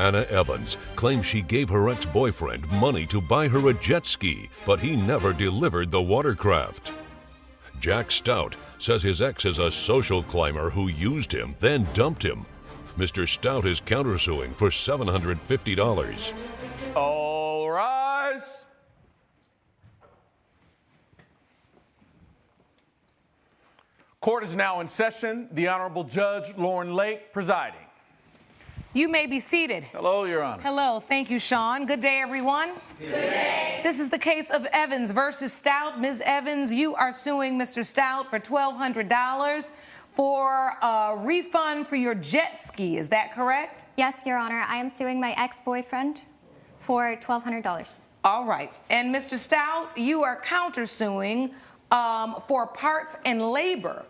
Anna Evans claims she gave her ex-boyfriend money to buy her a jet ski, but he never delivered the watercraft. Jack Stout says his ex is a social climber who used him, then dumped him. Mr. Stout is countersuing for $750. All rise. Court is now in session. The Honorable Judge Lauren Lake presiding. You may be seated. Hello, Your Honor. Hello. Thank you, Sean. Good day, everyone. Good day. This is the case of Evans versus Stout. Ms. Evans, you are suing Mr. Stout for $1,200 for a refund for your jet ski. Is that correct? Yes, Your Honor. I am suing my ex-boyfriend for $1,200. All right. And Mr. Stout, you are countersuing for parts and labor.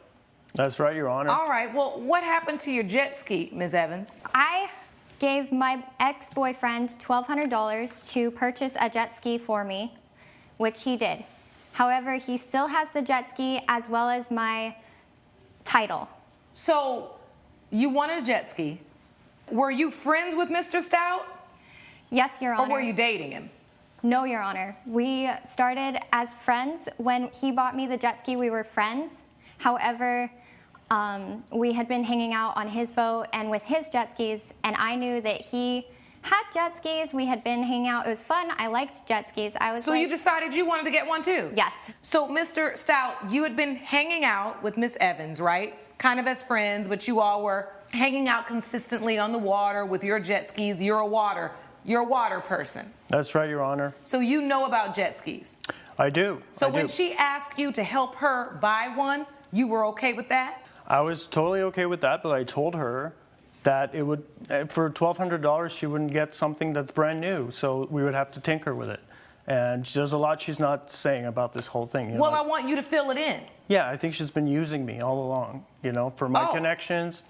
That's right, Your Honor. All right. Well, what happened to your jet ski, Ms. Evans? I gave my ex-boyfriend $1,200 to purchase a jet ski for me, which he did. However, he still has the jet ski as well as my title. So, you wanted a jet ski. Were you friends with Mr. Stout? Yes, Your Honor. Or were you dating him? No, Your Honor. We started as friends. When he bought me the jet ski, we were friends. However, we had been hanging out on his boat and with his jet skis, and I knew that he had jet skis. We had been hanging out. It was fun. I liked jet skis. So you decided you wanted to get one too? Yes. So, Mr. Stout, you had been hanging out with Miss Evans, right? Kind of as friends, but you all were hanging out consistently on the water with your jet skis. You're a water person. That's right, Your Honor. So you know about jet skis? I do. So when she asked you to help her buy one, you were okay with that? I was totally okay with that, but I told her that it would, for $1,200, she wouldn't get something that's brand new, so we would have to tinker with it. And there's a lot she's not saying about this whole thing. Well, I want you to fill it in. Yeah, I think she's been using me all along, for my connections.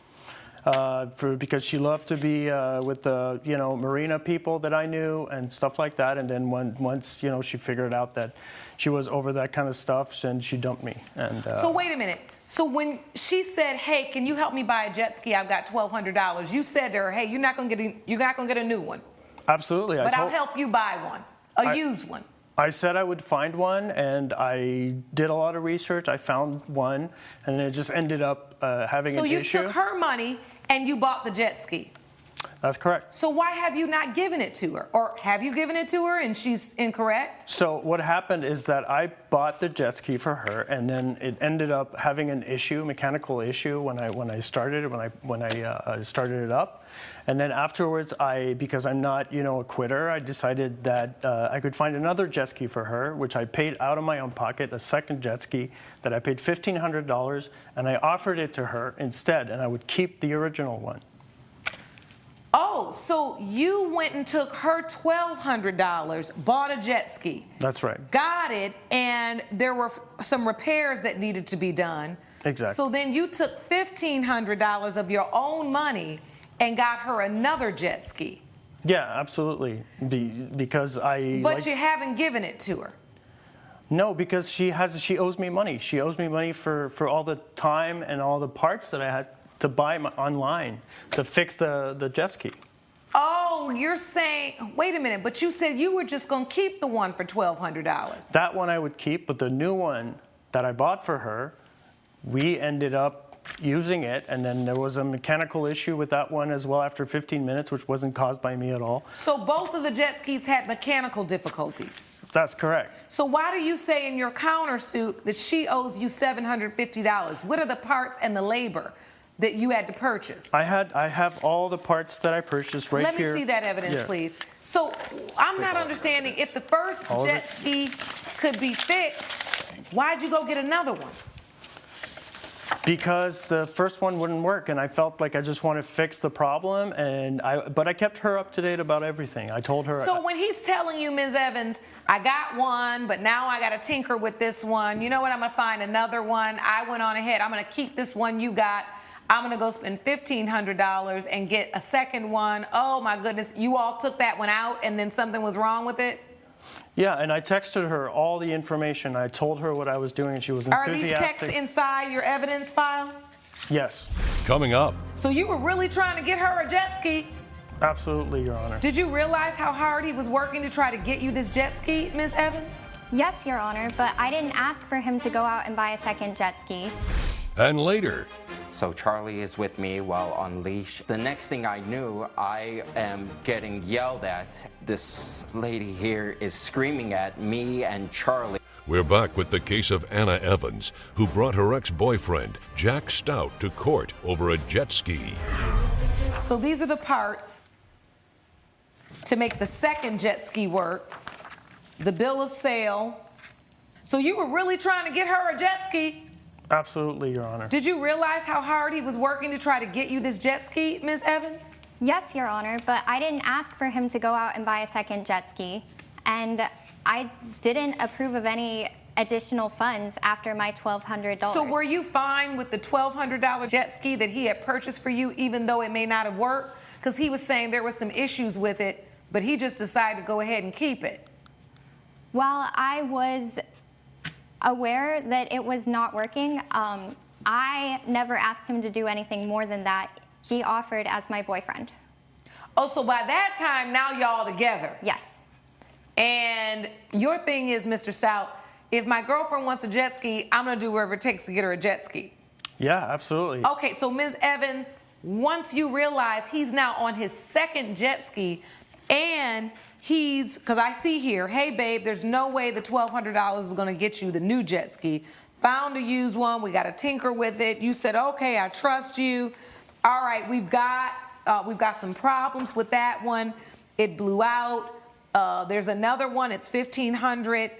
Because she loved to be with the marina people that I knew and stuff like that, and then once she figured out that she was over that kind of stuff, then she dumped me. And so wait a minute. So when she said, "Hey, can you help me buy a jet ski? I've got $1,200," you said to her, "Hey, you're not gonna get a new one." Absolutely. But I'll help you buy one, a used one. I said I would find one, and I did a lot of research. I found one, and it just ended up having an issue. So you took her money and you bought the jet ski. That's correct. So why have you not given it to her? Or have you given it to her and she's incorrect? So what happened is that I bought the jet ski for her, and then it ended up having an issue, mechanical issue, when I started it up. And then afterwards, because I'm not a quitter, I decided that I could find another jet ski for her, which I paid out of my own pocket, a second jet ski that I paid $1,500, and I offered it to her instead, and I would keep the original one. Oh, so you went and took her $1,200, bought a jet ski. That's right. Got it, and there were some repairs that needed to be done. Exactly. So then you took $1,500 of your own money and got her another jet ski. Yeah, absolutely. Because But you haven't given it to her. No, because she owes me money. She owes me money for all the time and all the parts that I had to buy online to fix the jet ski. Oh, you're saying, wait a minute, but you said you were just going to keep the one for $1,200. That one I would keep, but the new one that I bought for her, we ended up using it, and then there was a mechanical issue with that one as well after 15 minutes, which wasn't caused by me at all. So both of the jet skis had mechanical difficulties? That's correct. So why do you say in your countersuit that she owes you $750? What are the parts and the labor that you had to purchase? I have all the parts that I purchased right here. Let me see that evidence, please. So I'm not understanding, if the first jet ski could be fixed, why'd you go get another one? Because the first one wouldn't work, and I felt like I just wanted to fix the problem, but I kept her up to date about everything. I told her. So when he's telling you, Ms. Evans, I got one, but now I got to tinker with this one. You know what? I'm going to find another one. I went on ahead. I'm going to keep this one you got. I'm going to go spend $1,500 and get a second one. Oh, my goodness. You all took that one out, and then something was wrong with it? Yeah, and I texted her all the information. I told her what I was doing, and she was enthusiastic. Are these texts inside your evidence file? Yes. Coming up. So you were really trying to get her a jet ski? Absolutely, Your Honor. Did you realize how hard he was working to try to get you this jet ski, Ms. Evans? Yes, Your Honor, but I didn't ask for him to go out and buy a second jet ski. And later, So Charlie is with me while on leash. The next thing I knew, I am getting yelled at. This lady here is screaming at me and Charlie. we're back with the case of Anna Evans, who brought her ex-boyfriend, Jack Stout, to court over a jet ski. So these are the parts to make the second jet ski work, the bill of sale. So you were really trying to get her a jet ski? Absolutely, Your Honor. Did you realize how hard he was working to try to get you this jet ski, Ms. Evans? Yes, Your Honor, but I didn't ask for him to go out and buy a second jet ski, and I didn't approve of any additional funds after my $1,200. So were you fine with the $1,200 jet ski that he had purchased for you, even though it may not have worked? Because he was saying there were some issues with it, but he just decided to go ahead and keep it. While I was aware that it was not working, I never asked him to do anything more than that. He offered as my boyfriend. Oh, so by that time, now y'all together. Yes. And your thing is, Mr. Stout, if my girlfriend wants a jet ski, I'm going to do whatever it takes to get her a jet ski. Yeah, absolutely. Okay, so Ms. Evans, once you realize he's now on his second jet ski, and because I see here, hey babe, there's no way the $1,200 is gonna get you the new jet ski. Found a used one, we gotta tinker with it. You said, okay, I trust you. All right, we've got some problems with that one. It blew out. There's another one, it's $1,500.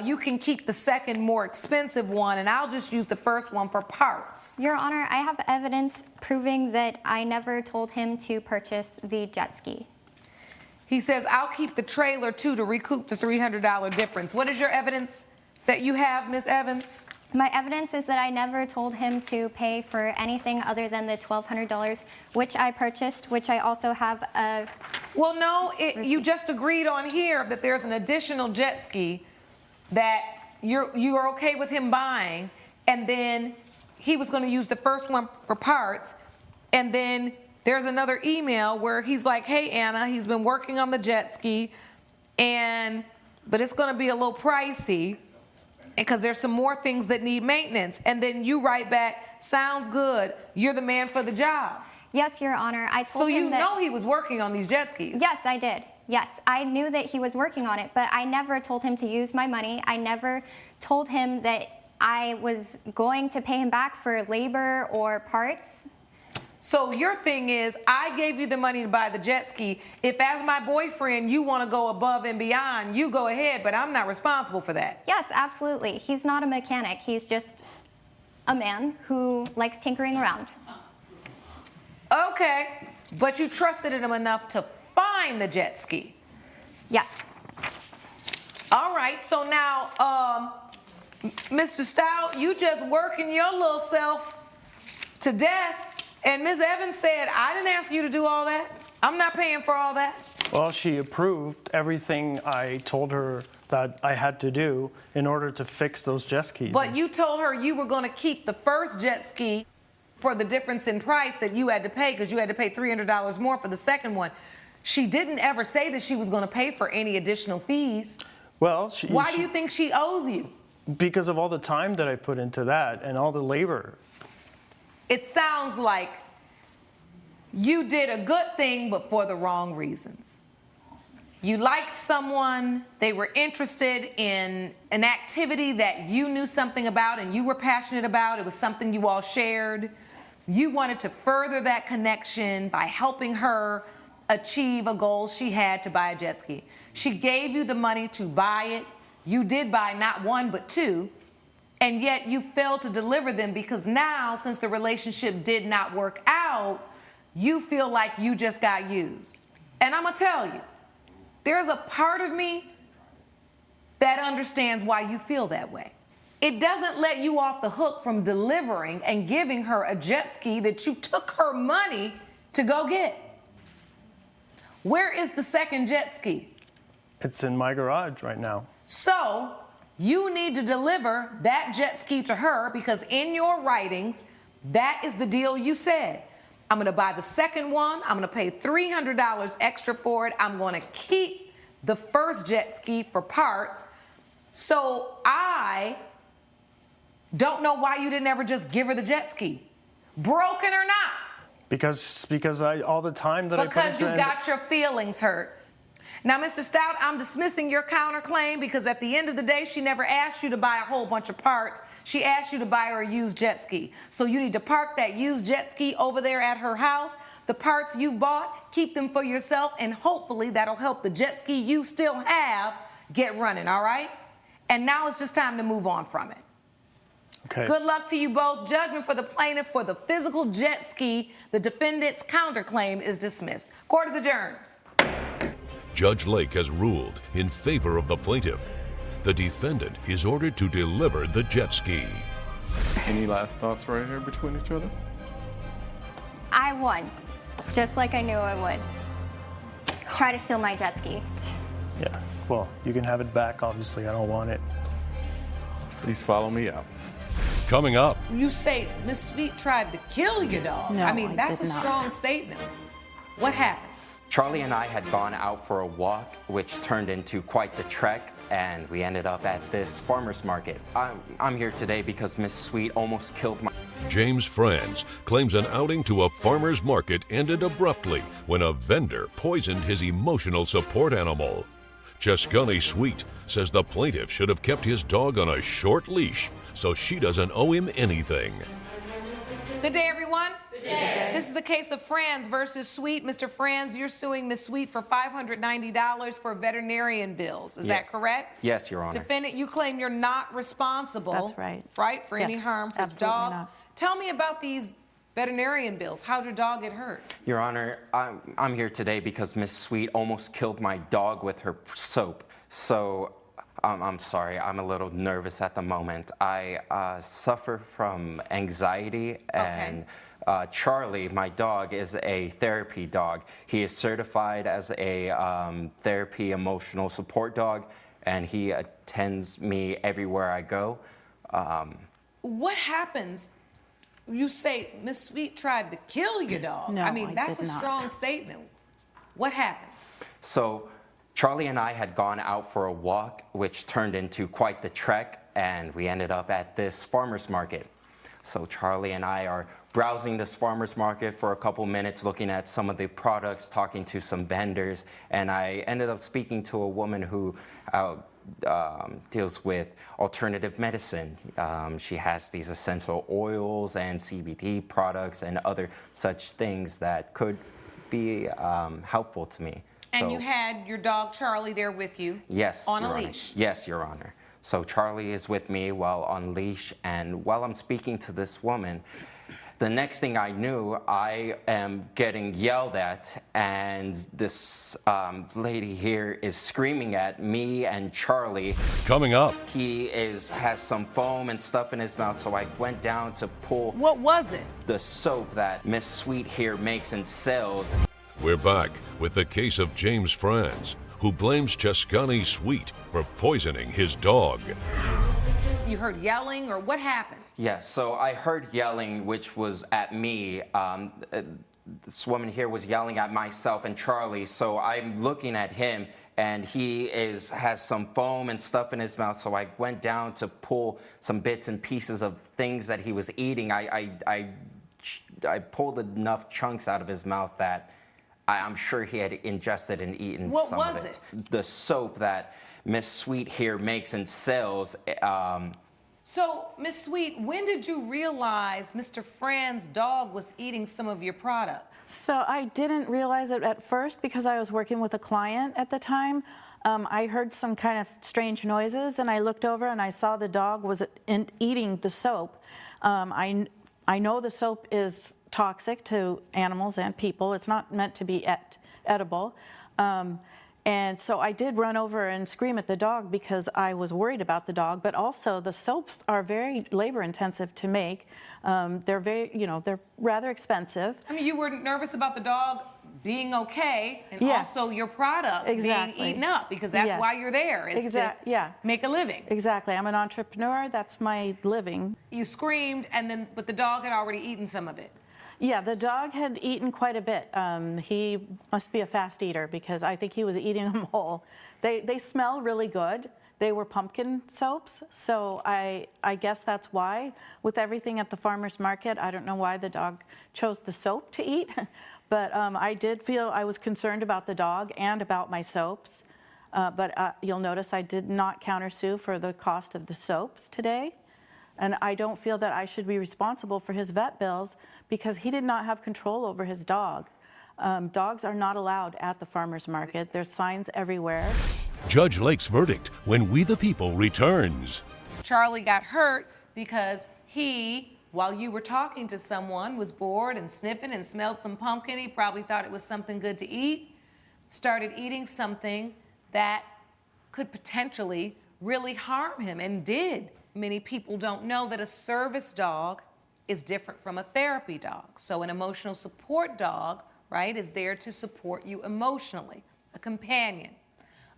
You can keep the second more expensive one, and I'll just use the first one for parts. Your Honor, I have evidence proving that I never told him to purchase the jet ski. He says, I'll keep the trailer too to recoup the $300 difference. What is your evidence that you have, Ms. Evans? My evidence is that I never told him to pay for anything other than the $1,200, which I purchased, which I also have a... Well, no, you just agreed on here that there's an additional jet ski that you're okay with him buying, and then he was going to use the first one for parts, and then there's another email where he's like, hey, Anna, he's been working on the jet ski, but it's going to be a little pricey because there's some more things that need maintenance. And then you write back, sounds good. You're the man for the job. Yes, Your Honor. I told him So you that... know he was working on these jet skis? Yes, I did. Yes, I knew that he was working on it, but I never told him to use my money. I never told him that I was going to pay him back for labor or parts. So your thing is, I gave you the money to buy the jet ski. If as my boyfriend you want to go above and beyond, you go ahead, but I'm not responsible for that. Yes, absolutely. He's not a mechanic. He's just a man who likes tinkering around. Okay, but you trusted him enough to find the jet ski. Yes. All right, so now, Mr. Stout, you just working your little self to death. And Ms. Evans said, I didn't ask you to do all that. I'm not paying for all that. Well, she approved everything I told her that I had to do in order to fix those jet skis. But you told her you were going to keep the first jet ski for the difference in price that you had to pay, because you had to pay $300 more for the second one. She didn't ever say that she was going to pay for any additional fees. Well, Why do you think she owes you? Because of all the time that I put into that and all the labor. It sounds like you did a good thing, but for the wrong reasons. You liked someone, they were interested in an activity that you knew something about and you were passionate about. It was something you all shared. You wanted to further that connection by helping her achieve a goal she had to buy a jet ski. She gave you the money to buy it. You did buy not one, but two. And yet you failed to deliver them because now, since the relationship did not work out, you feel like you just got used. And I'm gonna tell you, there's a part of me that understands why you feel that way. It doesn't let you off the hook from delivering and giving her a jet ski that you took her money to go get. Where is the second jet ski? It's in my garage right now. So you need to deliver that jet ski to her, because in your writings, that is the deal you said. I'm going to buy the second one. I'm going to pay $300 extra for it. I'm going to keep the first jet ski for parts. So I don't know why you didn't ever just give her the jet ski, broken or not. Because all the time that I put Because into you it, got your feelings hurt. Now, Mr. Stout, I'm dismissing your counterclaim because at the end of the day, she never asked you to buy a whole bunch of parts. She asked you to buy her a used jet ski. So you need to park that used jet ski over there at her house. The parts you bought, keep them for yourself, and hopefully that'll help the jet ski you still have get running, all right? And now it's just time to move on from it. okay. Good luck to you both. Judgment for the plaintiff for the physical jet ski. The defendant's counterclaim is dismissed. Court is adjourned. Judge Lake has ruled in favor of the plaintiff. The defendant is ordered to deliver the jet ski. Any last thoughts right here between each other? I won, just like I knew I would. Try to steal my jet ski. Yeah. Well, you can have it back. Obviously, I don't want it. Please follow me out. Coming up, You say Miss Sweet tried to kill your dog. No, I mean, I that's a did not. strong statement. What happened? Charlie and I had gone out for a walk, which turned into quite the trek, and we ended up at this farmer's market. I'm here today because Miss Sweet almost killed my... James Franz claims an outing to a farmer's market ended abruptly when a vendor poisoned his emotional support animal. Chescunny Sweet says the plaintiff should have kept his dog on a short leash so she doesn't owe him anything. Good day, everyone. Good day. This is the case of Franz versus Sweet. Mr. Franz, you're suing Miss Sweet for $590 for veterinarian bills. Is that Yes. correct? Yes, Your Honor. Defendant, you claim you're not responsible. That's right. Right, for any Yes, harm for his absolutely dog. not. Tell me about these veterinarian bills. How'd your dog get hurt? Your Honor, I'm here today because Miss Sweet almost killed my dog with her soap. So, I'm sorry, I'm a little nervous at the moment. I suffer from anxiety, and Charlie, my dog, is a therapy dog. He is certified as a therapy emotional support dog, and he attends me everywhere I go. What happens? You say Miss Sweet tried to kill your dog. No, I mean, I that's a did not. strong statement. What happened? So, Charlie and I had gone out for a walk, which turned into quite the trek, and we ended up at this farmer's market. So Charlie and I are browsing this farmer's market for a couple minutes, looking at some of the products, talking to some vendors, and I ended up speaking to a woman who deals with alternative medicine. She has these essential oils and CBD products and other such things that could be helpful to me. And So- you had your dog Charlie there with you? Yes, On Your a Honor. leash? Yes, Your Honor. So Charlie is with me while on leash, and while I'm speaking to this woman, the next thing I knew, I am getting yelled at, and this lady here is screaming at me and Charlie. Coming up, He has some foam and stuff in his mouth, so I went down to pull What was it? the soap that Miss Sweet here makes and sells. we're back with the case of James Franz, who blames Chescunny Sweet for poisoning his dog. You heard yelling, or what happened? Yes, so I heard yelling, which was at me. This woman here was yelling at myself and Charlie, so I'm looking at him, and he has some foam and stuff in his mouth, so I went down to pull some bits and pieces of things that he was eating. I pulled enough chunks out of his mouth that I'm sure he had ingested and eaten What some was of it. The soap that Miss Sweet here makes and sells. So, Miss Sweet, when did you realize Mr. Franz's dog was eating some of your products? So I didn't realize it at first because I was working with a client at the time. I heard some kind of strange noises, and I looked over and I saw the dog was eating the soap. I know the soap is toxic to animals and people. It's not meant to be edible. And so I did run over and scream at the dog because I was worried about the dog, but also the soaps are very labor intensive to make. They're they're rather expensive. I mean, you were nervous about the dog being okay, and Yeah. also your product Exactly. being eaten up, because that's Yes. why you're there, is to Yeah. make a living. Exactly. I'm an entrepreneur. That's my living. You screamed, but the dog had already eaten some of it. Yeah, the dog had eaten quite a bit. He must be a fast eater because I think he was eating them whole. They smell really good. They were pumpkin soaps, so I guess that's why. With everything at the farmer's market, I don't know why the dog chose the soap to eat, but I did feel I was concerned about the dog and about my soaps. But you'll notice I did not countersue for the cost of the soaps today. And I don't feel that I should be responsible for his vet bills because he did not have control over his dog. Dogs are not allowed at the farmer's market. There's signs everywhere. Judge Lake's verdict when We the People returns. Charlie got hurt because he, while you were talking to someone, was bored and sniffing and smelled some pumpkin. He probably thought it was something good to eat, started eating something that could potentially really harm him and did. Many people don't know that a service dog is different from a therapy dog. So an emotional support dog, right, is there to support you emotionally, a companion.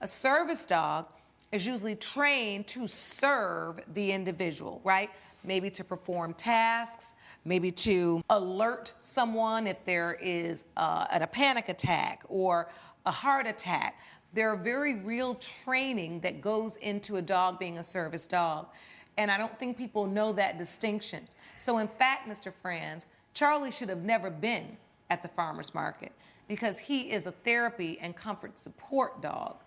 A service dog is usually trained to serve the individual, right? Maybe to perform tasks, maybe to alert someone if there is a panic attack or a heart attack. There are very real training that goes into a dog being a service dog. And I don't think people know that distinction. So in fact, Mr. Franz, Charlie should have never been at the farmer's market because he is a therapy and comfort support dog,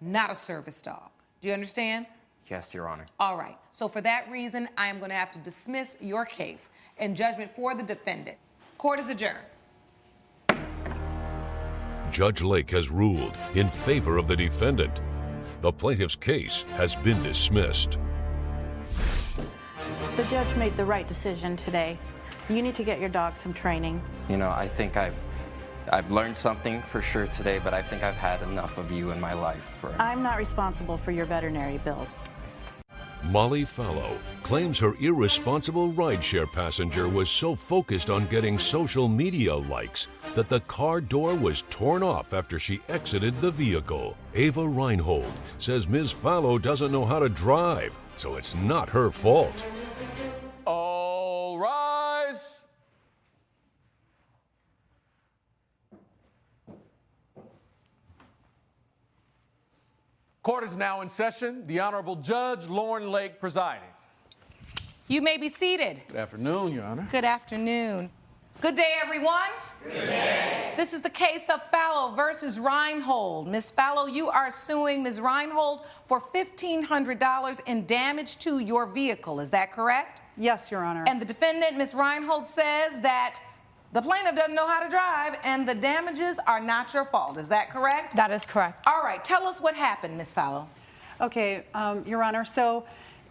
not a service dog. Do you understand? Yes, Your Honor. All right. So for that reason, I am going to have to dismiss your case in judgment for the defendant. Court is adjourned. Judge Lake has ruled in favor of the defendant. The plaintiff's case has been dismissed. The judge made the right decision today. You need to get your dog some training. You know, I think I've learned something for sure today, but I think I've had enough of you in my life. I'm not responsible for your veterinary bills. Molly Fallow claims her irresponsible rideshare passenger was so focused on getting social media likes that the car door was torn off after she exited the vehicle. Ava Reinhold says Ms. Fallow doesn't know how to drive, so it's not her fault. All rise. Court is now in session. The Honorable Judge Lauren Lake presiding. You may be seated. Good afternoon, Your Honor. Good afternoon. Good day, everyone. Good day. This is the case of Fallow versus Reinhold. Ms. Fallow, you are suing Ms. Reinhold for $1,500 in damage to your vehicle. Is that correct? Yes, Your Honor. And the defendant, Ms. Reinhold, says that the plaintiff doesn't know how to drive and the damages are not your fault. Is that correct? That is correct. All right. Tell us what happened, Ms. Fallow. Okay, Your Honor. So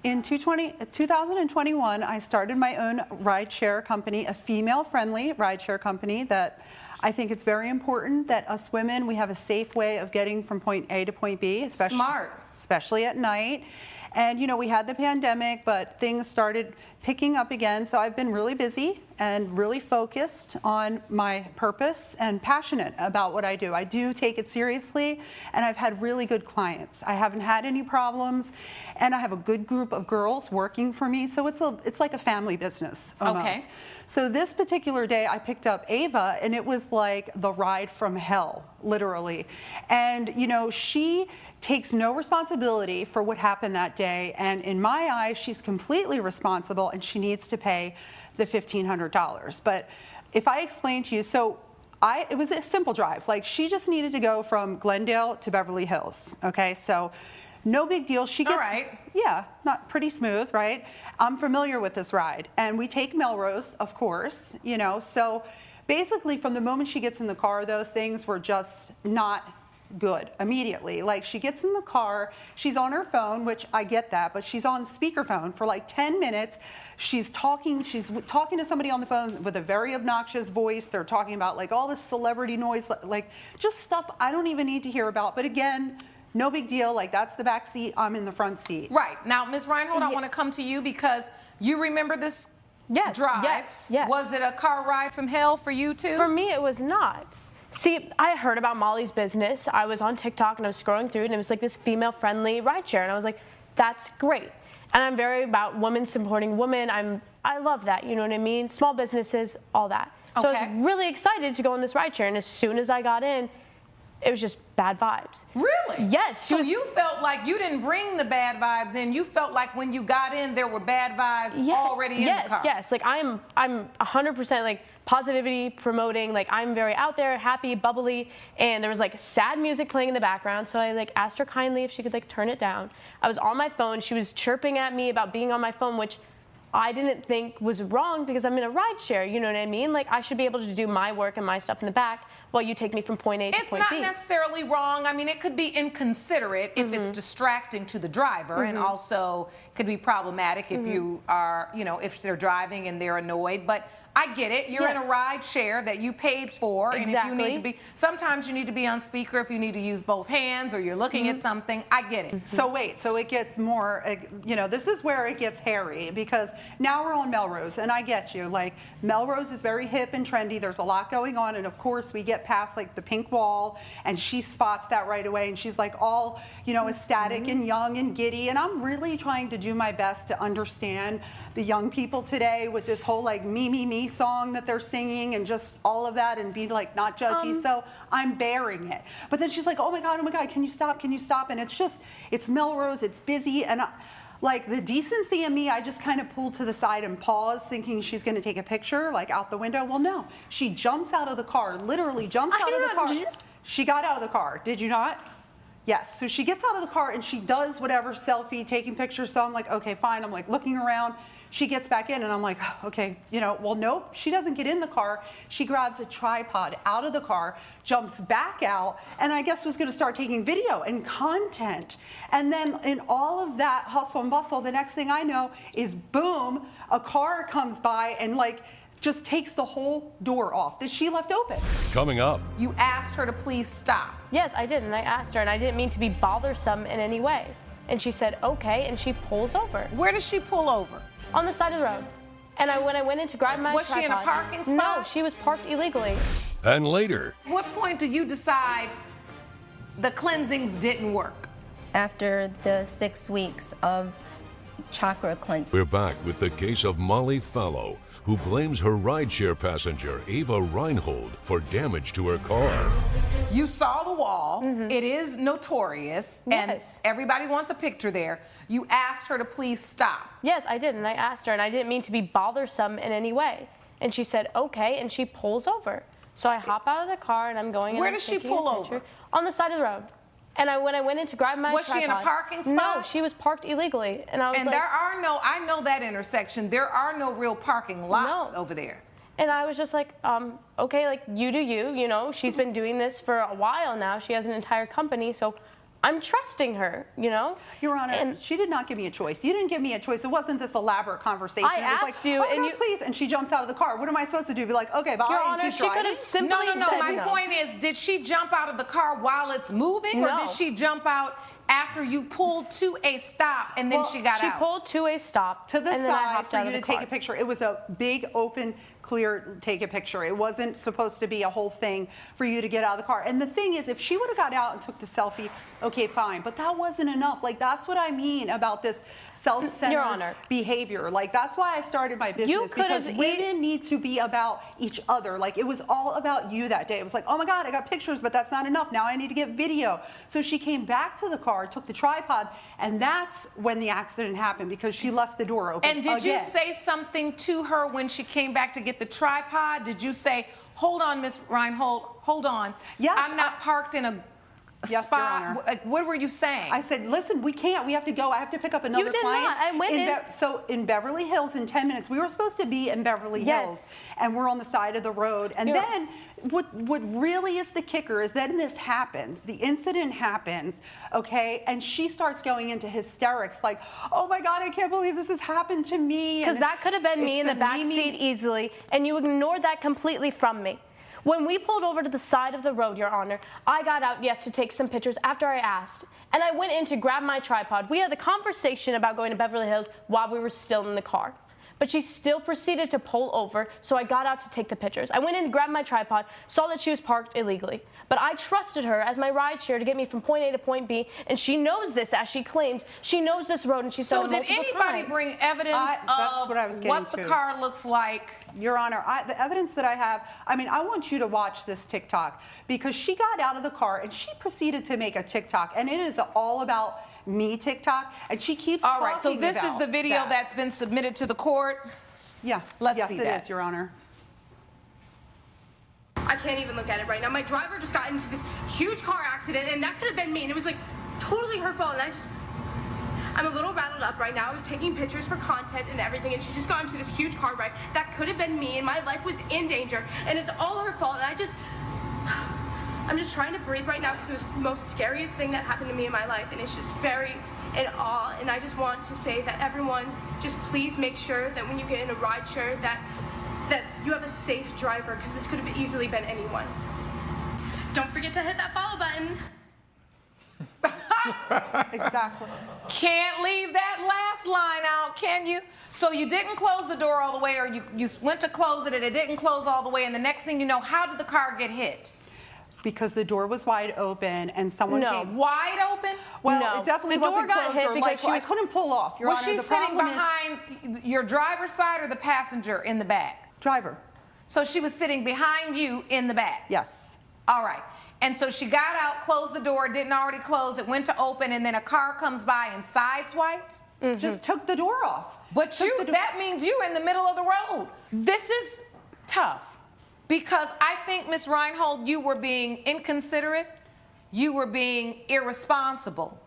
in 2021, I started my own rideshare company, a female-friendly rideshare company that I think it's very important that us women, we have a safe way of getting from point A to point B, especially at night. And, you know, we had the pandemic, but things started picking up again. So I've been really busy and really focused on my purpose and passionate about what I do. I do take it seriously, and I've had really good clients. I haven't had any problems, and I have a good group of girls working for me. So it's like a family business almost. Okay. So this particular day, I picked up Ava, and it was like the ride from hell, literally. And, you know, she takes no responsibility for what happened that day. And in my eyes, she's completely responsible, and she needs to pay the $1,500. But if I explain to you, so it was a simple drive. Like, she just needed to go from Glendale to Beverly Hills. Okay, so no big deal. She gets, all right. Yeah, not pretty smooth, right? I'm familiar with this ride. And we take Melrose, of course, you know. So basically, from the moment she gets in the car, though, things were just not good immediately. Like, she gets in the car, she's on her phone, which I get that, but she's on speakerphone for like 10 minutes. She's talking to somebody on the phone with a very obnoxious voice. They're talking about like all this celebrity noise, like just stuff I don't even need to hear about. But again, no big deal. Like, that's the back seat, I'm in the front seat. Right. Now, Ms. Reinhold, I want to come to you because you remember this drive. Yes. Was it a car ride from hell for you too? For me, it was not. See, I heard about Molly's business. I was on TikTok and I was scrolling through, and it was like this female-friendly rideshare, and I was like, that's great. And I'm very about women supporting women. I love that, you know what I mean? Small businesses, all that. So I Okay. was really excited to go in this rideshare, and as soon as I got in, it was just bad vibes. Really? Yes. So you felt like you didn't bring the bad vibes in. You felt like when you got in, there were bad vibes already in the car. Yes, like I'm 100% like positivity promoting, like I'm very out there, happy, bubbly, and there was like sad music playing in the background, so I like asked her kindly if she could like turn it down. I was on my phone, she was chirping at me about being on my phone, which I didn't think was wrong because I'm in a ride share, you know what I mean? Like I should be able to do my work and my stuff in the back while you take me from point A to It's point not B. necessarily wrong. I mean, it could be inconsiderate if it's distracting to the driver, and also could be problematic if you are, you know, if they're driving and they're annoyed. But I get it. You're in a Yes. ride share that you paid for, and if you need to Exactly. be, sometimes you need to be on speaker if you need to use both hands or you're looking at something. I get it. So wait, so it gets more, you know, this is where it gets hairy because now we're on Melrose, and I get you. Like, Melrose is very hip and trendy. There's a lot going on, and of course, we get past like the pink wall, and she spots that right away, and she's like all, you know, ecstatic and young and giddy. And I'm really trying to do my best to understand the young people today with this whole like me song that they're singing and just all of that, and be like not judgy. So I'm bearing it. But then she's like, oh my God, can you stop? Can you stop? And it's just, it's Melrose, it's busy. And like the decency in me, I just kind of pulled to the side and paused, thinking she's going to take a picture, like out the window. Well, no, she jumps out of the car, literally jumps out of the car. She got out of the car. Did you not? Yes. So she gets out of the car and she does whatever, selfie, taking pictures. So I'm like, okay, fine. I'm like looking around. She gets back in and I'm like, okay, you know, well, nope. She doesn't get in the car. She grabs a tripod out of the car, jumps back out, and I guess was going to start taking video and content. And then in all of that hustle and bustle, the next thing I know is boom, a car comes by and like just takes the whole door off that she left open. Coming up, You asked her to please stop. Yes, I did, and I asked her, and I didn't mean to be bothersome in any way. And she said, okay, and she pulls over Where does she pull over? on the side of the road. And when I went in to grab my Was she in a tripod- parking No, spot? she was parked illegally. and later, What point do you decide the cleansings didn't work? After the 6 weeks of chakra cleansing. we're back with the case of Molly Fallow, who blames her rideshare passenger, Ava Reinhold, for damage to her car. You saw the wall. It is notorious, and Yes. everybody wants a picture there. You asked her to please stop. Yes, I did, and I asked her, and I didn't mean to be bothersome in any way. And she said, okay, and she pulls over. So I hop out of the car, and I'm going in. Where and does she taking a pull picture over? On the side of the road. And when I went in to grab my Was she in a tripod- parking No, spot? she was parked illegally. And I was And like, there are no, I know that intersection. There are no real parking lots No. over there. and I was just like, okay, like you do you, you know, she's been doing this for a while now. She has an entire company, so I'm trusting her, you know? Your Honor, And she did not give me a choice. You didn't give me a choice. It wasn't this elaborate conversation. I It was like, asked you, oh my and God, you- please. And she jumps out of the car. What am I supposed to do? Be like, okay, bye, Your and Honor, keep she could driving? have simply No. said My no. point is, did she jump out of the car while it's moving, or No. did she jump out after you pulled to a stop and then Well, she got She out? pulled to a stop, To the and then I side hopped for out you of to the take car. a picture. It was a big, open, clear take a picture. It wasn't supposed to be a whole thing for you to get out of the car. And the thing is, if she would have got out and took the selfie, okay, fine. But that wasn't enough. Like, that's what I mean about this self-centered Your Honor. behavior. Like, that's why I started my business, could because have women need to be about each other. Like, it was all about you that day. It was like, oh my God, I got pictures, but that's not enough. Now I need to get video. So she came back to the car, took the tripod, and that's when the accident happened, because she left the door open. And did you again. say something to her when she came back to get the tripod? Did you say, hold on, Miss Reinhold, hold on. Yes, I'm not parked in a Yes, Your spot. Honor. Like, what were you saying? I said, listen, we can't. We have to go. I have to pick up another did client. not. I went in. So in Beverly Hills in 10 minutes. We were supposed to be in Beverly Yes. Hills, and we're on the side of the road. And You're- then what really is the kicker is then this happens. The incident happens, okay? And she starts going into hysterics like, oh my God, I can't believe this has happened to me. Because And that could have been me in it's the back me. seat easily, and you ignored that completely from me. When we pulled over to the side of the road, Your Honor, I got out, yes, to take some pictures after I asked. And I went in to grab my tripod. We had the conversation about going to Beverly Hills while we were still in the car. but she still proceeded to pull over, so I got out to take the pictures. I went in, grabbed my tripod, saw that she was parked illegally, but I trusted her as my ride share to get me from point A to point B, and she knows this, as she claims. She knows this road, and she's done it multiple times. So did anybody bring evidence that's of what I was getting what the to. car looks like? Your Honor, the evidence that I have, I mean, I want you to watch this TikTok, because she got out of the car and she proceeded to make a TikTok, and it is all about me TikTok, and she keeps All talking right, so this is about the video that. that's been submitted to the court. Yeah, Let's yes, see it that. is, Your Honor. I can't even look at it right now. My driver just got into this huge car accident, and that could have been me, and it was like totally her fault, and I'm a little rattled up right now. I was taking pictures for content and everything, and she just got into this huge car wreck. That could have been me, and my life was in danger, and it's all her fault, and I'm just trying to breathe right now because it was the most scariest thing that happened to me in my life, and it's just very in awe, and I just want to say that everyone, just please make sure that when you get in a rideshare that you have a safe driver, because this could have easily been anyone. Don't forget to hit that follow button. Exactly. Can't leave that last line out, can you? So you didn't close the door all the way, or you went to close it and it didn't close all the way, and the next thing you know, how did the car get hit? Because the door was wide open and someone came. Wide open? Well, No. it definitely The door wasn't got closed hit or because like, she was- I couldn't pull off, Your Was Honor. she The sitting problem is- behind your driver's side or the passenger in the back? Driver, So she was sitting behind you in the back? yes. All right. And so she got out, closed the door, didn't already close it, went to open, and then a car comes by and sideswipes? Just took the door off. But Took the door- that means you're in the middle of the road. This is tough because I think, Ms. Reinhold, you were being inconsiderate, you were being irresponsible,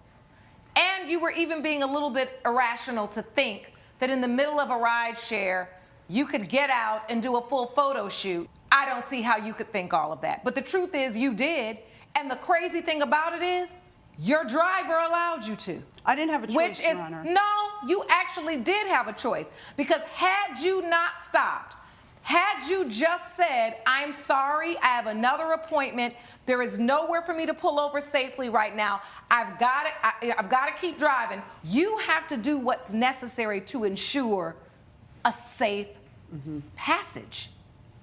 and you were even being a little bit irrational to think that in the middle of a ride share, you could get out and do a full photo shoot. I don't see how you could think all of that. But the truth is you did, and the crazy thing about it is your driver allowed you to. I didn't have a choice, Which is, Your Honor. no, you actually did have a choice. Because had you not stopped, had you just said, I'm sorry, I have another appointment, there is nowhere for me to pull over safely right now, I've got to keep driving, you have to do what's necessary to ensure a safe passage.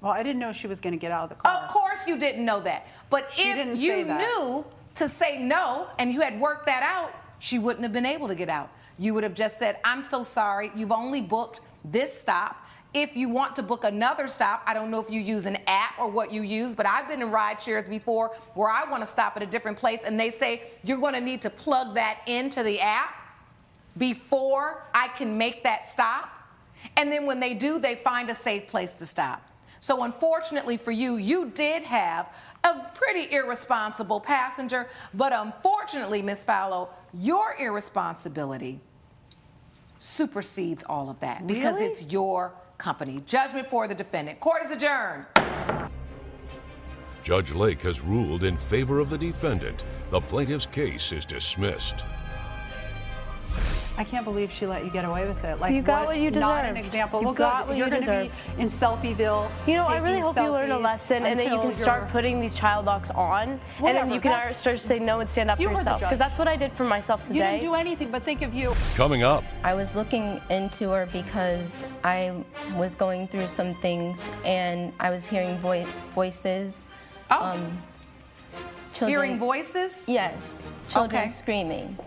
Well, I didn't know she was going to get out of the car. Of course you didn't know that. But She didn't if say you that. knew to say no and you had worked that out, she wouldn't have been able to get out. You would have just said, I'm so sorry, you've only booked this stop. If you want to book another stop, I don't know if you use an app or what you use, but I've been in ride shares before where I want to stop at a different place and they say, you're going to need to plug that into the app before I can make that stop. And then when they do, they find a safe place to stop. So unfortunately for you, you did have a pretty irresponsible passenger, but unfortunately, Ms. Fallow, your irresponsibility supersedes all of that because Really? it's your company. Judgment for the defendant. Court is adjourned. Judge Lake has ruled in favor of the defendant. The plaintiff's case is dismissed. I can't believe she let you get away with it. Like, You got what you Not an deserved. example. You Well, got good. what You're you going to be in Selfieville. You know, I really taking hope you learn a selfies lesson and that you until can start you're- putting these child locks on, and Whatever, then you can that's- start to say no and stand up You for were the yourself. judge. Because that's what I did for myself today. You didn't do anything but think of you. Coming up, I was looking into her because I was going through some things and I was hearing voices. Oh. Children, Hearing voices? Yes, children Okay. screaming.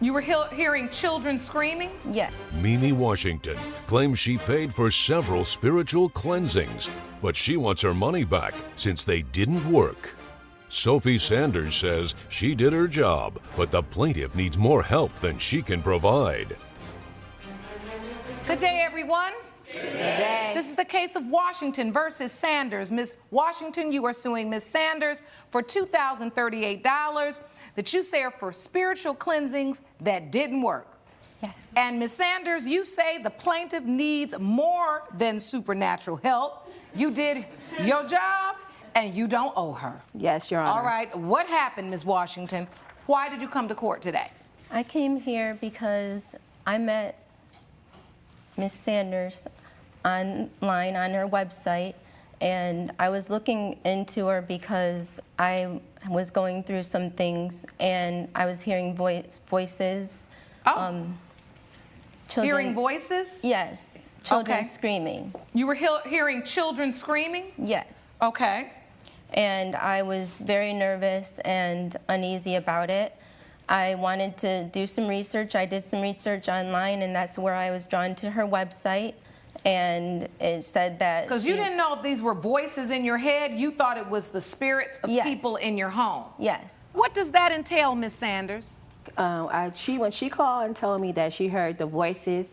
You were hearing children screaming? Yeah. Mimi Washington claims she paid for several spiritual cleansings, but she wants her money back since they didn't work. Sophie Sanders says she did her job, but the plaintiff needs more help than she can provide. Good day, everyone. Good day. This is the case of Washington versus Sanders. Ms. Washington, you are suing Ms. Sanders for $2,038 that you say are for spiritual cleansings that didn't work. Yes. And Ms. Sanders, you say the plaintiff needs more than supernatural help. You did your job and you don't owe her. Yes, Your Honor. All right, what happened, Ms. Washington? Why did you come to court today? I came here because I met Miss Sanders online on her website, and I was looking into her because I was going through some things and I was hearing voices. Oh. Hearing voices? Yes, children Okay. screaming. You were hearing children screaming? Yes. Okay. And I was very nervous and uneasy about it. I wanted to do some research. I did some research online, and that's where I was drawn to her website. And it said that Because you didn't know if these were voices in your head. You thought it was the spirits of Yes. people in your home. Yes. What does that entail, Miss Sanders? When she called and told me that she heard the voices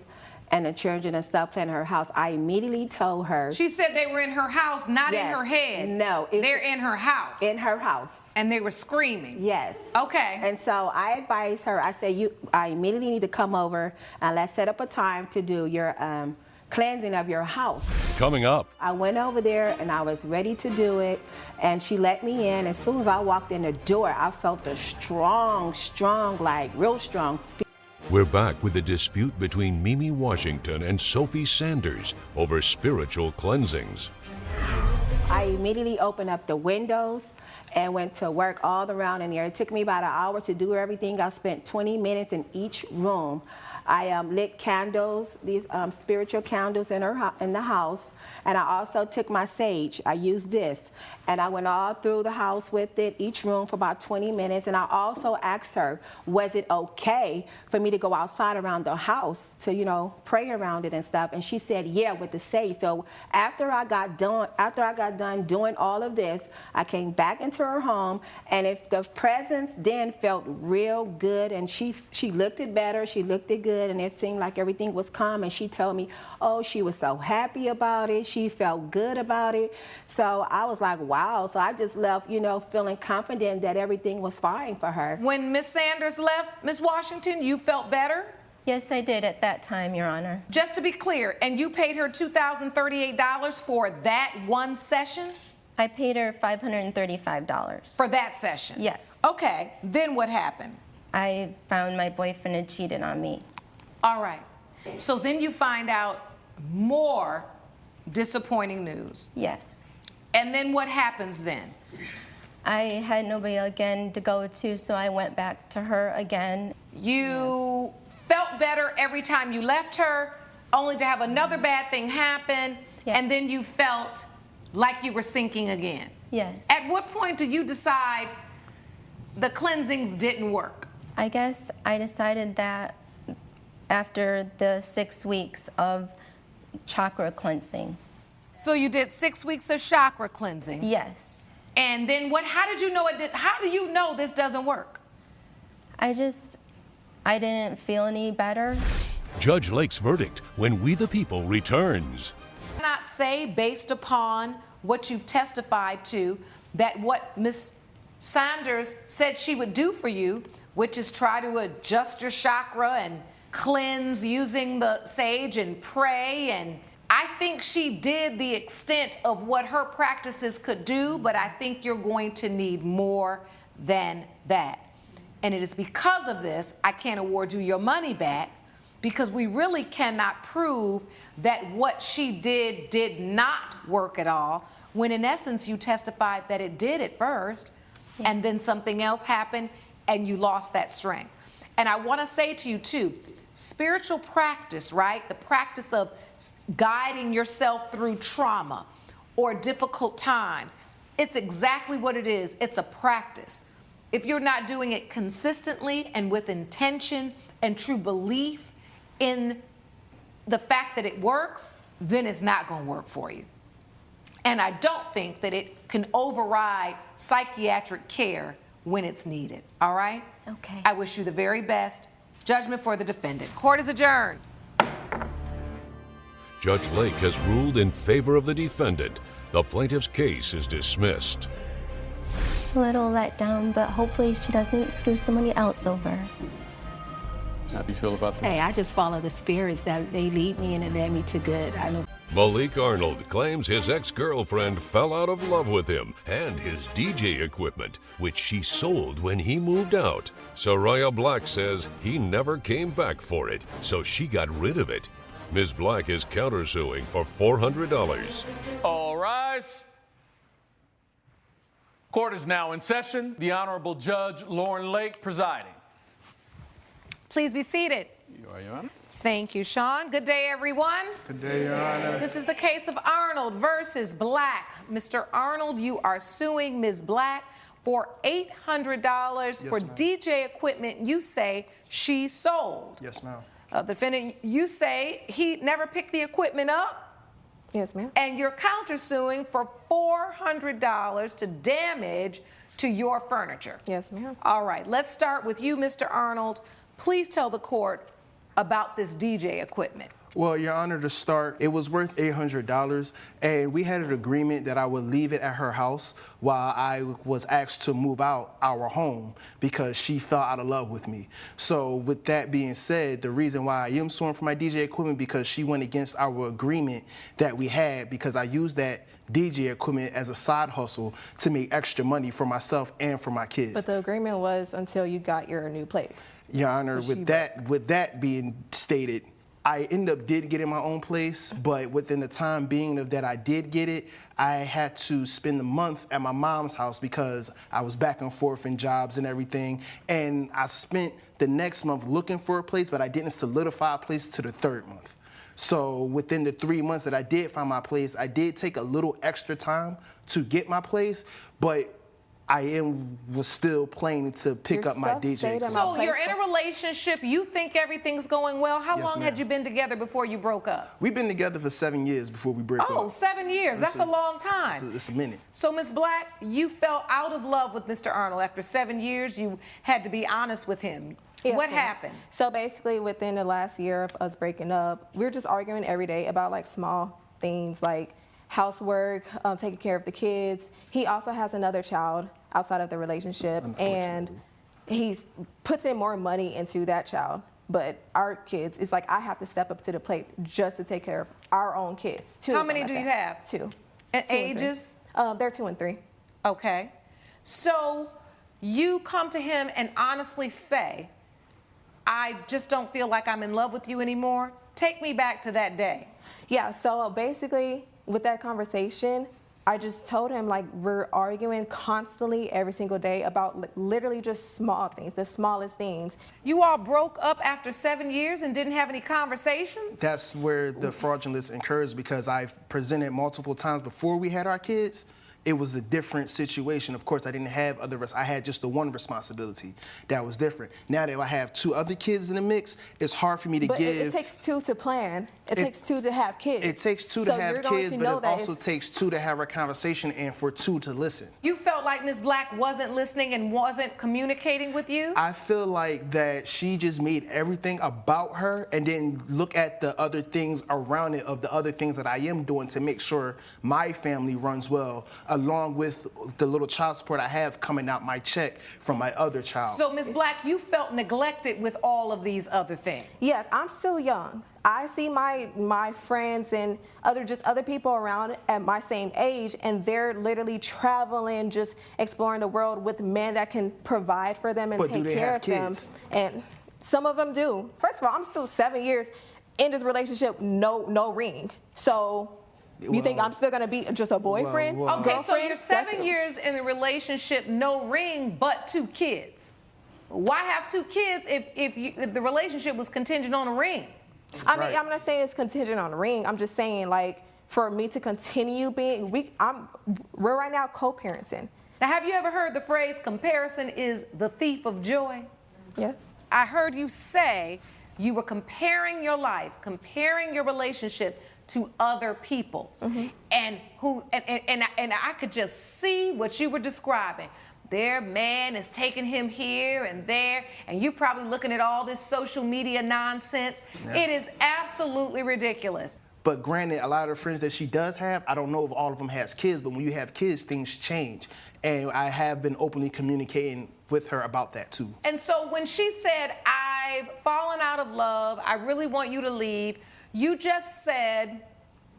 and the children and stuff playing in her house, I immediately told her. She said they were in her house, not in Yes. her head. No, They're in her house. In her house. And they were screaming. Yes. Okay. And so I advised her, I said, I immediately need to come over and let's set up a time to do your cleansing of your house. Coming up, I went over there and I was ready to do it, and she let me in. As soon as I walked in the door, I felt a strong, like real strong spirit. we're back with the dispute between Mimi Washington and Sophie Sanders over spiritual cleansings. I immediately opened up the windows and went to work all around in there. It took me about an hour to do everything. I spent 20 minutes in each room. I lit candles, these spiritual candles in the house, and I also took my sage. I used this, and I went all through the house with it, each room for about 20 minutes, and I also asked her, was it okay for me to go outside around the house to, pray around it and stuff, and she said, yeah, with the sage. So after I got done doing all of this, I came back into her home, and if the presence then felt real good, and she looked it better, she looked it good, and it seemed like everything was calm, and she told me, oh, she was so happy about it, she felt good about it. So I was like, wow. So I just left, feeling confident that everything was fine for her. When Miss Sanders left, Miss Washington, you felt better? Yes, I did at that time, Your Honor. Just to be clear, and you paid her $2,038 for that one session? I paid her $535. For that session? Yes. Okay, then what happened? I found my boyfriend had cheated on me. All right. So then you find out more disappointing news. Yes. And then what happens then? I had nobody again to go to, so I went back to her again. You felt better every time you left her, only to have another bad thing happen, Yes. and then you felt like you were sinking again. Yes. At what point do you decide the cleansings didn't work? I guess I decided that after the 6 weeks of chakra cleansing. So you did 6 weeks of chakra cleansing. Yes. And then how did you know it did? How do you know this doesn't work? I didn't feel any better. Judge Lake's verdict when We the People returns. I cannot say, based upon what you've testified to, that what Ms. Sanders said she would do for you, which is try to adjust your chakra and cleanse using the sage and pray, and I think she did the extent of what her practices could do, but I think you're going to need more than that. And it is because of this I can't award you your money back, because we really cannot prove that what she did not work at all, when in essence you testified that it did at first, Yes. and then something else happened and you lost that strength. And I want to say to you too, spiritual practice, right? The practice of guiding yourself through trauma or difficult times. It's exactly what it is. It's a practice. If you're not doing it consistently and with intention and true belief in the fact that it works, then it's not going to work for you. And I don't think that it can override psychiatric care when it's needed. All right? Okay. I wish you the very best. Judgment for the defendant. Court is adjourned. Judge Lake has ruled in favor of the defendant. The plaintiff's case is dismissed. A little let down, but hopefully she doesn't screw somebody else over. How do you feel about that? Hey, I just follow the spirits that they lead me and it led me to good. I know. Malik Arnold claims his ex-girlfriend fell out of love with him and his DJ equipment, which she sold when he moved out. Soraya Black says he never came back for it, so she got rid of it. Ms. Black is countersuing for $400. All rise. Court is now in session. The Honorable Judge Lauren Lake presiding. Please be seated. You are, Your Honor. Thank you, Sean. Good day, everyone. Good day, Your Honor. This is the case of Arnold versus Black. Mr. Arnold, you are suing Ms. Black for $800 for ma'am. DJ equipment you say she sold. Yes, ma'am. Defendant, you say he never picked the equipment up, Yes, ma'am. and you're countersuing for $400 to damage to your furniture. Yes, ma'am. All right, let's start with you, Mr. Arnold. Please tell the court about this DJ equipment. Well, Your Honor, to start, it was worth $800, and we had an agreement that I would leave it at her house while I was asked to move out our home because she fell out of love with me. So with that being said, the reason why I am suing for my DJ equipment because she went against our agreement that we had because I used that DJ equipment as a side hustle to make extra money for myself and for my kids. But the agreement was until you got your new place. Your Honor, with that being stated, I ended up did getting my own place, but within the time being of that I did get it, I had to spend the month at my mom's house because I was back and forth in jobs and everything. And I spent the next month looking for a place, but I didn't solidify a place to the third month. So within the 3 months that I did find my place, I did take a little extra time to get my place, but was still planning to pick up my DJ. So you're in a relationship, you think everything's going well. How long had you been together before you broke up? We've been together for 7 years before we broke up. Oh, 7 years, that's a long time. It's a minute. So Ms. Black, you fell out of love with Mr. Arnold. After 7 years, you had to be honest with him. Yes, What ma'am. happened? So basically, within the last year of us breaking up, we were just arguing every day about like small things like housework, taking care of the kids. He also has another child outside of the relationship, and he puts in more money into that child. But our kids, it's like I have to step up to the plate just to take care of our own kids. How many do you have? Two. And 2 and 3. ages? They're 2 and 3. Okay. So you come to him and honestly say, I just don't feel like I'm in love with you anymore. Take me back to that day. Yeah, so basically with that conversation, I just told him like we're arguing constantly every single day about literally just small things, the smallest things. You all broke up after 7 years and didn't have any conversations? That's where the fraudulence occurs because I've presented multiple times before we had our kids. It was a different situation. Of course, I didn't have I had just the one responsibility that was different. Now that I have 2 other kids in the mix, it's hard for me to but give. It takes 2 to plan. It takes 2 to have kids. It takes 2 to have kids, but it also takes 2 to have a conversation and for 2 to listen. You felt like Ms. Black wasn't listening and wasn't communicating with you? I feel like that she just made everything about her and didn't look at the other things around it of the other things that I am doing to make sure my family runs well, along with the little child support I have coming out my check from my other child. So Ms. Black, you felt neglected with all of these other things? Yes, I'm still young. I see my friends and other people around at my same age, and they're literally traveling, just exploring the world with men that can provide for them and take care of them. And some of them do. First of all, I'm still 7 years in this relationship, no ring. So you think I'm still gonna be just a boyfriend? Okay, so you're 7 years in a relationship, no ring, but 2 kids. Why have 2 kids if the relationship was contingent on a ring? I mean, I'm not saying it's contingent on a ring. I'm just saying, like, for me to continue being, we're right now co-parenting. Now, have you ever heard the phrase, comparison is the thief of joy? Yes. I heard you say you were comparing your life, comparing your relationship to other people's, and I could just see what you were describing. Their man is taking him here and there, and you're probably looking at all this social media nonsense. Yeah. It is absolutely ridiculous. But granted, a lot of the friends that she does have, I don't know if all of them has kids, but when you have kids, things change. And I have been openly communicating with her about that too. And so when she said, I've fallen out of love, I really want you to leave, you just said,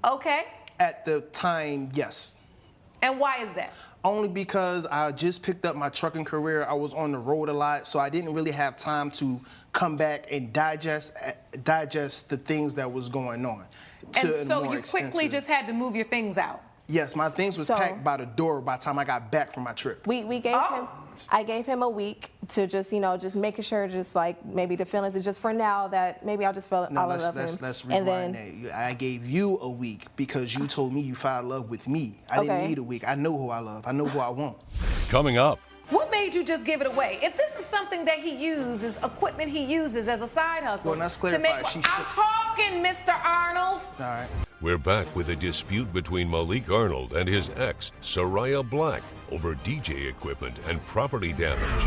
okay? At the time, yes. And why is that? Only because I just picked up my trucking career. I was on the road a lot, so I didn't really have time to come back and digest the things that was going on. And so you quickly just had to move your things out. Yes, my things was So- packed by the door by the time I got back from my trip. We gave him. I gave him a week to just, just making sure, just like maybe the feelings, and just for now that maybe I'll just feel No, I'll let's love him. let's And rewind then that. I gave you a week because you told me you fell in love with me. I didn't Okay. need a week. I know who I love. I know who I want. Coming up, What made you just give it away? If this is something that he uses, equipment he uses as a side hustle, Well, let's to clarify, make, she's I'm talking, Mr. Arnold. All right. we're back with a dispute between Malik Arnold and his ex, Soraya Black, over DJ equipment and property damage.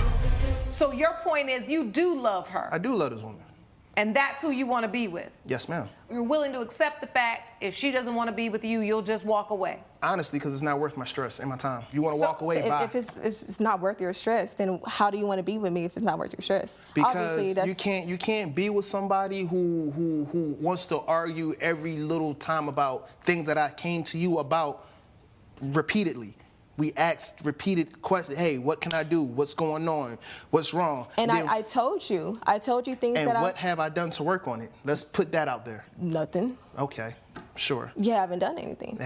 So your point is you do love her, I do love this woman. and that's who you want to be with. Yes, ma'am. You're willing to accept the fact if she doesn't want to be with you, you'll just walk away. Honestly, because it's not worth my stress and my time. You want to So- walk away, So bye. if it's not worth your stress, then how do you want to be with me if it's not worth your stress? Because Obviously, you can't be with somebody who wants to argue every little time about things that I came to you about repeatedly. We asked repeated questions. Hey, what can I do? What's going on? What's wrong? And Then- I told you things and that what have I done to work on it? Let's put that out there. nothing. Okay, sure. You haven't done anything.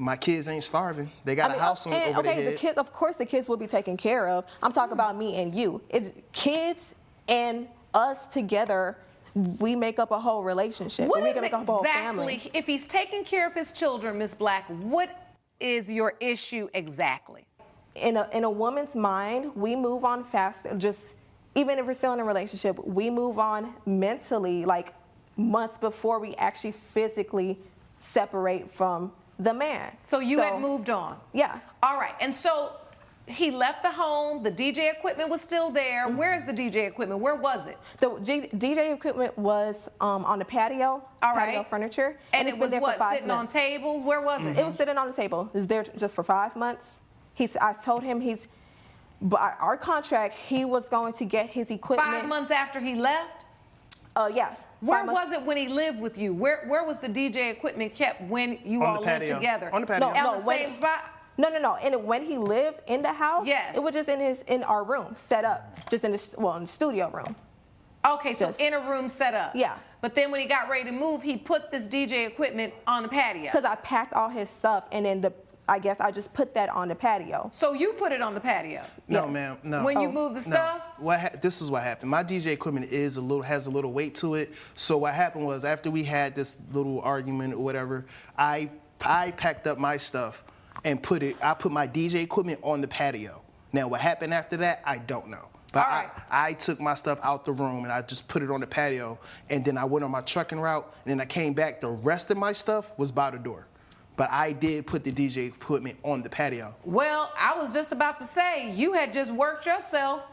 My kids ain't starving. They got a house over their okay, head. the kids, of course, the kids will be taken care of. I'm talking about me and you. It's kids and us together. We make up a whole relationship. What we is can make up a whole exactly, family. if he's taking care of his children, Ms. Black, what is your issue exactly? In a woman's mind, we move on faster. Just even if we're still in a relationship, we move on mentally, like months before we actually physically separate from the man. So you had moved on? Yeah. All right, and so he left the home, the DJ equipment was still there. Where is the DJ equipment? Where was it? The DJ equipment was on the patio, All patio right. furniture, And it's it been was there for what, 5 sitting months. on tables? Where was it? It was sitting on the table. It was there just for 5 months. I told him by our contract, he was going to get his equipment. 5 months after he left? Yes. Where 5 months. was it when he lived with you? Where was the DJ equipment kept when you On all the lived patio. together? On the patio. On No, the when- same spot? No. And when he lived in the house, Yes. it was just in our room, set up, just in the studio room. Okay, so Just- in a room set up. Yeah. But then when he got ready to move, he put this DJ equipment on the patio. Because I packed all his stuff, and then I guess I just put that on the patio. So you put it on the patio? No, Yes. ma'am, no. When you moved the No. stuff? This is what happened. My DJ equipment has a little weight to it. So what happened was after we had this little argument or whatever, I packed up my stuff and I put my DJ equipment on the patio. Now what happened after that, I don't know. But All right. I took my stuff out the room and I just put it on the patio, and then I went on my trucking route, and then I came back. The rest of my stuff was by the door. But I did put the DJ equipment on the patio. Well, I was just about to say, you had just worked yourself.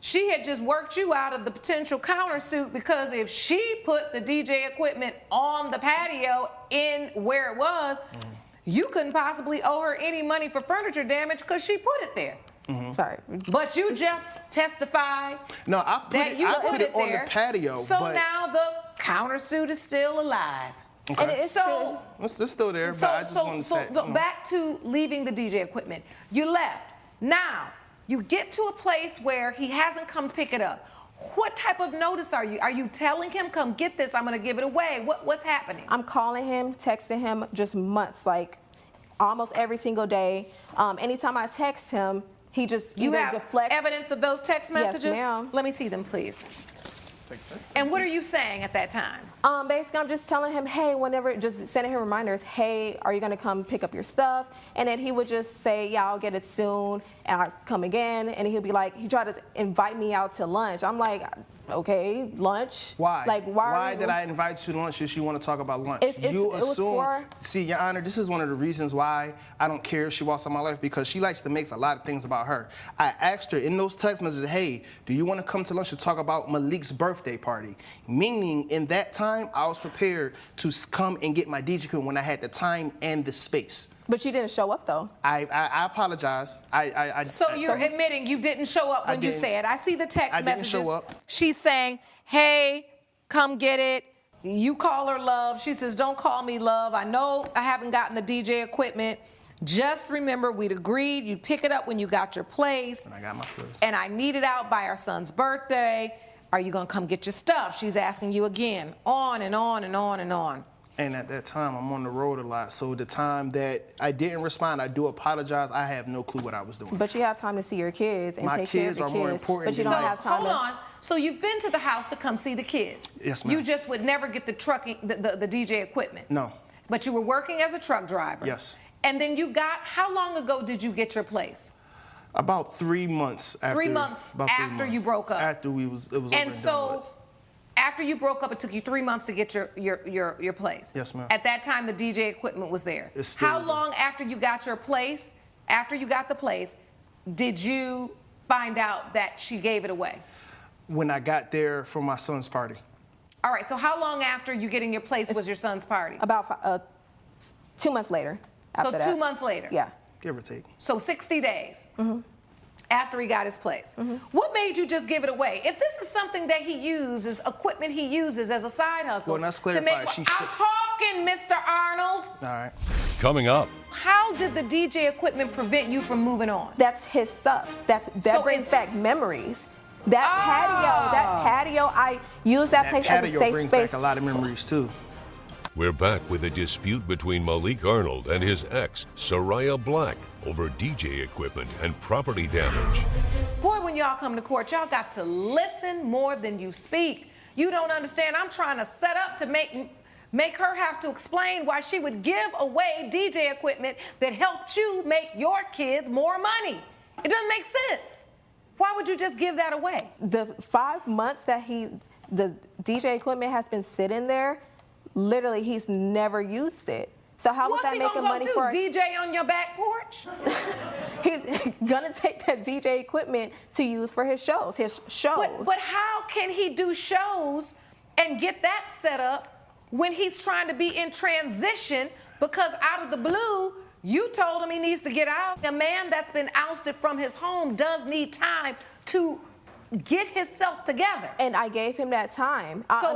She had just worked you out of the potential countersuit, because if she put the DJ equipment on the patio in where it was, you couldn't possibly owe her any money for furniture damage because she put it there. Sorry. But you just testified No, I put that you it on there. the patio. So but now the countersuit is still alive. Okay. And it's So, It's still there, but I just wanted to say. back to leaving the DJ equipment. You left. Now, you get to a place where he hasn't come pick it up. What type of notice are you? Are you telling him, come get this, I'm going to give it away? What's happening? I'm calling him, texting him just months, like almost every single day. Anytime I text him, he just You either have deflects. evidence of those text Yes, messages? ma'am. Let me see them, please. And what are you saying at that time? Basically, I'm just telling him, hey, whenever, just sending him reminders, hey, are you gonna come pick up your stuff? And then he would just say, yeah, I'll get it soon, and I'll come again. And he'll be like, he tried to invite me out to lunch. I'm like, okay, lunch? Why? Like, Why did I invite you to lunch if you want to talk about lunch? It was for- See, Your Honor, this is one of the reasons why I don't care if she walks out my life, because she likes to make a lot of things about her. I asked her in those text messages, hey, do you want to come to lunch to talk about Malik's birthday party? Meaning, in that time, I was prepared to come and get my DJ equipment when I had the time and the space. But you didn't show up, though. I apologize. So you're admitting you didn't show up when you didn't. said. I see the text I didn't messages. show up. She's saying, hey, come get it. You call her love. She says, don't call me love. I know I haven't gotten the DJ equipment. Just remember, we'd agreed you'd pick it up when you got your place. And I got my place. And I need it out by our son's birthday. Are you going to come get your stuff? She's asking you again. On and on and on and on. And at that time, I'm on the road a lot. So the time that I didn't respond, I do apologize. I have no clue what I was doing. But you have time to see your kids and My take care of kids your are more kids. important But you than don't that. have time Hold to. on. So you've been to the house to come see the kids. Yes, ma'am. You just would never get the trucking, the DJ equipment. No. But you were working as a truck driver. Yes. And then you got, how long ago did you get your place? About 3 months after. 3 months about 3 after months. you broke up. After it was over And done so, with. after you broke up, it took you 3 months to get your place. Yes, ma'am. At that time, the DJ equipment was there. It still How is there. long after you got your place, after you got the place, did you find out that she gave it away? When I got there for my son's party. All right, so how long after you getting your place was your son's party? About 2 months later. So After 2 that. months later. Yeah. Give or take. So 60 days Mm-hmm. after he got his place. What made you just give it away? If this is something that he uses, equipment he uses as a side hustle. Well, let's to clarify. make, She I'm said- talking, Mr. Arnold. All right. Coming up, How did the DJ equipment prevent you from moving on? That's his stuff. That brings back memories. That patio, I use that place as a Patio safe brings space. back a lot of memories too. we're back with a dispute between Malik Arnold and his ex, Soraya Black, over DJ equipment and property damage. Boy, when y'all come to court, y'all got to listen more than you speak. You don't understand. I'm trying to set up to make her have to explain why she would give away DJ equipment that helped you make your kids more money. It doesn't make sense. Why would you just give that away? The 5 months that the DJ equipment has been sitting there, literally he's never used it. So how was What's that he making gonna money go for? do? DJ on your back porch? He's gonna take that DJ equipment to use for his shows. But how can he do shows and get that set up when he's trying to be in transition? Because out of the blue, you told him he needs to get out. A man that's been ousted from his home does need time to get himself together. And I gave him that time. So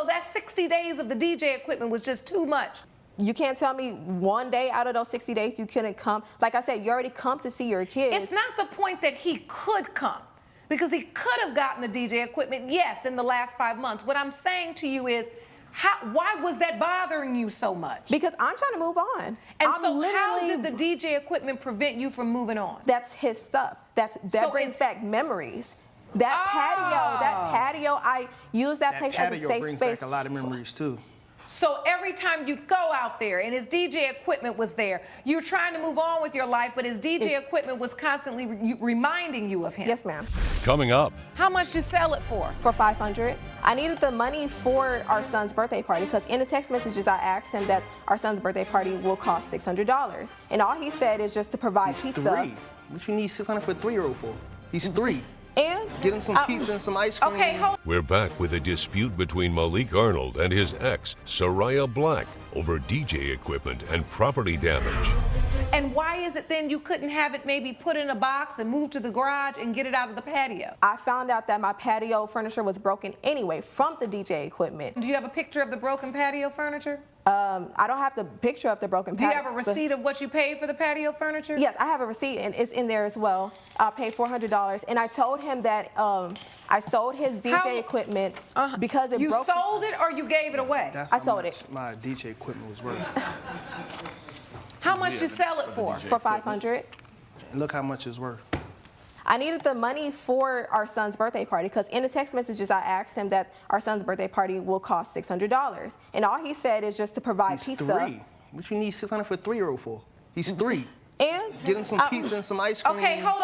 that 60 days of the DJ equipment was just too much. You can't tell me one day out of those 60 days you couldn't come. Like I said, you already come to see your kids. It's not the point that he could come, because he could have gotten the DJ equipment, yes, in the last 5 months. What I'm saying to you is, why was that bothering you so much? Because I'm trying to move on. And so how did the DJ equipment prevent you from moving on? That's his stuff. That brings back memories. That patio, I use that place as a patio safe brings space. back a lot of memories too. So every time you'd go out there and his DJ equipment was there, you were trying to move on with your life, but his DJ equipment was constantly reminding you of him. Yes, ma'am. Coming up, How much you sell it for? For $500. I needed the money for our son's birthday party because in the text messages I asked him that our son's birthday party will cost $600. And all he said is just to provide He's pizza. 3. What you need 600 for a 3-year-old for? He's 3. And Get him some pizza and some ice cream. Okay, hold we're back with a dispute between Malik Arnold and his ex, Soraya Black, over DJ equipment and property damage. And why is it then you couldn't have it maybe put in a box and move to the garage and get it out of the patio? I found out that my patio furniture was broken anyway from the DJ equipment. Do you have a picture of the broken patio furniture? I don't have the picture of the broken Do you patio. have a receipt of what you paid for the patio furniture? Yes, I have a receipt and it's in there as well. I paid $400 and I told him that I sold his DJ equipment because it You broke. sold it or you gave it away? That's I how sold much my DJ equipment was worth. How much you sell it for? For $500. And look how much it's worth. I needed the money for our son's birthday party because in the text messages I asked him that our son's birthday party will cost $600. And all he said is just to provide He's pizza. 3. What you need 600 for a 3-year-old for? He's 3. And Get him some pizza and some ice cream. Okay, hold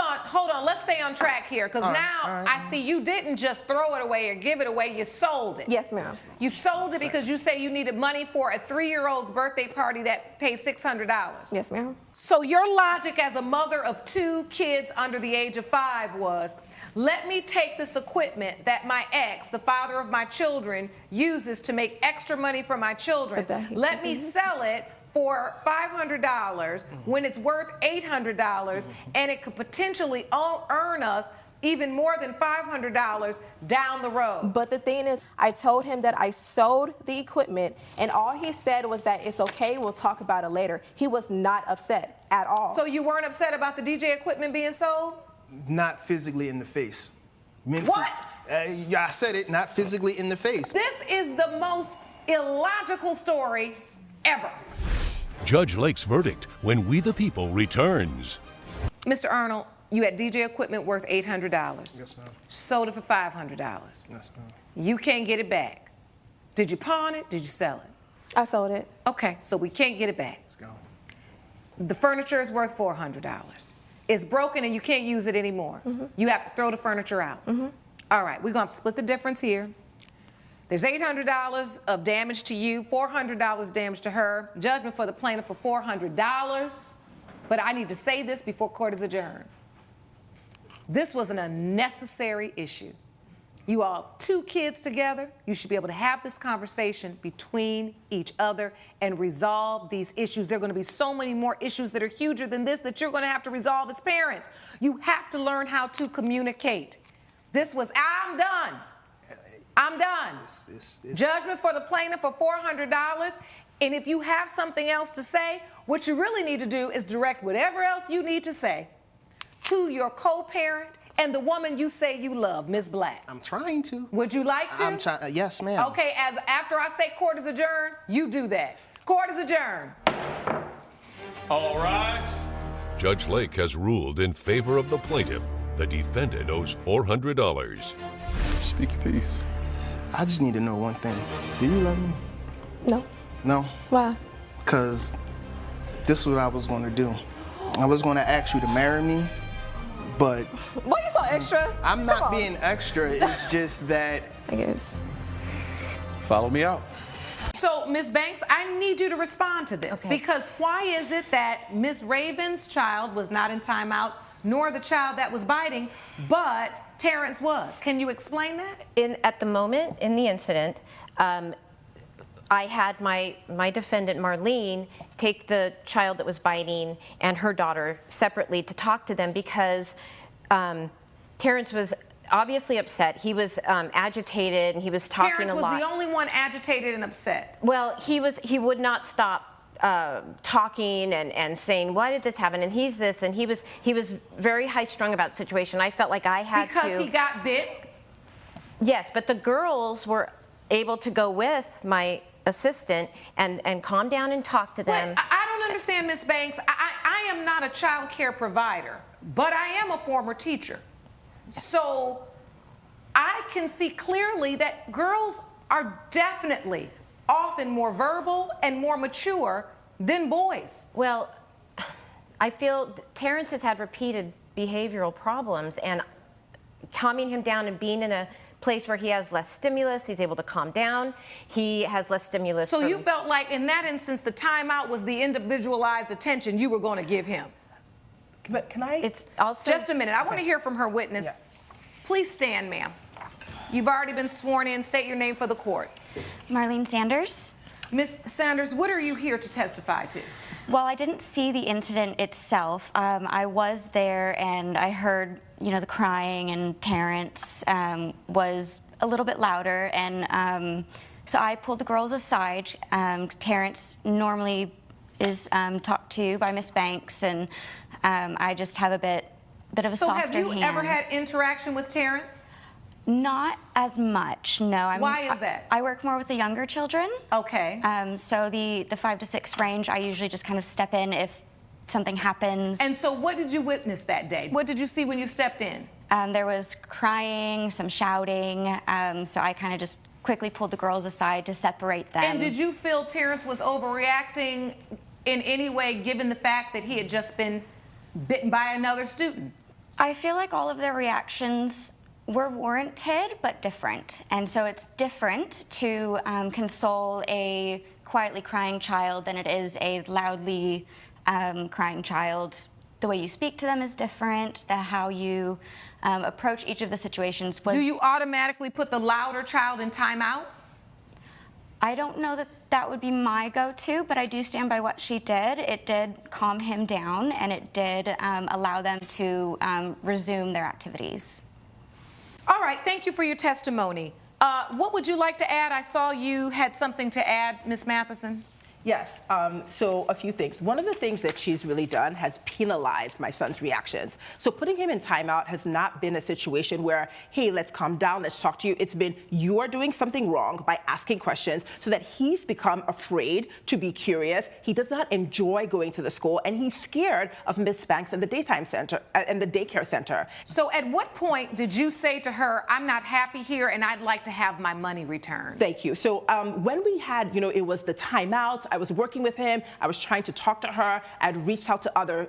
on. Let's stay on track here, because now I see you didn't just throw it away or give it away. You sold it. Yes, ma'am. You sold it because you say you needed money for a 3-year-old's birthday party that pays $600. Yes, ma'am. So your logic as a mother of 2 kids under the age of 5 was, let me take this equipment that my ex, the father of my children, uses to make extra money for my children. Let me sell it for $500 when it's worth $800, and it could potentially earn us even more than $500 down the road. But the thing is, I told him that I sold the equipment, and all he said was that it's okay, we'll talk about it later. He was not upset at all. So you weren't upset about the DJ equipment being sold? Not physically in the face. Mentally, What? Yeah, I said it, not physically in the face. This is the most illogical story ever. Judge Lake's verdict when We the People returns. Mr. Arnold, you had DJ equipment worth $800. Yes, ma'am. Sold it for $500. Yes, ma'am. You can't get it back. Did you pawn it? Did you sell it? I sold it. Okay, so we can't get it back. Let's go. The furniture is worth $400. It's broken and you can't use it anymore. You have to throw the furniture out. All right, we're gonna split the difference here. There's $800 of damage to you, $400 damage to her, judgment for the plaintiff for $400. But I need to say this before court is adjourned. This was an unnecessary issue. You all have 2 kids together. You should be able to have this conversation between each other and resolve these issues. There are going to be so many more issues that are huger than this that you're going to have to resolve as parents. You have to learn how to communicate. This was, I'm done. I'm done. Judgment for the plaintiff for $400. And if you have something else to say, what you really need to do is direct whatever else you need to say to your co-parent and the woman you say you love, Ms. Black. I'm trying to. Would you like to? I'm trying. Yes, ma'am. Okay, after I say court is adjourned, you do that. Court is adjourned. All rise. Judge Lake has ruled in favor of the plaintiff. The defendant owes $400. Speak your piece. I just need to know one thing. Do you love me? No. No? Why? Because this is what I was going to do. I was going to ask you to marry me, but... Why you so extra? I'm not being extra. It's just that... I guess. Follow me out. So, Ms. Banks, I need you to respond to this because why is it that Ms. Raven's child was not in timeout, nor the child that was biting, but Terrence was? Can you explain that? At the moment in the incident, I had my defendant, Marlene, take the child that was biting and her daughter separately to talk to them because Terrence was obviously upset. He was agitated and he was talking Terrence a lot. was the only one agitated and upset. Well, he would not stop talking and saying, why did this happen? And he's this, and he was very high-strung about the situation. I felt like I had to. Because he got bit? Yes, but the girls were able to go with my assistant and calm down and talk to them. Well, I don't understand, Ms. Banks. I am not a child care provider, but I am a former teacher. So I can see clearly that girls are definitely often more verbal and more mature than boys. Well, I feel Terrence has had repeated behavioral problems, and calming him down and being in a place where he has less stimulus, he's able to calm down, he has less stimulus. So you felt like in that instance the timeout was the individualized attention you were going to give him? But can I? It's also just a minute. I want to hear from her witness. Yeah. Please stand, ma'am. You've already been sworn in. State your name for the court. Marlene Sanders. Ms. Sanders, what are you here to testify to? Well, I didn't see the incident itself. I was there and I heard, the crying, and Terrence was a little bit louder, and so I pulled the girls aside. Terrence normally is talked to by Miss Banks, and I just have a bit of a softer hand. So have you ever had interaction with Terrence? Not as much, no. Why is that? I work more with the younger children. Okay. So the 5 to 6 range, I usually just kind of step in if something happens. And so what did you witness that day? What did you see when you stepped in? There was crying, some shouting, so I kind of just quickly pulled the girls aside to separate them. And did you feel Terrence was overreacting in any way given the fact that he had just been bitten by another student? I feel like all of their reactions were warranted but different, and so it's different to console a quietly crying child than it is a loudly crying child. The way you speak to them is different. How you approach each of the situations was... Do you automatically put the louder child in timeout? I don't know that would be my go-to, but I do stand by what she did. It did calm him down, and it did allow them to resume their activities. All right, thank you for your testimony. What would you like to add? I saw you had something to add, Ms. Matheson. Yes, so a few things. One of the things that she's really done has penalized my son's reactions. So putting him in timeout has not been a situation where, hey, let's calm down, let's talk to you. It's been, you are doing something wrong by asking questions, so that he's become afraid to be curious. He does not enjoy going to the school, and he's scared of Miss Banks and the daytime center and the daycare center. So at what point did you say to her, I'm not happy here and I'd like to have my money returned? Thank you. So when we had, it was the timeouts, I was working with him, I was trying to talk to her, I'd reached out to other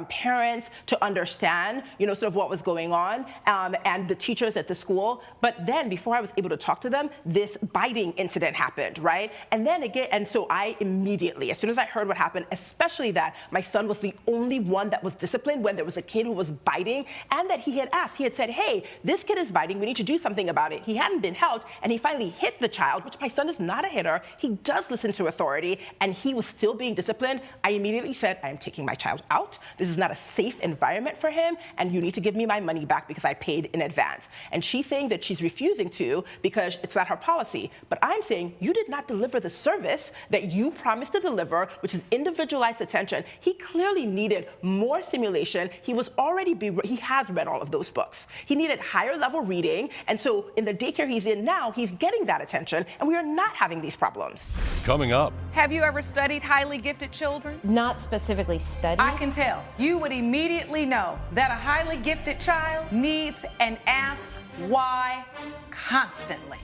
parents to understand, sort of what was going on, and the teachers at the school. But then before I was able to talk to them, this biting incident happened, right? And then again, and so I immediately, as soon as I heard what happened, especially that my son was the only one that was disciplined when there was a kid who was biting, and that he had asked, he had said, hey, this kid is biting, we need to do something about it. He hadn't been helped, and he finally hit the child, which my son is not a hitter. He does listen to authority, and he was still being disciplined. I immediately said, I am taking my child out. This is not a safe environment for him, and you need to give me my money back because I paid in advance. And she's saying that she's refusing to because it's not her policy. But I'm saying you did not deliver the service that you promised to deliver, which is individualized attention. He clearly needed more simulation. He has read all of those books. He needed higher level reading. And so in the daycare he's in now, he's getting that attention, and we are not having these problems. Coming up. Have you ever studied highly gifted children? Not specifically studied. I can tell. You would immediately know that a highly gifted child needs and asks why constantly.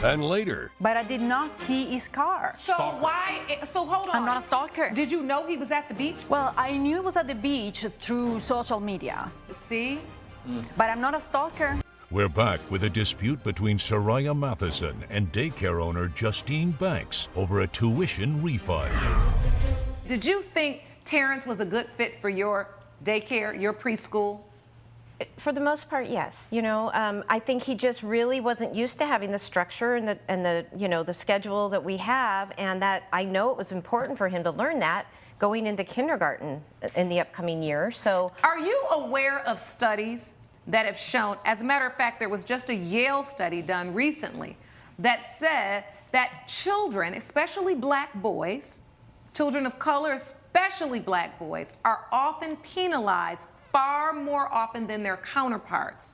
And later. But I did not key his car. So hold on. I'm not a stalker. Did you know he was at the beach? Well, I knew he was at the beach through social media. See? But I'm not a stalker. We're back with a dispute between Soraya Matheson and daycare owner Justine Banks over a tuition refund. Did you think Terrence was a good fit for your daycare, your preschool? For the most part, yes. I think he just really wasn't used to having the structure and the schedule that we have, and that I know it was important for him to learn that going into kindergarten in the upcoming year. So, are you aware of studies that have shown, as a matter of fact, there was just a Yale study done recently that said that children, especially black boys, children of color, especially black boys, are often penalized far more often than their counterparts.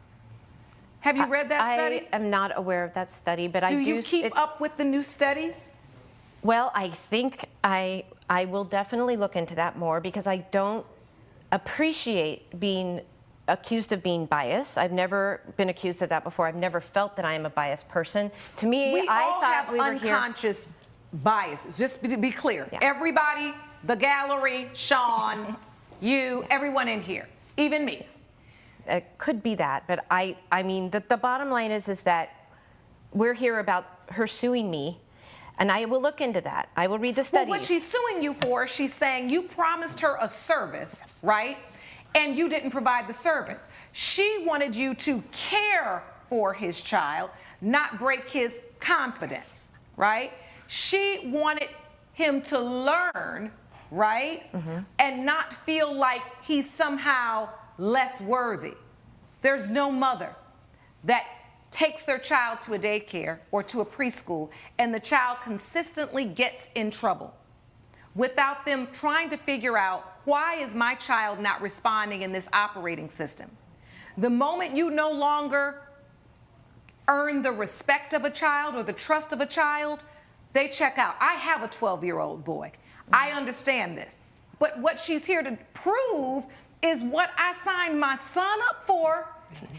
Have you read that study? I am not aware of that study, but do you keep up with the new studies? Well, I think I will definitely look into that more, because I don't appreciate being accused of being biased. I've never been accused of that before. I've never felt that I am a biased person. To me, I thought we were unconscious biases. Just to be clear, everybody, the gallery, Sean, you, everyone in here, even me. It could be that, but I mean, the bottom line is that we're here about her suing me, and I will look into that. I will read the studies. Well, what she's suing you for, she's saying you promised her a service, right? And you didn't provide the service. She wanted you to care for his child, not break his confidence, right? She wanted him to learn, right? And not feel like he's somehow less worthy. There's no mother that takes their child to a daycare or to a preschool and the child consistently gets in trouble without them trying to figure out, why is my child not responding in this operating system? The moment you no longer earn the respect of a child or the trust of a child, they check out. I have a 12-year-old boy. I understand this. But what she's here to prove is what I signed my son up for,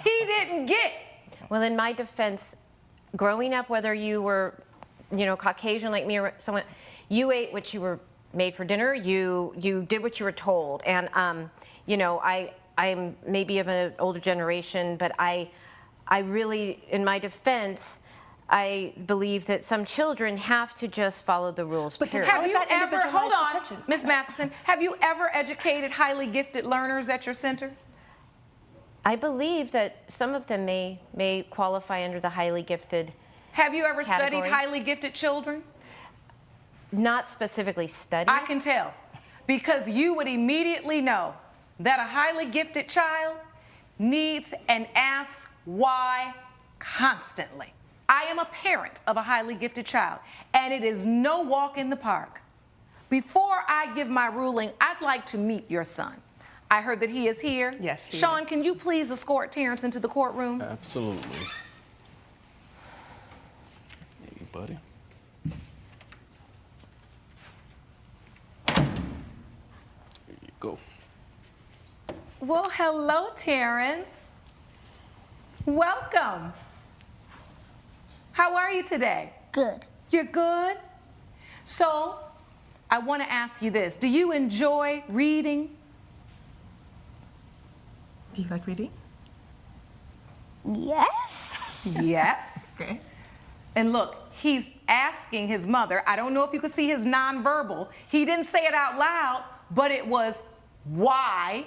he didn't get. Well, in my defense, growing up, whether you were, Caucasian like me or someone, you ate what you were made for dinner. You did what you were told. And, I'm maybe of an older generation, but I really, in my defense, I believe that some children have to just follow the rules. But have you ever, hold on, Ms. Matheson, have you ever educated highly gifted learners at your center? I believe that some of them may qualify under the highly gifted Have you ever category. studied highly gifted children? Not specifically studied. I can tell, because you would immediately know that a highly gifted child needs and asks why constantly. I am a parent of a highly gifted child, and it is no walk in the park. Before I give my ruling, I'd like to meet your son. I heard that he is here. Yes, he Sean, is. can you please escort Terrence into the courtroom? Absolutely. Hey, buddy. Here you go. Well, hello, Terrence. Welcome. How are you today? Good. You're good? So, I want to ask you this. Do you enjoy reading? Do you like reading? Yes. Yes. Okay. And look, he's asking his mother, I don't know if you could see his nonverbal. He didn't say it out loud, but it was, why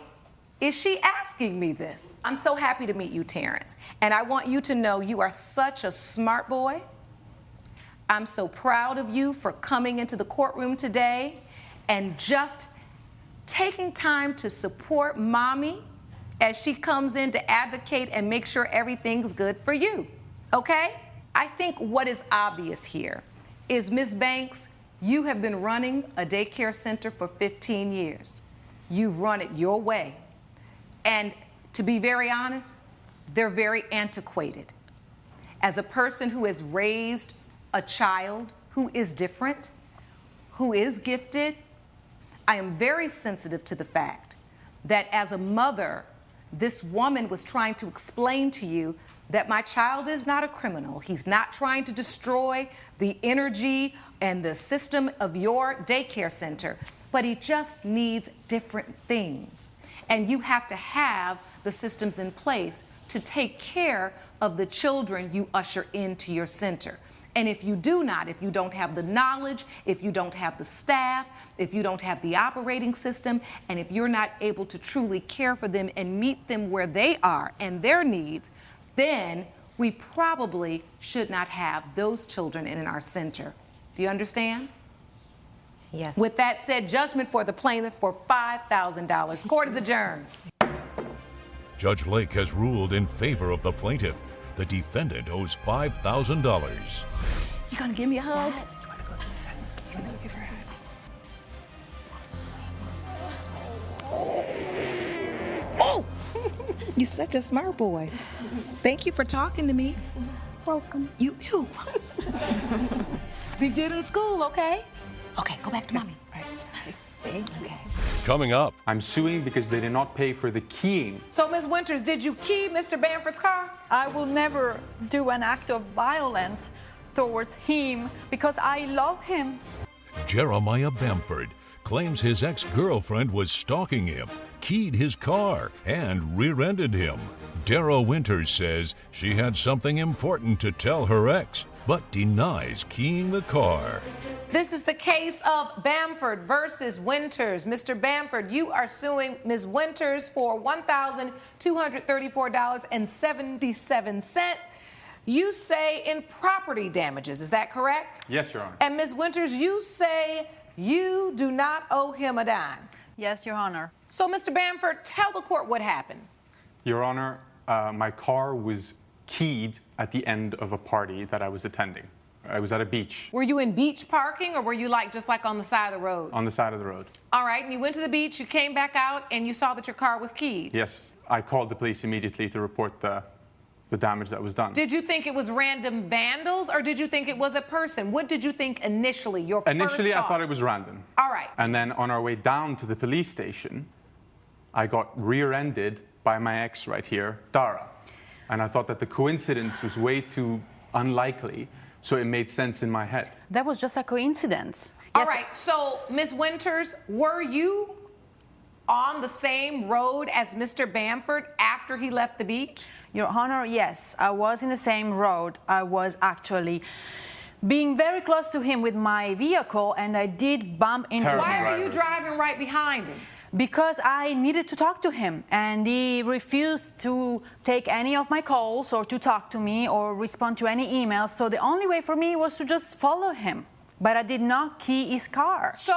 is she asking me this? I'm so happy to meet you, Terrence. And I want you to know you are such a smart boy. I'm so proud of you for coming into the courtroom today and just taking time to support mommy as she comes in to advocate and make sure everything's good for you, okay? I think what is obvious here is, Ms. Banks, you have been running a daycare center for 15 years. You've run it your way. And to be very honest, they're very antiquated. As a person who has raised a child who is different, who is gifted, I am very sensitive to the fact that as a mother, this woman was trying to explain to you that my child is not a criminal. He's not trying to destroy the energy and the system of your daycare center, but he just needs different things. And you have to have the systems in place to take care of the children you usher into your center. And if you do not, if you don't have the knowledge, if you don't have the staff, if you don't have the operating system, and if you're not able to truly care for them and meet them where they are and their needs, then we probably should not have those children in our center. Do you understand? Yes. With that said, judgment for the plaintiff for $5,000. Court is adjourned. Judge Lake has ruled in favor of the plaintiff. The defendant owes $5,000. You gonna give me a hug? Oh, you're such a smart boy. Thank you for talking to me. Welcome. You. Be good in school, okay? Okay, go back to mommy. Okay. Coming up. I'm suing because they did not pay for the keying. So, Ms. Winters, did you key Mr. Bamford's car? I will never do an act of violence towards him because I love him. Jeremiah Bamford claims his ex-girlfriend was stalking him, keyed his car, and rear-ended him. Dara Winters says she had something important to tell her ex, but denies keying the car. This is the case of Bamford versus Winters. Mr. Bamford, you are suing Ms. Winters for $1,234.77. You say in property damages, is that correct? Yes, Your Honor. And Ms. Winters, you say you do not owe him a dime. Yes, Your Honor. So, Mr. Bamford, tell the court what happened. Your Honor, my car was keyed at the end of a party that I was attending. I was at a beach. Were you in beach parking, or were you just like on the side of the road? On the side of the road. All right, and you went to the beach, you came back out, and you saw that your car was keyed. Yes, I called the police immediately to report the damage that was done. Did you think it was random vandals, or did you think it was a person? What did you think initially, your Initially, first I thought it was random. All right. And then on our way down to the police station, I got rear-ended by my ex right here, Dara. And I thought that the coincidence was way too unlikely, so it made sense in my head. That was just a coincidence. All right, so Ms. Winters, were you on the same road as Mr. Bamford after he left the beach? Your Honor, yes, I was in the same road. I was actually being very close to him with my vehicle, and I did bump into him. Why are you driving right behind him? Because I needed to talk to him, and he refused to take any of my calls or to talk to me or respond to any emails. So the only way for me was to just follow him. But I did not key his car. So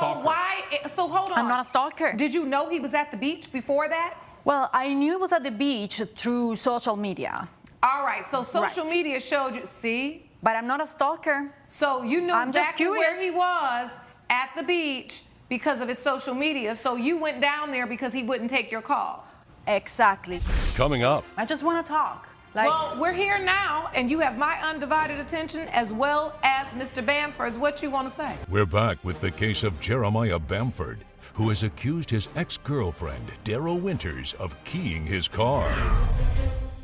so hold on. I'm not a stalker. Did you know he was at the beach before that? Well, I knew he was at the beach through social media. All right, so social media showed you, see? But I'm not a stalker. So you knew I'm just exactly where curious. he was at the beach because of his social media. So you went down there because he wouldn't take your calls. Exactly. Coming up, I just want to talk. Well, we're here now, and you have my undivided attention as well as Mr. Bamford's. What you want to say? we're back with the case of Jeremiah Bamford, who has accused his ex-girlfriend, Daryl Winters, of keying his car.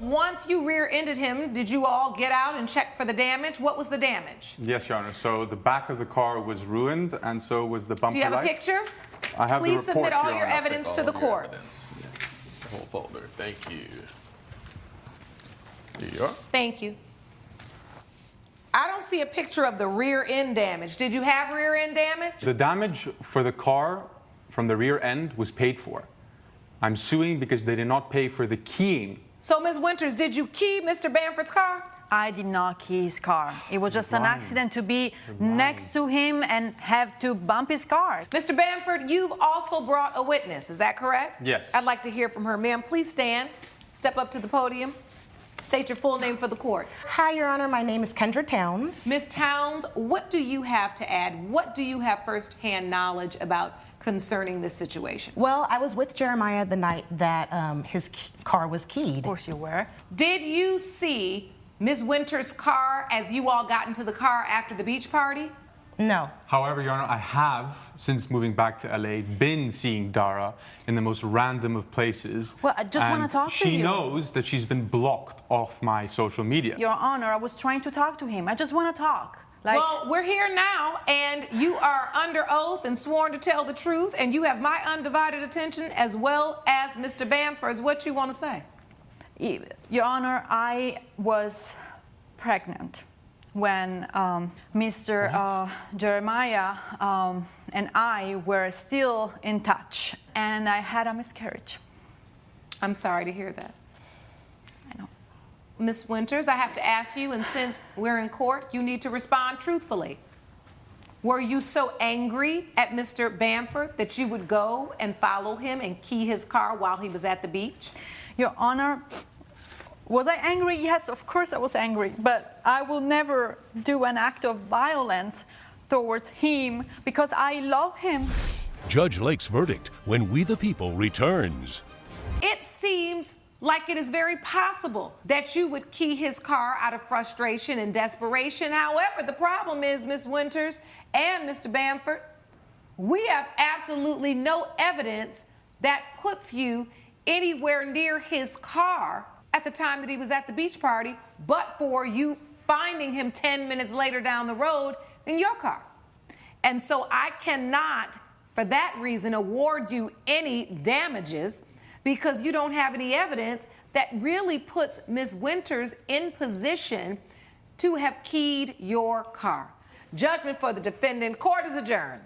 Once you rear-ended him, did you all get out and check for the damage? What was the damage? Yes, Your Honor. So the back of the car was ruined, and so was the bumper Do you have light. a picture? I have Please the report, submit all Your your Honor. evidence to the court. Yes, the whole folder. Thank you. Here you are. Thank you. I don't see a picture of the rear end damage. Did you have rear end damage? The damage for the car from the rear end was paid for. I'm suing because they did not pay for the keying. So, Ms. Winters, did you key Mr. Bamford's car? I did not key his car. It was just an accident to be next to him and have to bump his car. Mr. Bamford, you've also brought a witness. Is that correct? Yes. I'd like to hear from her. Ma'am, please stand. Step up to the podium. State your full name for the court. Hi, Your Honor. My name is Kendra Towns. Ms. Towns, what do you have to add? What do you have firsthand knowledge about concerning this situation? Well, I was with Jeremiah the night that his car was keyed. Of course you were. Did you see Ms. Winters' car as you all got into the car after the beach party? No. However, Your Honor, I have, since moving back to LA, been seeing Dara in the most random of places. Well, I just want to talk to you. She knows that she's been blocked off my social media. Your Honor, I was trying to talk to him. I just want to talk. Well, we're here now, and you are under oath and sworn to tell the truth, and you have my undivided attention as well as Mr. Bamford's. What you want to say? Your Honor, I was pregnant when Mr. Jeremiah and I were still in touch, and I had a miscarriage. I'm sorry to hear that. I know. Ms. Winters, I have to ask you, and since we're in court, you need to respond truthfully. Were you so angry at Mr. Bamford that you would go and follow him and key his car while he was at the beach? Your Honor, was I angry? Yes, of course I was angry, but I will never do an act of violence towards him because I love him. Judge Lake's verdict when We the People returns. It seems like it is very possible that you would key his car out of frustration and desperation. However, the problem is, Ms. Winters and Mr. Bamford, we have absolutely no evidence that puts you anywhere near his car at the time that he was at the beach party, but for you finding him 10 minutes later down the road in your car. And so I cannot, for that reason, award you any damages because you don't have any evidence that really puts Ms. Winters in position to have keyed your car. Judgment for the defendant. Court is adjourned.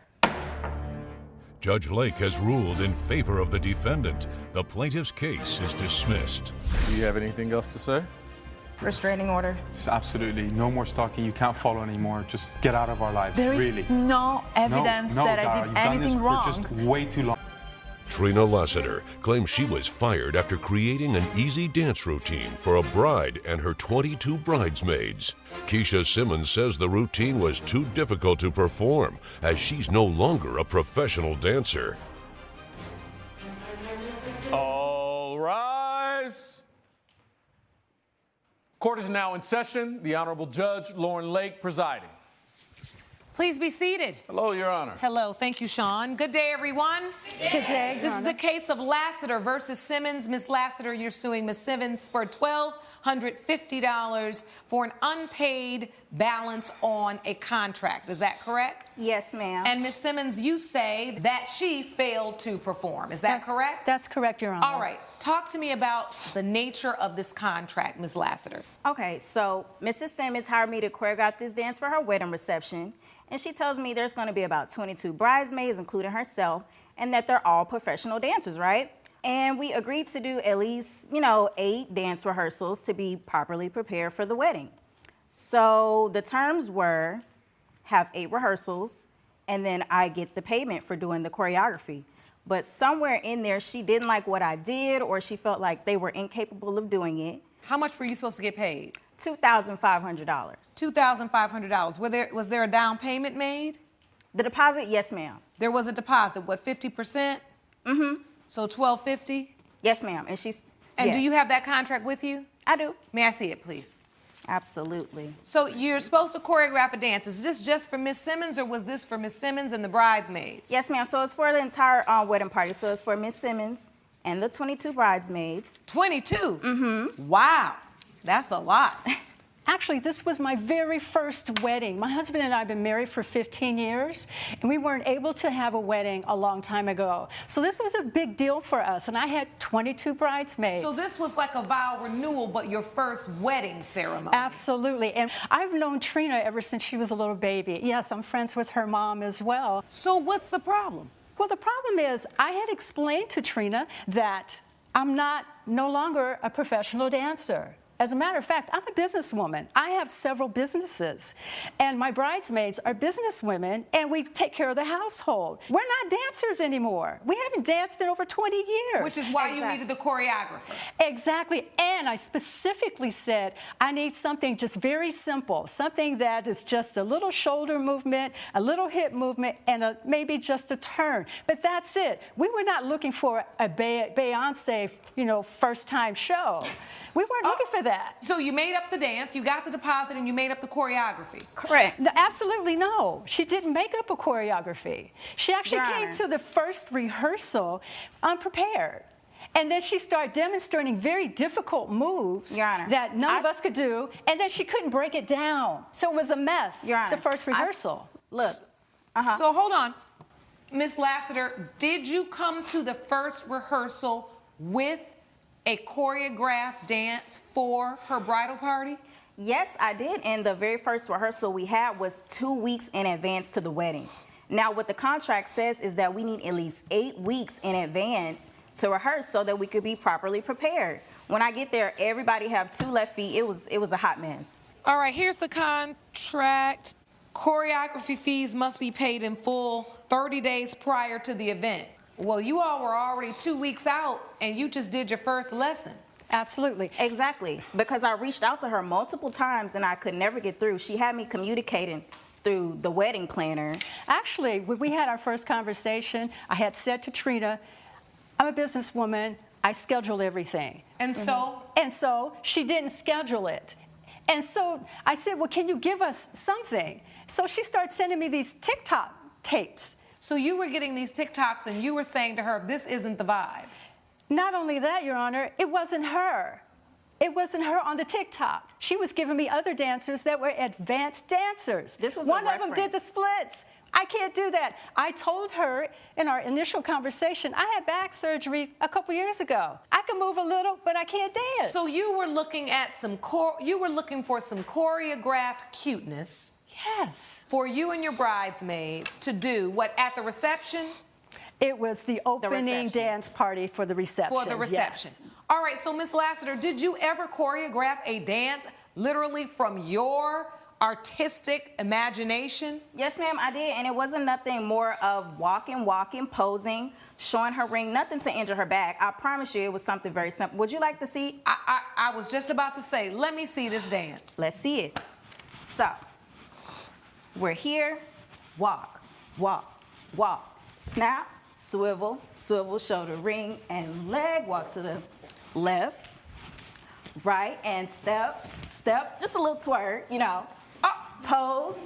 Judge Lake has ruled in favor of the defendant. The plaintiff's case is dismissed. Do you have anything else to say? Restraining order. Just absolutely no more stalking. You can't follow anymore. Just get out of our lives. There is really. no evidence no, that Dara, I did you've done anything this wrong. for just way too long. Trina Lassiter claims she was fired after creating an easy dance routine for a bride and her 22 bridesmaids. Keisha Simmons says the routine was too difficult to perform as she's no longer a professional dancer. All rise. Court is now in session. The Honorable Judge Lauren Lake presiding. Please be seated. Hello, Your Honor. Hello. Thank you, Sean. Good day, everyone. Good day. This is the case of Lassiter versus Simmons. Miss Lassiter, you're suing Miss Simmons for $1,250 for an unpaid balance on a contract. Is that correct? Yes, ma'am. And Miss Simmons, you say that she failed to perform. Is that correct? That's correct, Your Honor. All right. Talk to me about the nature of this contract, Miss Lassiter. Okay, so Mrs. Simmons hired me to choreograph this dance for her wedding reception. And she tells me there's going to be about 22 bridesmaids, including herself, and that they're all professional dancers, right? And we agreed to do at least, 8 dance rehearsals to be properly prepared for the wedding. So the terms were have 8 rehearsals, and then I get the payment for doing the choreography. But somewhere in there, she didn't like what I did, or she felt like they were incapable of doing it. How much were you supposed to get paid? $2,500. $2,500. Was there a down payment made? The deposit, yes, ma'am. There was a deposit, what, 50%? Mm-hmm. So $1,250? Yes, ma'am. And she's. And yes. do you have that contract with you? I do. May I see it, please? Absolutely. So you're supposed to choreograph a dance. Is this just for Miss Simmons, or was this for Miss Simmons and the bridesmaids? Yes, ma'am. So it's for the entire wedding party. So it's for Miss Simmons and the 22 bridesmaids. 22? Mm-hmm. Wow, that's a lot. Actually, this was my very first wedding. My husband and I have been married for 15 years, and we weren't able to have a wedding a long time ago. So this was a big deal for us, and I had 22 bridesmaids. So this was like a vow renewal, but your first wedding ceremony. Absolutely, and I've known Trina ever since she was a little baby. Yes, I'm friends with her mom as well. So what's the problem? Well, the problem is I had explained to Trina that I'm no longer a professional dancer. As a matter of fact, I'm a businesswoman. I have several businesses, and my bridesmaids are businesswomen, and we take care of the household. We're not dancers anymore. We haven't danced in over 20 years. Which is why you needed the choreographer. Exactly, and I specifically said, I need something just very simple, something that is just a little shoulder movement, a little hip movement, and maybe just a turn. But that's it. We were not looking for a Beyonce, first-time show. We weren't looking for that. So you made up the dance, you got the deposit, and you made up the choreography. Correct. No, absolutely no. She didn't make up a choreography. She actually came to the first rehearsal unprepared. And then she started demonstrating very difficult moves that none of us could do, and then she couldn't break it down. So it was a mess, the first rehearsal. So hold on. Miss Lassiter, did you come to the first rehearsal with a choreographed dance for her bridal party? Yes, I did. And the very first rehearsal we had was 2 weeks in advance to the wedding. Now, what the contract says is that we need at least 8 weeks in advance to rehearse so that we could be properly prepared. When I get there, everybody have 2 left feet. It was a hot mess. All right, here's the contract. Choreography fees must be paid in full 30 days prior to the event. Well, you all were already 2 weeks out, and you just did your first lesson. Absolutely. Exactly. Because I reached out to her multiple times, and I could never get through. She had me communicating through the wedding planner. Actually, when we had our first conversation, I had said to Trina, I'm a businesswoman. I schedule everything. And so? And so she didn't schedule it. And so I said, well, can you give us something? So she started sending me these TikTok tapes. So you were getting these TikToks and you were saying to her, this isn't the vibe. Not only that, Your Honor, it wasn't her. It wasn't her on the TikTok. She was giving me other dancers that were advanced dancers. This was one of them did the splits. I can't do that. I told her in our initial conversation, I had back surgery a couple years ago. I can move a little, but I can't dance. So you were looking at you were looking for some choreographed cuteness. Yes. For you and your bridesmaids to do what at the reception? It was the opening dance party for the reception. For the reception. Yes. All right, so Miss Lassiter, did you ever choreograph a dance literally from your artistic imagination? Yes, ma'am, I did, and it wasn't nothing more of walking, posing, showing her ring, nothing to injure her back. I promise you it was something very simple. Would you like to see? I was just about to say, let me see this dance. Let's see it. So, we're here, walk, snap, swivel, shoulder, ring, and leg. Walk to the left, right, and step, just a little twerk, pose.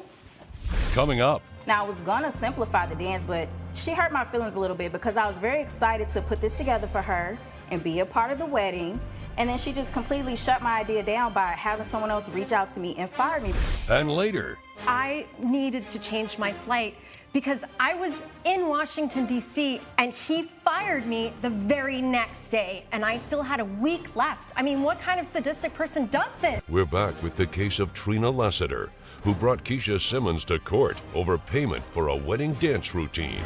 Coming up. Now, I was gonna simplify the dance, but she hurt my feelings a little bit because I was very excited to put this together for her and be a part of the wedding. And then she just completely shut my idea down by having someone else reach out to me and fire me. And later. I needed to change my flight because I was in Washington, D.C., and he fired me the very next day, and I still had a week left. I mean, what kind of sadistic person does this? We're back with the case of Trina Lassiter, who brought Keisha Simmons to court over payment for a wedding dance routine.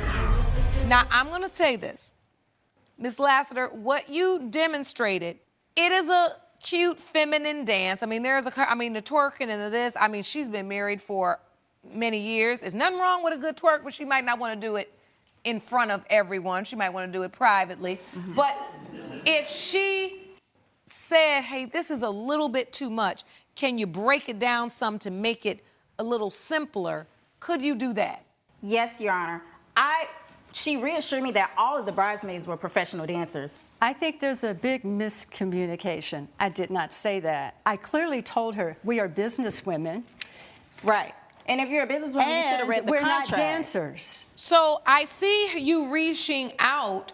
Now, I'm going to say this. Miss Lassiter, what you demonstrated, it is a cute, feminine dance. I mean, the twerking and this. I mean, she's been married for many years. There's nothing wrong with a good twerk, but she might not want to do it in front of everyone. She might want to do it privately. Mm-hmm. But if she said, hey, this is a little bit too much, can you break it down some to make it a little simpler? Could you do that? Yes, Your Honor. She reassured me that all of the bridesmaids were professional dancers. I think there's a big miscommunication. I did not say that. I clearly told her we are businesswomen. Right. And if you're a businesswoman, you should have read the we're contract. not dancers. So I see you reaching out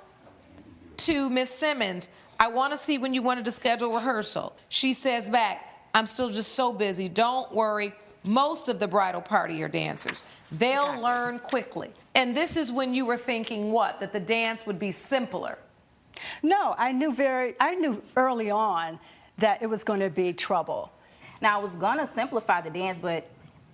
to Miss Simmons. I want to see when you wanted to schedule rehearsal. She says back, I'm still just so busy. Don't worry. Most of the bridal party are dancers. They'll learn quickly. And this is when you were thinking what? That the dance would be simpler. No, I knew early on that it was going to be trouble. Now, I was going to simplify the dance, but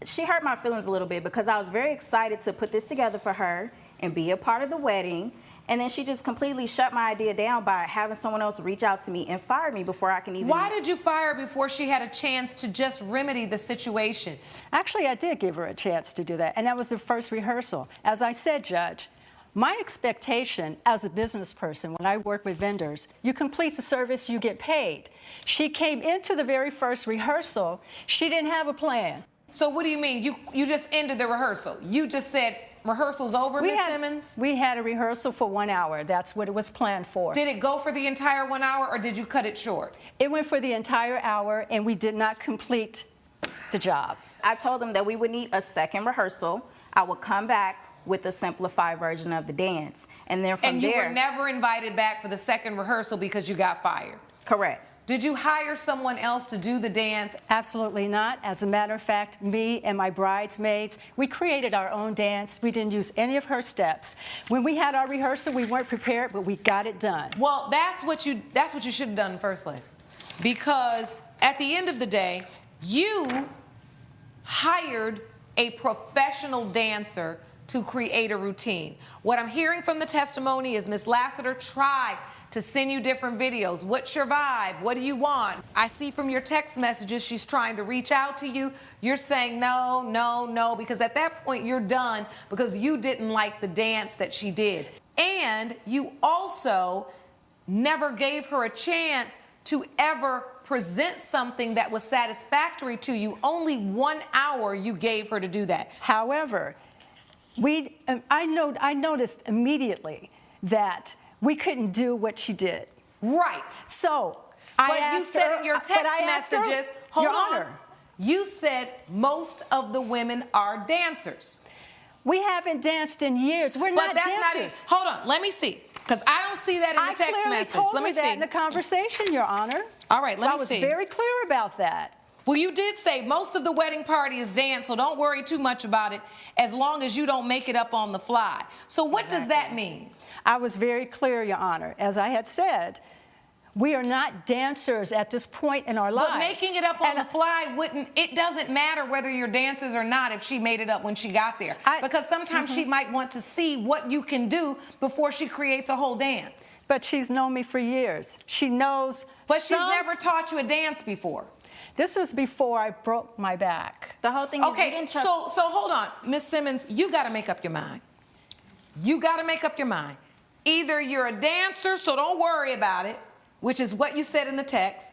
she hurt my feelings a little bit because I was very excited to put this together for her and be a part of the wedding. And then she just completely shut my idea down by having someone else reach out to me and fire me before I can even... Why did you fire her before she had a chance to just remedy the situation? Actually, I did give her a chance to do that, and that was the first rehearsal. As I said, Judge, my expectation as a business person, when I work with vendors, you complete the service, you get paid. She came into the very first rehearsal, she didn't have a plan. So what do you mean? You just ended the rehearsal. You just said rehearsal's over, Miss Simmons? We had a rehearsal for 1 hour. That's what it was planned for. Did it go for the entire 1 hour, or did you cut it short? It went for the entire hour, and we did not complete the job. I told them that we would need a second rehearsal. I would come back with a simplified version of the dance. And then from there... And you were never invited back for the second rehearsal because you got fired? Correct. Did you hire someone else to do the dance? Absolutely not. As a matter of fact, me and my bridesmaids, we created our own dance. We didn't use any of her steps. When we had our rehearsal, we weren't prepared, but we got it done. Well, that's what you should have done in the first place. Because at the end of the day, you hired a professional dancer to create a routine. What I'm hearing from the testimony is Ms. Lassiter tried to send you different videos. What's your vibe? What do you want? I see from your text messages she's trying to reach out to you. You're saying no, no, no, because at that point you're done because you didn't like the dance that she did. And you also never gave her a chance to ever present something that was satisfactory to you. Only 1 hour you gave her to do that. However, I noticed immediately that we couldn't do what she did. Right. So, but you said in your text messages, hold Your on. Honor, you said most of the women are dancers. we haven't danced in years. We're not that's dancers. not it. Hold on, let me see. Because I don't see that in the text message. Let me see. I clearly told her that in the conversation, Your Honor. All right, let me see. I was very clear about that. Well, you did say most of the wedding party is dance, so don't worry too much about it as long as you don't make it up on the fly. So what does that mean? I was very clear, Your Honor. As I had said, we are not dancers at this point in our lives. But making it up on the fly it doesn't matter whether you're dancers or not if she made it up when she got there. Because sometimes she might want to see what you can do before she creates a whole dance. But she's known me for years. She knows. But she's never taught you a dance before. This was before I broke my back. The whole thing is okay, so hold on. Miss Simmons, you got to make up your mind. You got to make up your mind. Either you're a dancer, so don't worry about it, which is what you said in the text,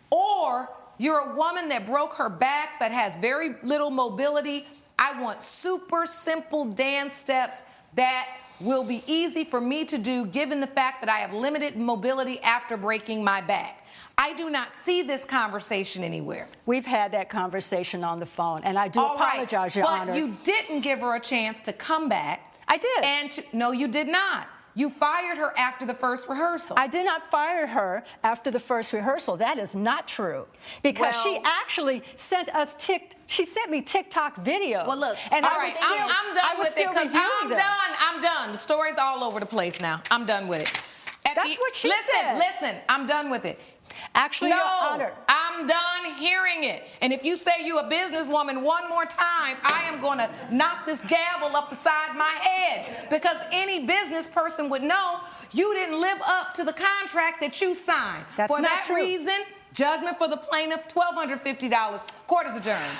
or you're a woman that broke her back, that has very little mobility. I want super simple dance steps that will be easy for me to do given the fact that I have limited mobility after breaking my back. I do not see this conversation anywhere. We've had that conversation on the phone, and I do apologize, Your Honor. But you didn't give her a chance to come back. I did. No, you did not. You fired her after the first rehearsal. I did not fire her after the first rehearsal. That is not true. Because she actually sent me TikTok videos. Well, look, and all right, I'm done with it because I'm done. The story's all over the place now. I'm done with it. That's what she said. Listen, I'm done with it. Actually, Your Honor, I'm done hearing it. And if you say you're a businesswoman one more time, I am going to knock this gavel up beside my head. Because any business person would know you didn't live up to the contract that you signed. That's for not that true. reason, judgment for the plaintiff, $1,250. Court is adjourned.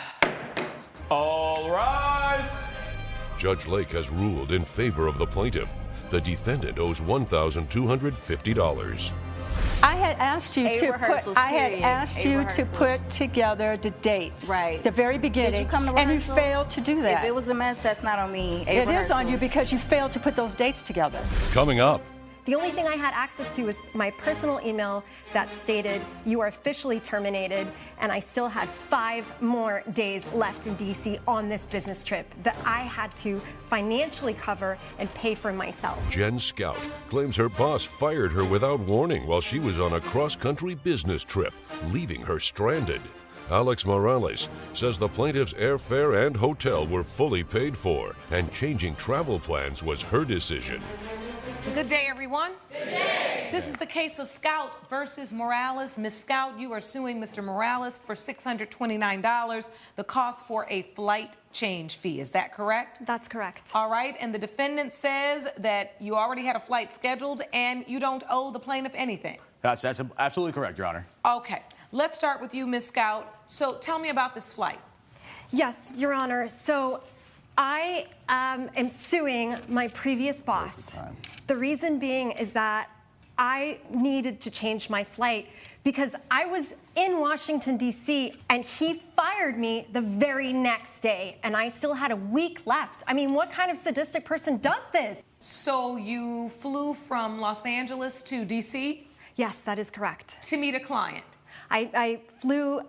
All rise. Judge Lake has ruled in favor of the plaintiff. The defendant owes $1,250. I had asked you A to rehearsals, put. I had period. asked A you to rehearsals. put together the dates. Right. The very beginning. Did you come to and you rehearsal? failed to do that. If it was a mess, that's not on me. A It is on you rehearsals. because you failed to put those dates together. Coming up, The only thing I had access to was my personal email that stated, "You are officially terminated," and I still had 5 more days left in DC on this business trip that I had to financially cover and pay for myself. Jen Scout claims her boss fired her without warning while she was on a cross-country business trip, leaving her stranded. Alex Morales says the plaintiff's airfare and hotel were fully paid for, and changing travel plans was her decision. Good day, everyone. Good day. This is the case of Scout versus Morales. Ms. Scout, you are suing Mr. Morales for $629, the cost for a flight change fee. Is that correct? That's correct. All right, and the defendant says that you already had a flight scheduled and you don't owe the plaintiff anything. That's absolutely correct, Your Honor. Okay, let's start with you, Ms. Scout. So tell me about this flight. Yes, Your Honor. So I am suing my previous boss. The reason being is that I needed to change my flight because I was in Washington, D.C., and he fired me the very next day, and I still had a week left. I mean, what kind of sadistic person does this? So you flew from Los Angeles to D.C.? Yes, that is correct. To meet a client? I flew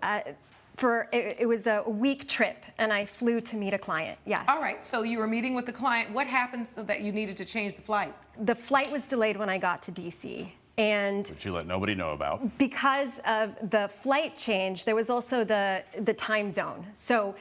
it was a week trip, and I flew to meet a client, yes. All right, so you were meeting with the client. What happened so that you needed to change the flight? The flight was delayed when I got to D.C., and Which you let nobody know about. because of the flight change, there was also the time zone. So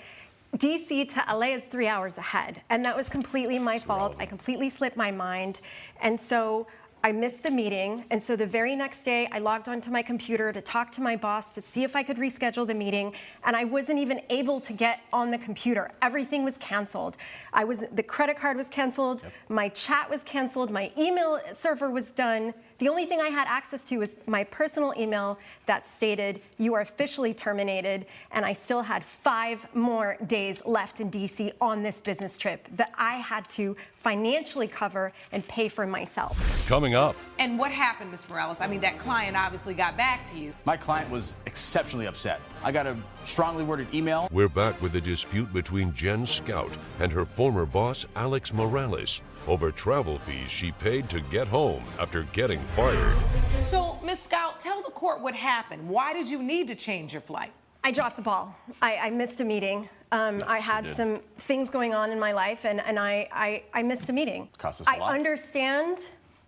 DC to LA is 3 hours ahead, and that was completely my fault. I completely slipped my mind, and so I missed the meeting. And so the very next day, I logged onto my computer to talk to my boss to see if I could reschedule the meeting, and I wasn't even able to get on the computer. Everything was canceled. The credit card was canceled, my chat was canceled, my email server was done. The only thing I had access to was my personal email that stated, "You are officially terminated," and I still had 5 more days left in DC on this business trip that I had to financially cover and pay for myself. Coming up, And what happened, Ms. Morales? I mean, that client obviously got back to you. My client was exceptionally upset. I got a strongly worded email. we're back with the dispute between Jen Scout and her former boss, Alex Morales, over travel fees she paid to get home after getting fired. So, Ms. Scout, tell the court what happened. Why did you need to change your flight? I dropped the ball. I missed a meeting. I had did. some things going on in my life, and I missed a meeting. Cost us a lot. I understand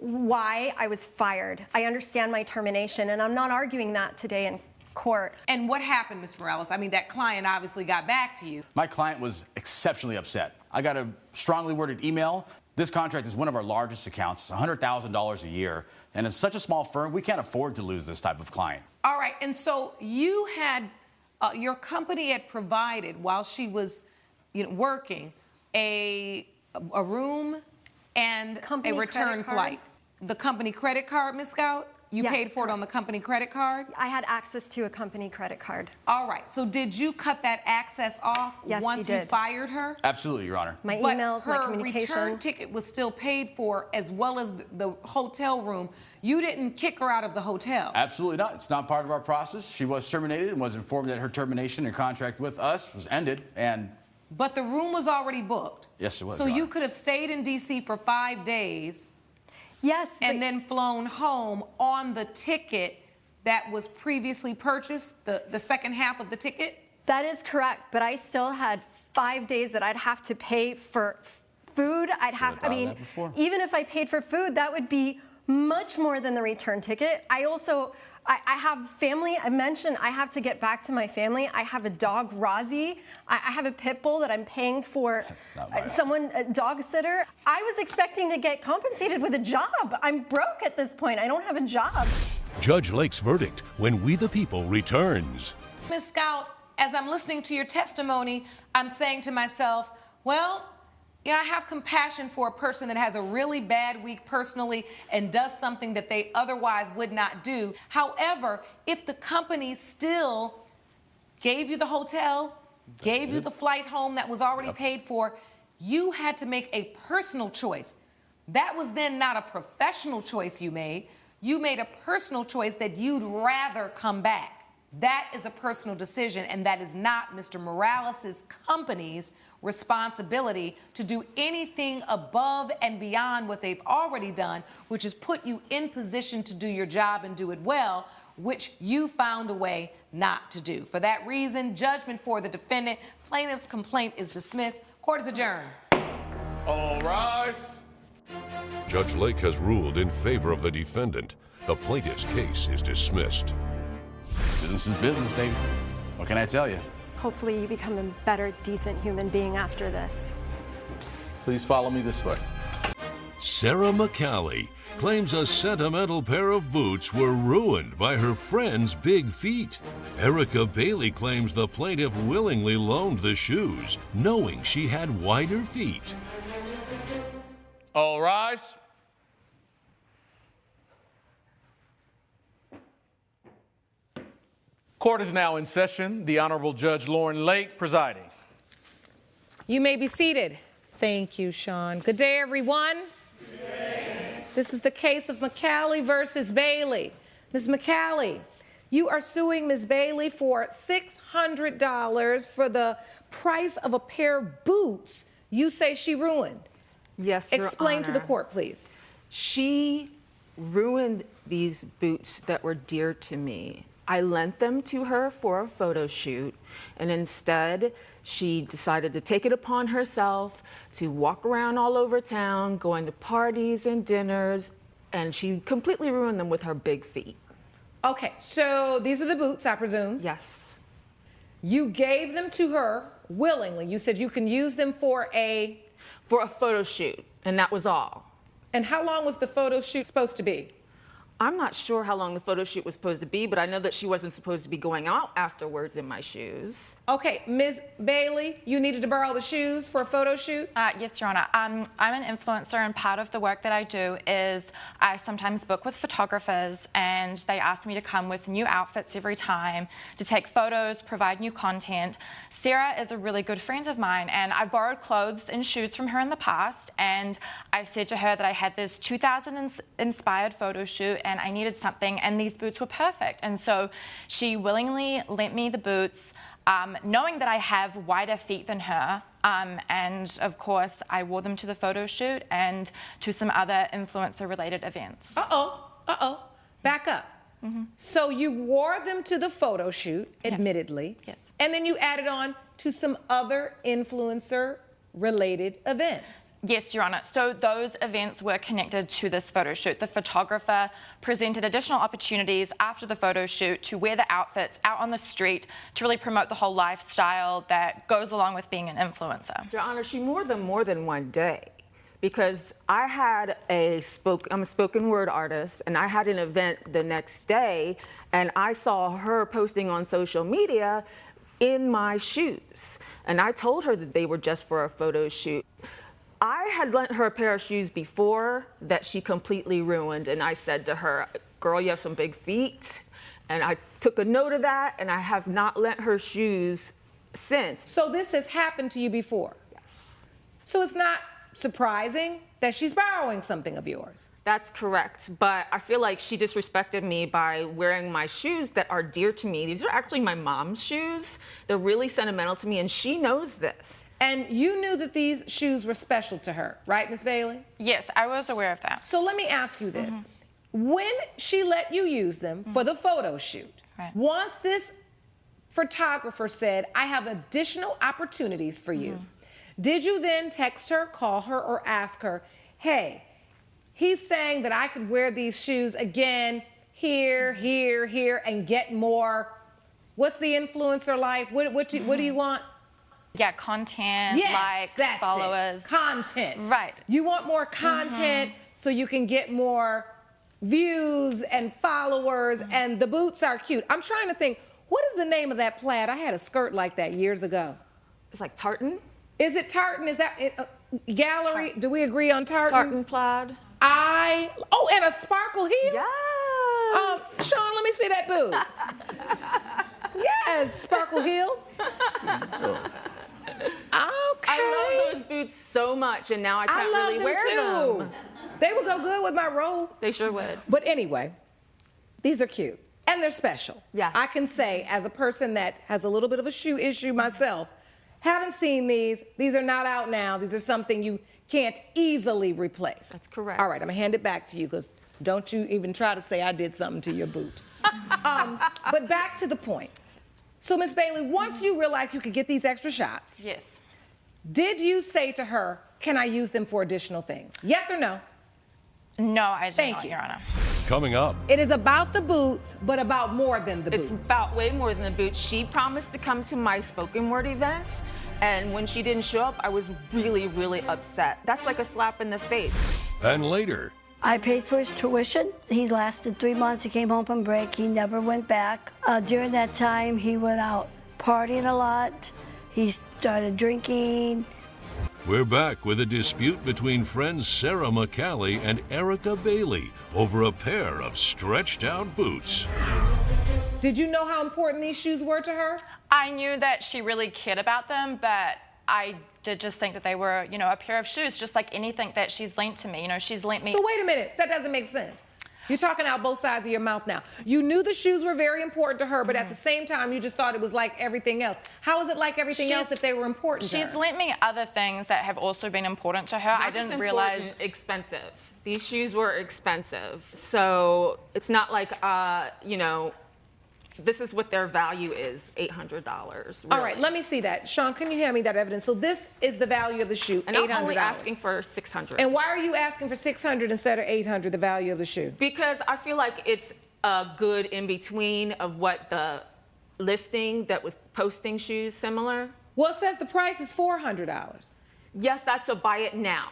why I was fired. I understand my termination, and I'm not arguing that today in court. And what happened, Ms. Morales? I mean, that client obviously got back to you. My client was exceptionally upset. I got a strongly worded email. This contract is one of our largest accounts. It's $100,000 a year. And as such a small firm, we can't afford to lose this type of client. All right, and so you had, your company had provided, while she was working, a room and Company a return credit card? flight. The company credit card, Ms. Scout? You Yes, paid for it on the company credit card? I had access to a company credit card. All right, so did you cut that access off Yes, once you you did. fired her? Absolutely, Your Honor. My But emails, my her communication. return ticket was still paid for, as well as the hotel room. You didn't kick her out of the hotel. Absolutely not. It's not part of our process. She was terminated and was informed that her termination and contract with us was ended. And But the room was already booked. yes, it was. So Your you Honor. could have stayed in DC for 5 days. Yes. And then flown home on the ticket that was previously purchased, the second half of the ticket? That is correct, but I still had 5 days that I'd have to pay for food. Even if I paid for food, that would be much more than the return ticket. I have family. I mentioned I have to get back to my family. I have a dog, Rozzy. I have a pit bull that I'm paying for a dog sitter. I was expecting to get compensated with a job. I'm broke at this point. I don't have a job. Judge Lake's verdict when We the People returns. Ms. Scout, as I'm listening to your testimony, I'm saying to myself, well, yeah, I have compassion for a person that has a really bad week personally and does something that they otherwise would not do. However, if the company still gave you the hotel, gave you the flight home that was already paid for, you had to make a personal choice. That was then not a professional choice you made. You made a personal choice that you'd rather come back. That is a personal decision, and that is not Mr. Morales' company's responsibility to do anything above and beyond what they've already done, which is put you in position to do your job and do it well, which you found a way not to do. For that reason, judgment for the defendant. Plaintiff's complaint is dismissed. Court is adjourned. All rise. Judge Lake has ruled in favor of the defendant. The plaintiff's case is dismissed. Business is business, baby. What can I tell you? Hopefully you become a better, decent human being after this. Please follow me this way. Sarah McCallie claims a sentimental pair of boots were ruined by her friend's big feet. Erica Bailey claims the plaintiff willingly loaned the shoes, knowing she had wider feet. All rise. Court is now in session. The Honorable Judge Lauren Lake presiding. You may be seated. Thank you, Sean. Good day, everyone. Good day. This is the case of McCallie versus Bailey. Ms. McCallie, you are suing Ms. Bailey for $600 for the price of a pair of boots you say she ruined. Yes, Your Explain to the Honor. court, please. She ruined these boots that were dear to me. I lent them to her for a photo shoot, and instead she decided to take it upon herself to walk around all over town, going to parties and dinners, and she completely ruined them with her big feet. Okay, so these are the boots, I presume? Yes. You gave them to her willingly. You said you can use them for a photo shoot, and that was all. And how long was the photo shoot supposed to be? I'm not sure how long the photo shoot was supposed to be, but I know that she wasn't supposed to be going out afterwards in my shoes. Okay, Ms. Bailey, you needed to borrow the shoes for a photo shoot? Yes, Your Honor. I'm an influencer, and part of the work that I do is I sometimes book with photographers, and they ask me to come with new outfits every time to take photos, provide new content. Sarah is a really good friend of mine, and I borrowed clothes and shoes from her in the past, and I said to her that I had this 2000 inspired photo shoot and I needed something, and these boots were perfect. And so she willingly lent me the boots, knowing that I have wider feet than her. And of course, I wore them to the photo shoot and to some other influencer-related events. Back up. So you wore them to the photo shoot, admittedly. Yes. And then you added on to some other influencer-related events. Yes, Your Honor. So those events were connected to this photo shoot. The photographer presented additional opportunities after the photo shoot to wear the outfits out on the street to really promote the whole lifestyle that goes along with being an influencer. Your Honor, she wore them more than one day, because I had I'm a spoken word artist, and I had an event the next day, and I saw her posting on social media in my shoes. And I told her that they were just for a photo shoot. I had lent her a pair of shoes before that she completely ruined, and I said to her, girl, you have some big feet. And I took a note of that, and I have not lent her shoes since. So this has happened to you before? Yes. So it's not surprising that she's borrowing something of yours? That's correct, but I feel like she disrespected me by wearing my shoes that are dear to me. These are actually my mom's shoes. They're really sentimental to me, and she knows this. And you knew that these shoes were special to her, right, Ms. Bailey? Yes, I was aware of that. So let me ask you this. When she let you use them for the photo shoot, once this photographer said, I have additional opportunities for you, did you then text her, call her, or ask her, hey, he's saying that I could wear these shoes again, here, here, here, and get more? What's the influencer life? What do you want? Yeah, content, likes, that's followers. It. Content. Right. You want more content so you can get more views and followers, and the boots are cute. I'm trying to think, what is the name of that plaid? I had a skirt like that years ago. It's like tartan? Is it tartan? Is that it? Gallery? Do we agree on tartan? Tartan plaid. And a sparkle heel? Yes. Sean, let me see that boob. Yes, sparkle heel. Okay. I love those boots so much, and now I can't love really them wear too. them. They would go good with my robe. They sure would. But anyway, these are cute and they're special. Yes. I can say, as a person that has a little bit of a shoe issue myself, haven't seen these. These are not out now. These are something you can't easily replace. That's correct. All right, I'm gonna hand it back to you because don't you even try to say I did something to your boot. But back to the point. So, Miss Bailey, once you realized you could get these extra shots, Yes. did you say to her, can I use them for additional things? Yes or no? No, I did Thank not, you. Your Honor. Coming up, It is about the boots, but about more than the It's boots. about way more than the boots. She promised to come to my spoken word events, and when she didn't show up, I was really, really upset. That's like a slap in the face. and later, I paid for his tuition. He lasted 3 months. He came home from break. He never went back. During that time, he went out partying a lot. He started drinking. we're back with a dispute between friends Sarah McCallie and Erica Bailey over a pair of stretched out boots. Did you know how important these shoes were to her? I knew that she really cared about them, but I did just think that they were, a pair of shoes, just like anything that she's lent to me. She's lent me. So wait a minute, that doesn't make sense. You're talking out both sides of your mouth now. You knew the shoes were very important to her, but at the same time, you just thought it was like everything else. How is it like everything else if they were important to She's her? lent me other things that have also been important to her. I Not just didn't realize. important, expensive. These shoes were expensive. So it's not like, this is what their value is, $800. Really. All right, let me see that. Sean, can you hand me that evidence? So this is the value of the shoe, And $800. I'm only asking for $600. And why are you asking for $600 instead of $800, the value of the shoe? Because I feel like it's a good in between of what the listing that was posting shoes similar. Well, it says the price is $400. Yes, that's a buy it now.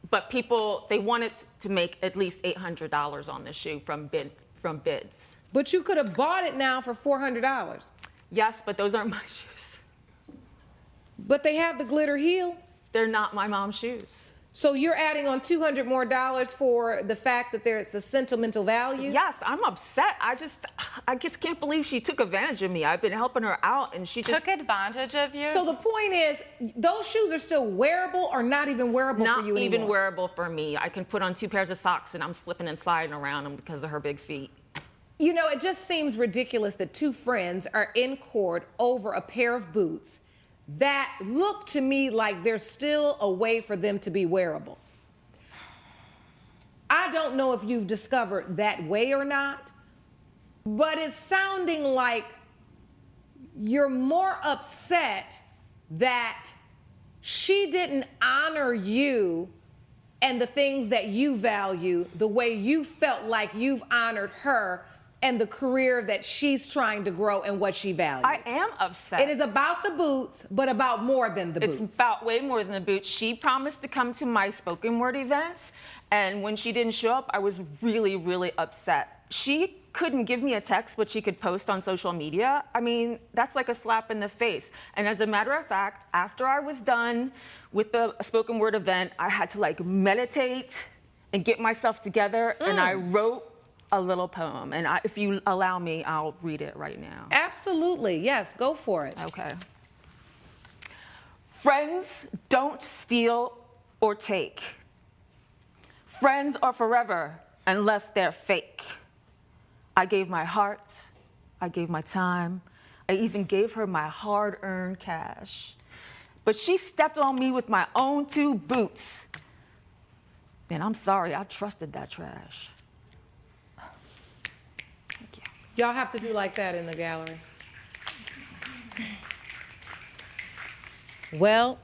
But people, they wanted to make at least $800 on the shoe from bids. But you could have bought it now for $400. Yes, but those aren't my shoes. But they have the glitter heel. They're not my mom's shoes. So you're adding on $200 more for the fact that there's a sentimental value? Yes, I'm upset. I just can't believe she took advantage of me. I've been helping her out, and she just took advantage of you. So the point is, those shoes are still wearable or not even wearable for you anymore? Not even wearable for me. I can put on 2 pairs of socks, and I'm slipping and sliding around them because of her big feet. It just seems ridiculous that two friends are in court over a pair of boots that look to me like there's still a way for them to be wearable. I don't know if you've discovered that way or not, but it's sounding like you're more upset that she didn't honor you and the things that you value the way you felt like you've honored her and the career that she's trying to grow and what she values. I am upset. It is about the boots, but about more than the boots. It's about way more than the boots. She promised to come to my spoken word events, and when she didn't show up, I was really, really upset. She couldn't give me a text, but she could post on social media. I mean, that's like a slap in the face. And as a matter of fact, after I was done with the spoken word event, I had to meditate and get myself together, and I wrote a little poem. And if you allow me, I'll read it right now. Absolutely, yes, go for it. Okay. Friends don't steal or take. Friends are forever unless they're fake. I gave my heart, I gave my time, I even gave her my hard-earned cash. But she stepped on me with my own 2 boots. And I'm sorry, I trusted that trash. Y'all have to do like that in the gallery. Well,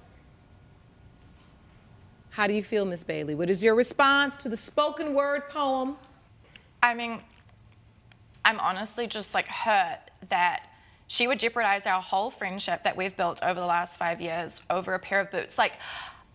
how do you feel, Miss Bailey? What is your response to the spoken word poem? I mean, I'm honestly just hurt that she would jeopardize our whole friendship that we've built over the last 5 years over a pair of boots.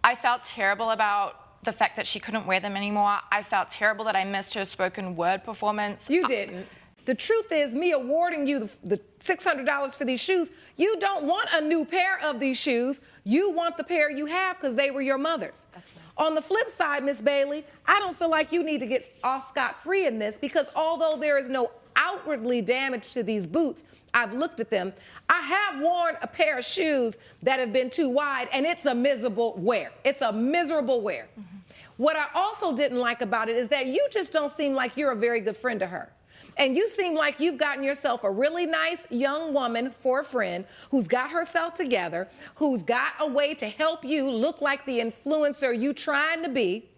I felt terrible about the fact that she couldn't wear them anymore. I felt terrible that I missed her spoken word performance. You didn't. The truth is, me awarding you the $600 for these shoes, you don't want a new pair of these shoes. You want the pair you have because they were your mother's. That's right. On the flip side, Miss Bailey, I don't feel like you need to get off scot-free in this because although there is no outwardly damage to these boots. I've looked at them. I have worn a pair of shoes that have been too wide, and it's a miserable wear. It's a miserable wear. Mm-hmm. What I also didn't like about it is that you just don't seem like you're a very good friend to her. And you seem like you've gotten yourself a really nice young woman for a friend who's got herself together, who's got a way to help you look like the influencer you trying to be,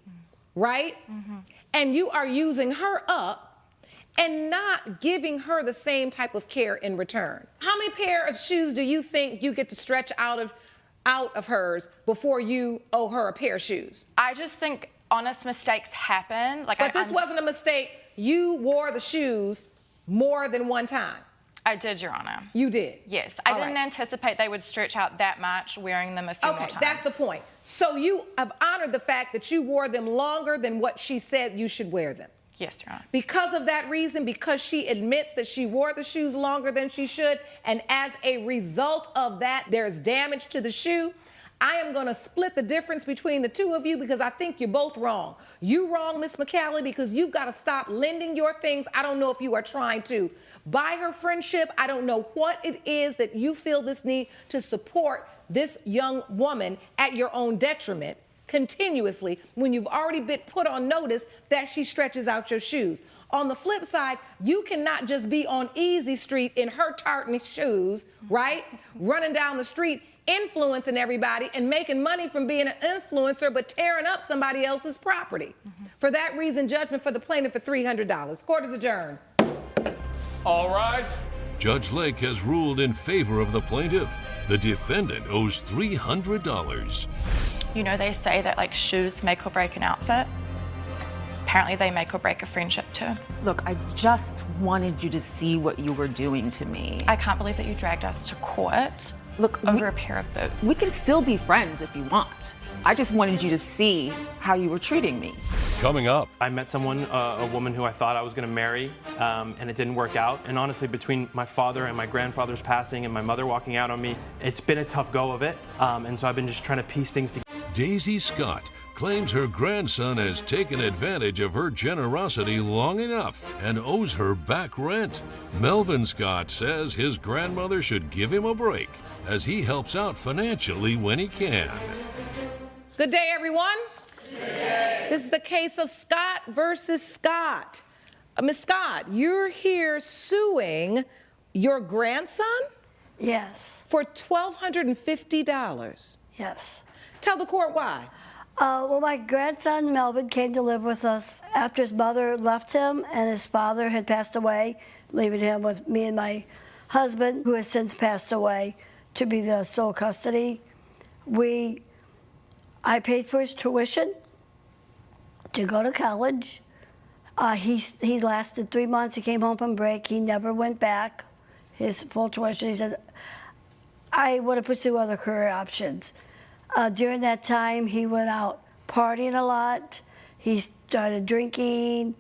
right? Mm-hmm. And you are using her up and not giving her the same type of care in return. How many pair of shoes do you think you get to stretch out of hers before you owe her a pair of shoes? I just think honest mistakes happen. But this wasn't a mistake. You wore the shoes more than one time. I did, Your Honor. You did? Yes. I didn't anticipate they would stretch out that much wearing them a few more times. Okay, that's the point. So you have honored the fact that you wore them longer than what she said you should wear them. Yes, Your Honor. Because of that reason, because she admits that she wore the shoes longer than she should, and as a result of that, there's damage to the shoe, I am going to split the difference between the two of you because I think you're both wrong. You wrong, Miss McCallie, because you've got to stop lending your things. I don't know if you are trying to buy her friendship. I don't know what it is that you feel this need to support this young woman at your own detriment continuously when you've already been put on notice that she stretches out your shoes. On the flip side, you cannot just be on Easy Street in her tartan shoes, right? Running down the street, influencing everybody and making money from being an influencer, but tearing up somebody else's property. Mm-hmm. For that reason, judgment for the plaintiff for $300. Court is adjourned. All rise. Judge Lake has ruled in favor of the plaintiff. The defendant owes $300. You know, they say that shoes make or break an outfit. Apparently they make or break a friendship too. Look, I just wanted you to see what you were doing to me. I can't believe that you dragged us to court. Look, over a pair of boots. We can still be friends if you want. I just wanted you to see how you were treating me. Coming up. I met someone, a woman who I thought I was going to marry, and it didn't work out. And honestly, between my father and my grandfather's passing and my mother walking out on me, it's been a tough go of it. And so I've been just trying to piece things together. Daisy Scott claims her grandson has taken advantage of her generosity long enough and owes her back rent. Melvin Scott says his grandmother should give him a break as he helps out financially when he can. Good day, everyone. Good day. This is the case of Scott versus Scott. Ms. Scott, you're here suing your grandson? Yes. For $1,250? Yes. Tell the court why. Well, my grandson Melvin came to live with us after his mother left him and his father had passed away, leaving him with me and my husband, who has since passed away, to be the sole custody. I paid for his tuition to go to college. He lasted 3 months. He came home from break. He never went back. His full tuition. He said, I want to pursue other career options. During that time, he went out partying a lot. He started drinking.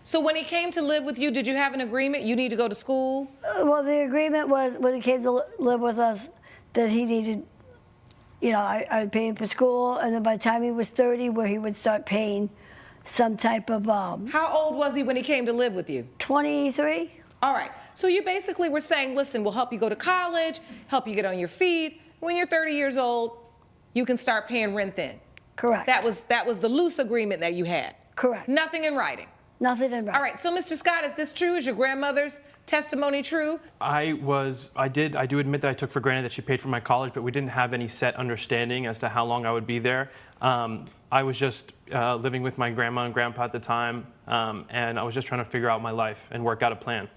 So when he came to live with you, did you have an agreement? You need to go to school? Well, the agreement was when he came to live with us that he needed, I would pay him for school, and then by the time he was 30, where he would start paying some type of... How old was he when he came to live with you? 23. All right. So you basically were saying, listen, we'll help you go to college, help you get on your feet. When you're 30 years old, you can start paying rent then. Correct. That was the loose agreement that you had. Correct. Nothing in writing. Nothing in writing. All right. So, Mr. Scott, is this true? Is your grandmother's testimony true? I do admit that I took for granted that she paid for my college, but we didn't have any set understanding as to how long I would be there. I was just living with my grandma and grandpa at the time, and I was just trying to figure out my life and work out a plan.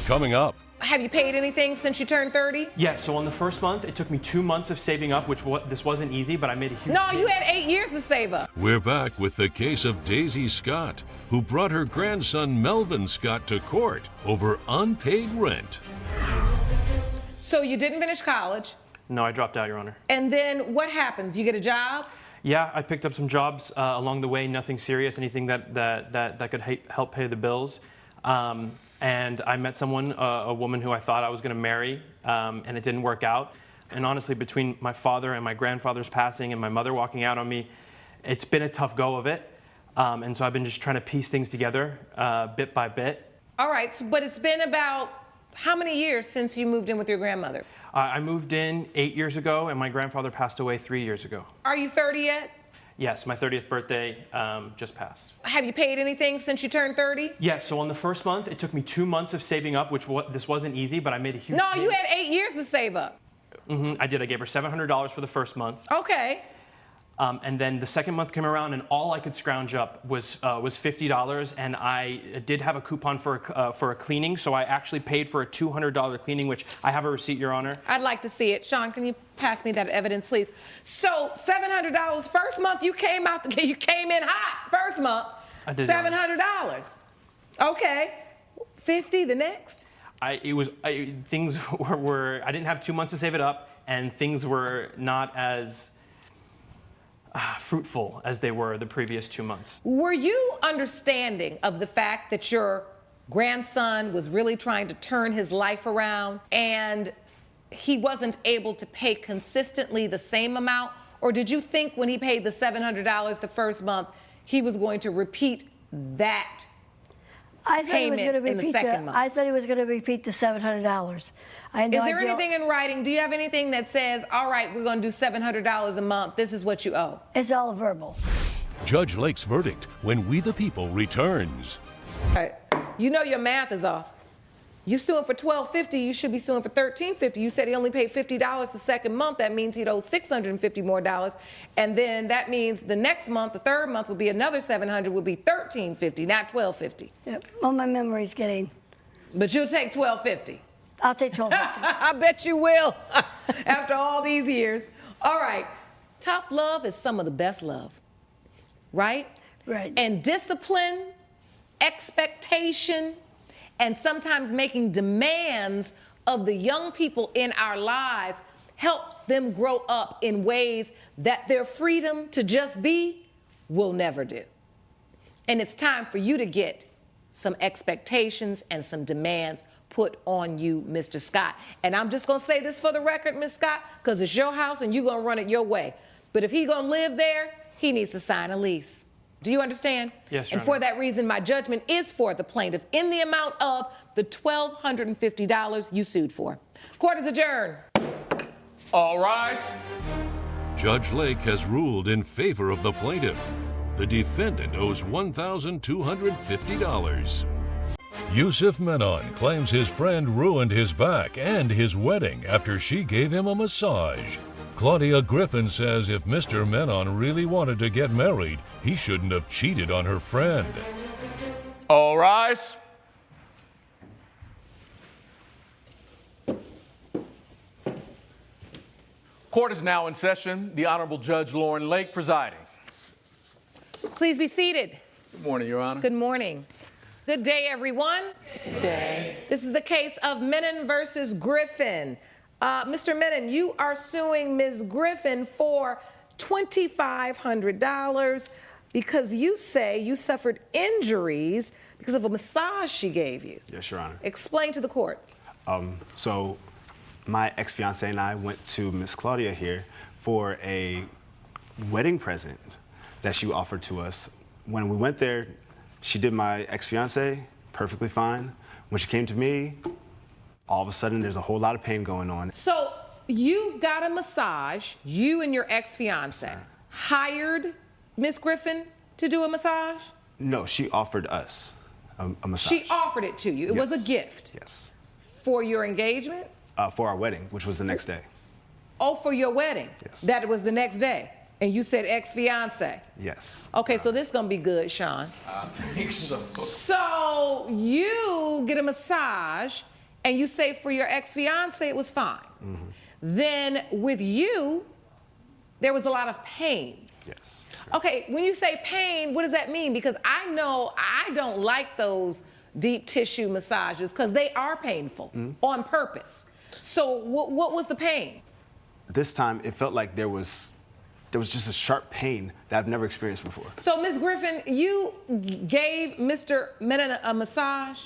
Coming up. Have you paid anything since you turned 30? Yes, so on the first month, it took me 2 months of saving up, this wasn't easy, but I made a huge... No, you had 8 years to save up. We're back with the case of Daisy Scott, who brought her grandson Melvin Scott to court over unpaid rent. So you didn't finish college? No, I dropped out, Your Honor. And then what happens? You get a job? Yeah, I picked up some jobs along the way, nothing serious, anything that could help pay the bills. And I met someone, a woman who I thought I was going to marry, and it didn't work out. And honestly, between my father and my grandfather's passing and my mother walking out on me, it's been a tough go of it. And so I've been just trying to piece things together bit by bit. All right, but it's been about how many years since you moved in with your grandmother? I moved in 8 years ago, and my grandfather passed away 3 years ago. Are you 30 yet? Yes, my 30th birthday just passed. Have you paid anything since you turned 30? Yes, so on the first month, it took me 2 months of saving up, this wasn't easy, but I made a huge No, you payment. had 8 years to save up. I did. I gave her $700 for the first month. Okay. And then the second month came around, and all I could scrounge up was $50, and I did have a coupon for a cleaning, so I actually paid for a $200 cleaning, which I have a receipt, Your Honor. I'd like to see it. Sean, can you pass me that evidence, please? So $700 first month, you came in hot first month. I did, Your Honor. $700. Okay. 50 the next? Things were I didn't have 2 months to save it up, and things were not as fruitful as they were the previous 2 months. Were you understanding of the fact that your grandson was really trying to turn his life around and he wasn't able to pay consistently the same amount? Or did you think when he paid the $700 the first month, he was going to repeat that payment in the second month? I thought he was going to repeat the $700. I had no Is there idea. anything in writing? Do you have anything that says, all right, we're going to do $700 a month. This is what you owe? It's all verbal. Judge Lake's verdict when We the People returns. All right. You know your math is off. You suing for $1,250, you should be suing for $1,350. You said he only paid $50 the second month. That means he'd owe $650 more. And then that means the next month, the third month, would be another $700, would be $1,350, not $1,250. Yep. Well, my memory's getting. But you'll take $1,250. I'll take $1,250. I bet you will, after all these years. All right. Tough love is some of the best love, right? Right. And discipline, expectation, and sometimes making demands of the young people in our lives helps them grow up in ways that their freedom to just be will never do. And it's time for you to get some expectations and some demands put on you, Mr. Scott. And I'm just going to say this for the record, Ms. Scott, because it's your house and you're going to run it your way. But if he's going to live there, he needs to sign a lease. Do you understand? Yes, Your And for that reason, my judgment is for the plaintiff in the amount of the $1,250 you sued for. Court is adjourned. All rise. Judge Lake has ruled in favor of the plaintiff. The defendant owes $1,250. Yusuf Menon claims his friend ruined his back and his wedding after she gave him a massage. Claudia Griffin says if Mr. Menon really wanted to get married, he shouldn't have cheated on her friend. All rise. Court is now in session. The Honorable Judge Lauren Lake presiding. Please be seated. Good morning, Your Honor. Good morning. Good day, everyone. Good day. This is the case of Menon versus Griffin. Mr. Menon, you are suing Ms. Griffin for $2,500 because you say you suffered injuries because of a massage she gave you. Yes, Your Honor. Explain to the court. So my ex-fiance and I went to Miss Claudia here for a wedding present that she offered to us. When we went there, she did my ex-fiance perfectly fine. When she came to me, all of a sudden there's a whole lot of pain going on. So you got a massage, you and your ex-fiance hired Ms. Griffin to do a massage? No, she offered us a massage. She offered it to you. It was a gift. Yes. For your engagement? For our wedding, which was the next day. Oh, for your wedding? Yes. That was the next day. And you said ex-fiance. Yes. Okay, so this is gonna be good, Sean. I think so. So you get a massage and you say for your ex-fiance it was fine. Mm-hmm. Then with you, there was a lot of pain. Yes. Okay, when you say pain, what does that mean? Because I know I don't like those deep tissue massages because they are painful on purpose. So what was the pain? This time it felt like there was just a sharp pain that I've never experienced before. So Ms. Griffin, you gave Mr. Menon a massage?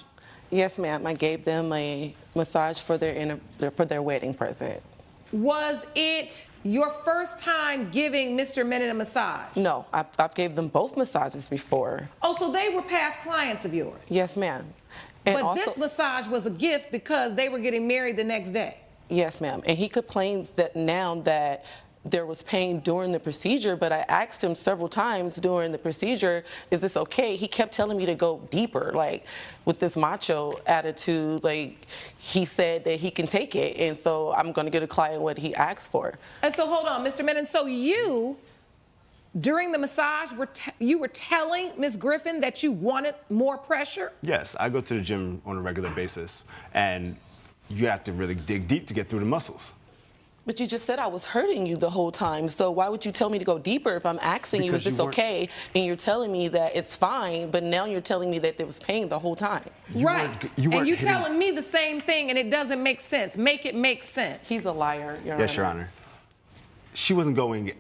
Yes, ma'am. I gave them a massage for their wedding present. Was it your first time giving Mr. Menon a massage? No, I've gave them both massages before. Oh, so they were past clients of yours? Yes, ma'am. And But this massage was a gift because they were getting married the next day. Yes, ma'am. And he complains that now that there was pain during the procedure, but I asked him several times during the procedure, is this okay? He kept telling me to go deeper, like with this macho attitude, like he said that he can take it. And so I'm going to get a client what he asked for. And so hold on, Mr. Menon. So you, during the massage, you were telling Ms. Griffin that you wanted more pressure? Yes, I go to the gym on a regular basis, and you have to really dig deep to get through the muscles. But you just said I was hurting you the whole time. So why would you tell me to go deeper if I'm asking you, is this okay? And you're telling me that it's fine, but now you're telling me that there was pain the whole time. Right. And you telling me the same thing, and it doesn't make sense. Make it make sense. He's a liar, Your Honor. Yes, Your Honor. She wasn't going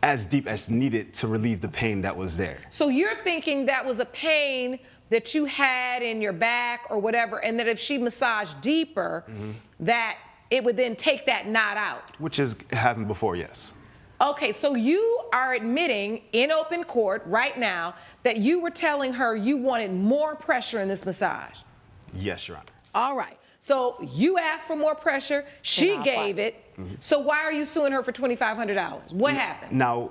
as deep as needed to relieve the pain that was there. So you're thinking that was a pain that you had in your back or whatever, and that if she massaged deeper, that it would then take that knot out. Which has happened before, yes. Okay, so you are admitting in open court right now that you were telling her you wanted more pressure in this massage. Yes, Your Honor. All right. So you asked for more pressure. She gave it. So why are you suing her for $2,500? What happened? Now,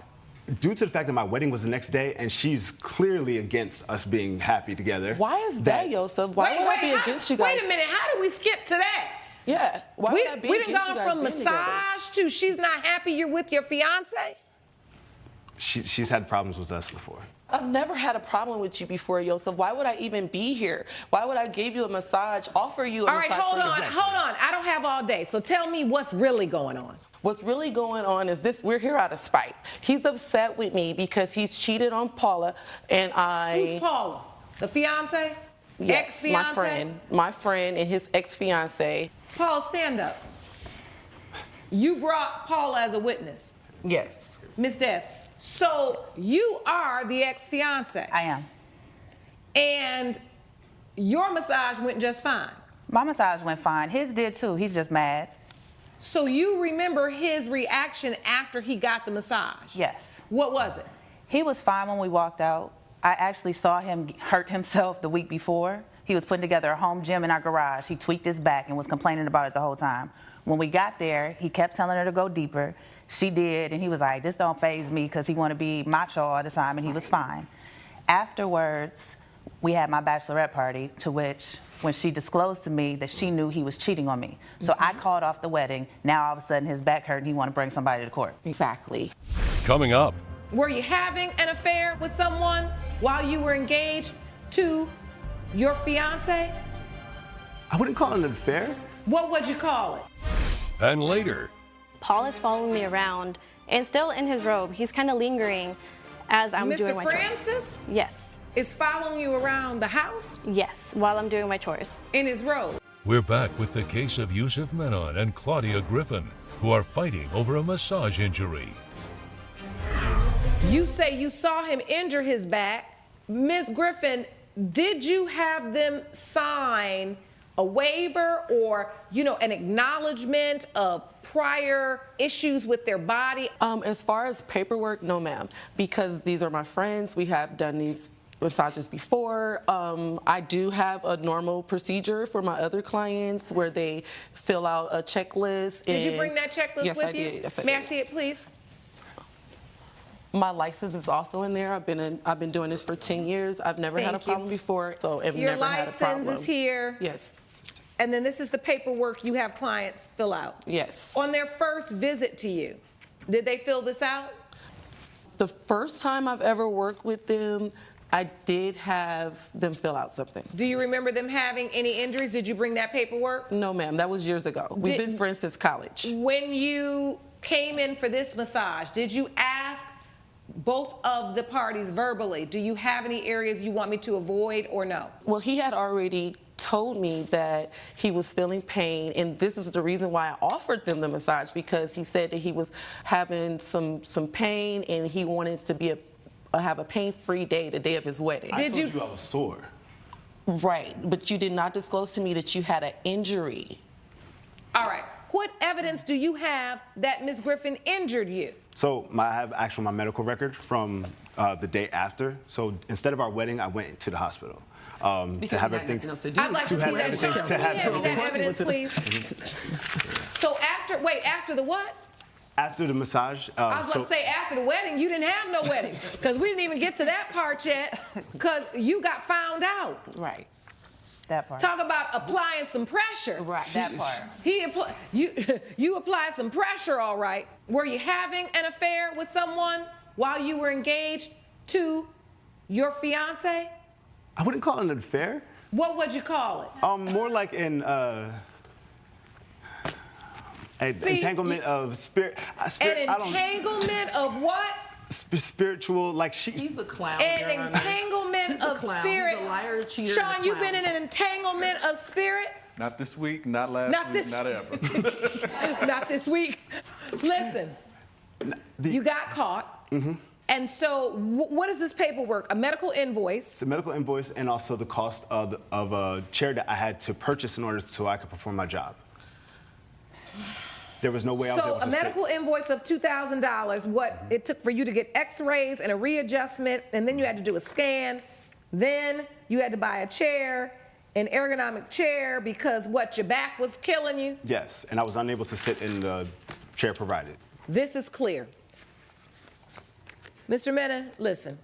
due to the fact that my wedding was the next day, and she's clearly against us being happy together. Why is that, Yosef? Why would I be against you guys? Wait a minute. How did we skip to that? Yeah. Why would I be against you guys We done gone from being together? massage to she's not happy you're with your fiance? She's had problems with us before. I've never had a problem with you before, Yosef. Why would I even be here? Why would I give you a massage, offer you a All right, massage? hold on. I don't have all day. So tell me what's really going on. What's really going on is this: we're here out of spite. He's upset with me because he's cheated on Paula, and Who's Paula? The fiance? Yes, Ex-fiance? my friend and his ex-fiance. Paul, stand up. You brought Paula as a witness. Yes. Ms. Deb, so you are the ex-fiance. I am. And your massage went just fine. My massage went fine. His did too. He's just mad. So you remember his reaction after he got the massage? Yes. What was it? He was fine when we walked out. I actually saw him hurt himself the week before. He was putting together a home gym in our garage. He tweaked his back and was complaining about it the whole time. When we got there, he kept telling her to go deeper. She did, and he was like, this don't faze me, because he wanted to be macho all the time, and he was fine. Afterwards, we had my bachelorette party, to which, when she disclosed to me that she knew he was cheating on me. So I called off the wedding. Now all of a sudden his back hurt and he wanted to bring somebody to court. Exactly. Coming up. Were you having an affair with someone while you were engaged to your fiance? I wouldn't call it an affair. What would you call it? And later. Paul is following me around and still in his robe. He's kind of lingering as I'm doing Mr. my Francis? chores. Yes. Is following you around the house? Yes, while I'm doing my chores. In his robe? We're back with the case of Yusuf Menon and Claudia Griffin, who are fighting over a massage injury. You say you saw him injure his back. Ms. Griffin, did you have them sign a waiver or, an acknowledgement of prior issues with their body? As far as paperwork, no, ma'am, because these are my friends. We have done these massages before. I do have a normal procedure for my other clients where they fill out a checklist. Did you bring that checklist Yes, with I you? did. Yes, I May I did. see it, please? My license is also in there. I've been doing this for 10 years. I've never had a Thank you. problem before, so I've Your never had a problem. license is here. Yes. And then this is the paperwork you have clients fill out. Yes. On their first visit to you, did they fill this out? The first time I've ever worked with them, I did have them fill out something. Do you remember them having any injuries? Did you bring that paperwork? No, ma'am. That was years ago. We've been friends since college. When you came in for this massage, did you ask both of the parties verbally, do you have any areas you want me to avoid or no? Well, he had already told me that he was feeling pain, and this is the reason why I offered them the massage, because he said that he was having some pain and he wanted to have a pain-free day, the day of his wedding. I told you I was sore. Right, but you did not disclose to me that you had an injury. All right. What evidence do you have that Ms. Griffin injured you? So I have my medical record from the day after. So instead of our wedding, I went to the hospital. to have everything. I'd like to see that. everything- Sean, to have can we have that everything- evidence, please? So after the what? After the massage. I was going to say after the wedding, you didn't have no wedding because we didn't even get to that part yet because you got found out. Right. That part. Talk about applying some pressure. Right, that part. You applied some pressure, all right. Were you having an affair with someone while you were engaged to your fiance? I wouldn't call it an affair. What would you call it? More like an entanglement of spirit. An entanglement of what? Spiritual, like she. He's a clown. An entanglement of spirit. He's a liar, a cheater, Sean, and a you've been clown. in an entanglement of spirit? Not this week, not last Not week, this- not ever. Not this week. Listen, you got caught. Mm-hmm. And so, what is this paperwork? A medical invoice? It's a medical invoice and also the cost of a chair that I had to purchase in order so I could perform my job. There was no way I was able So, to a medical invoice of $2,000, what it took for you to get x-rays and a readjustment, and then you had to do a scan. Then you had to buy a chair, an ergonomic chair, because what, your back was killing you? Yes, and I was unable to sit in the chair provided. This is clear. Mr. Mena, listen.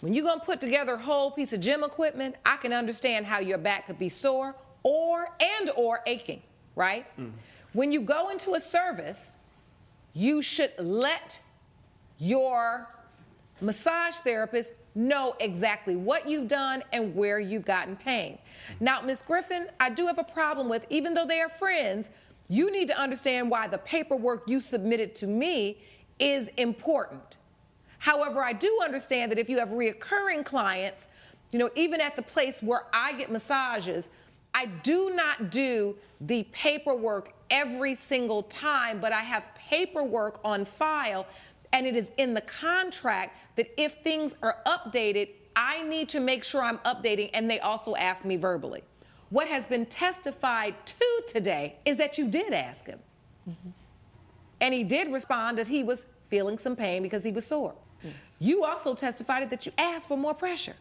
When you're gonna put together a whole piece of gym equipment, I can understand how your back could be sore or aching, right? When you go into a service, you should let your massage therapist know exactly what you've done and where you've gotten pain. Now, Ms. Griffin, I do have a problem with, even though they are friends, you need to understand why the paperwork you submitted to me is important. However, I do understand that if you have reoccurring clients, even at the place where I get massages, I do not do the paperwork every single time, but I have paperwork on file, and it is in the contract that if things are updated, I need to make sure I'm updating, and they also ask me verbally. What has been testified to today is that you did ask him. And he did respond that he was feeling some pain because he was sore. Yes. You also testified that you asked for more pressure.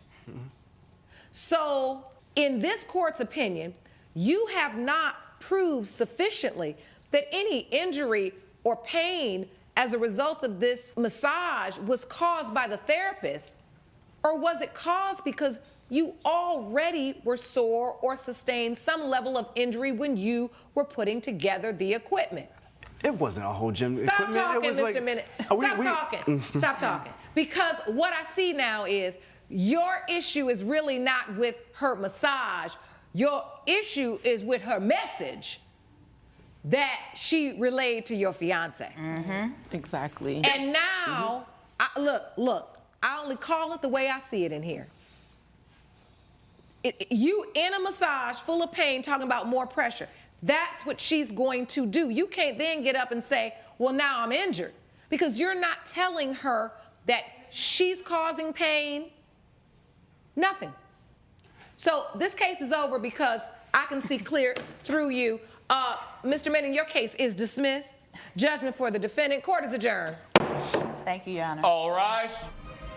So, in this court's opinion, you have not proved sufficiently that any injury or pain as a result of this massage was caused by the therapist, or was it caused because you already were sore or sustained some level of injury when you were putting together the equipment? It wasn't a whole gym Stop equipment. talking, It was Mr. like, Minute. Stop talking. Stop talking. Because what I see now is your issue is really not with her massage. Your issue is with her message that she relayed to your fiance. Exactly. And now, look, I only call it the way I see it in here. You in a massage full of pain talking about more pressure. That's what she's going to do. You can't then get up and say, well, now I'm injured, because you're not telling her that she's causing pain. Nothing. So this case is over because I can see clear through you. Mr. Manning, your case is dismissed. Judgment for the defendant. Court is adjourned. Thank you, Your Honor. All rise.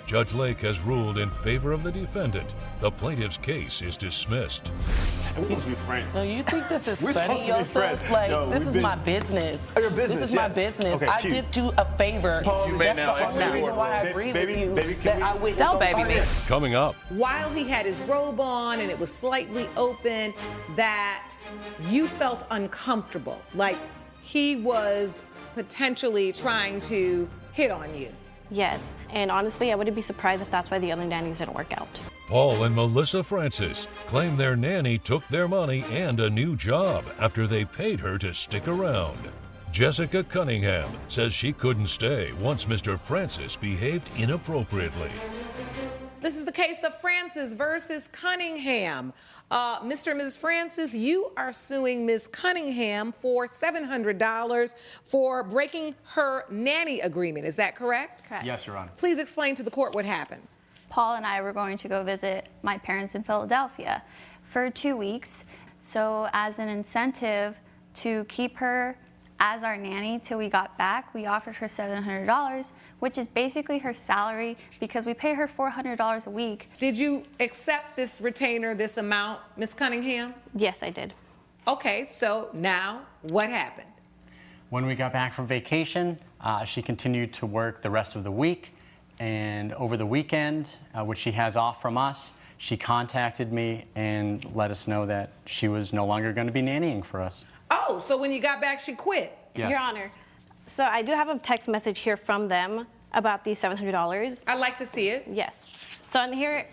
Judge Lake has ruled in favor of the defendant. The plaintiff's case is dismissed. We're supposed to be friends. No, you think this is We're funny, supposed to be Yosef? friends. Like, No, this we've is been- my business. Oh, your business, This is my yes. business. Okay, I cute. did you a favor. You may That's now the exit only the reason why I courtroom. agree with you Baby, can that we- I wouldn't Don't go baby me. further. Coming up, While he had his robe on and it was slightly open, that you felt uncomfortable, like he was potentially trying to hit on you. Yes, and honestly, I wouldn't be surprised if that's why the other nannies didn't work out. Paul and Melissa Francis claim their nanny took their money and a new job after they paid her to stick around. Jessica Cunningham says she couldn't stay once Mr. Francis behaved inappropriately. This is the case of Francis versus Cunningham. Mr. and Mrs. Francis, you are suing Ms. Cunningham for $700 for breaking her nanny agreement. Is that correct? Correct. Yes, Your Honor. Please explain to the court what happened. Paul and I were going to go visit my parents in Philadelphia for 2 weeks. So as an incentive to keep her as our nanny till we got back. We offered her $700, which is basically her salary because we pay her $400 a week. Did you accept this retainer, this amount, Ms. Cunningham? Yes, I did. Okay, so now what happened? When we got back from vacation, she continued to work the rest of the week. And over the weekend, which she has off from us, she contacted me and let us know that she was no longer going to be nannying for us. Oh, so when you got back, she quit? Yes. Your Honor, so I do have a text message here from them about the $700. I'd like to see it. Yes. So in here,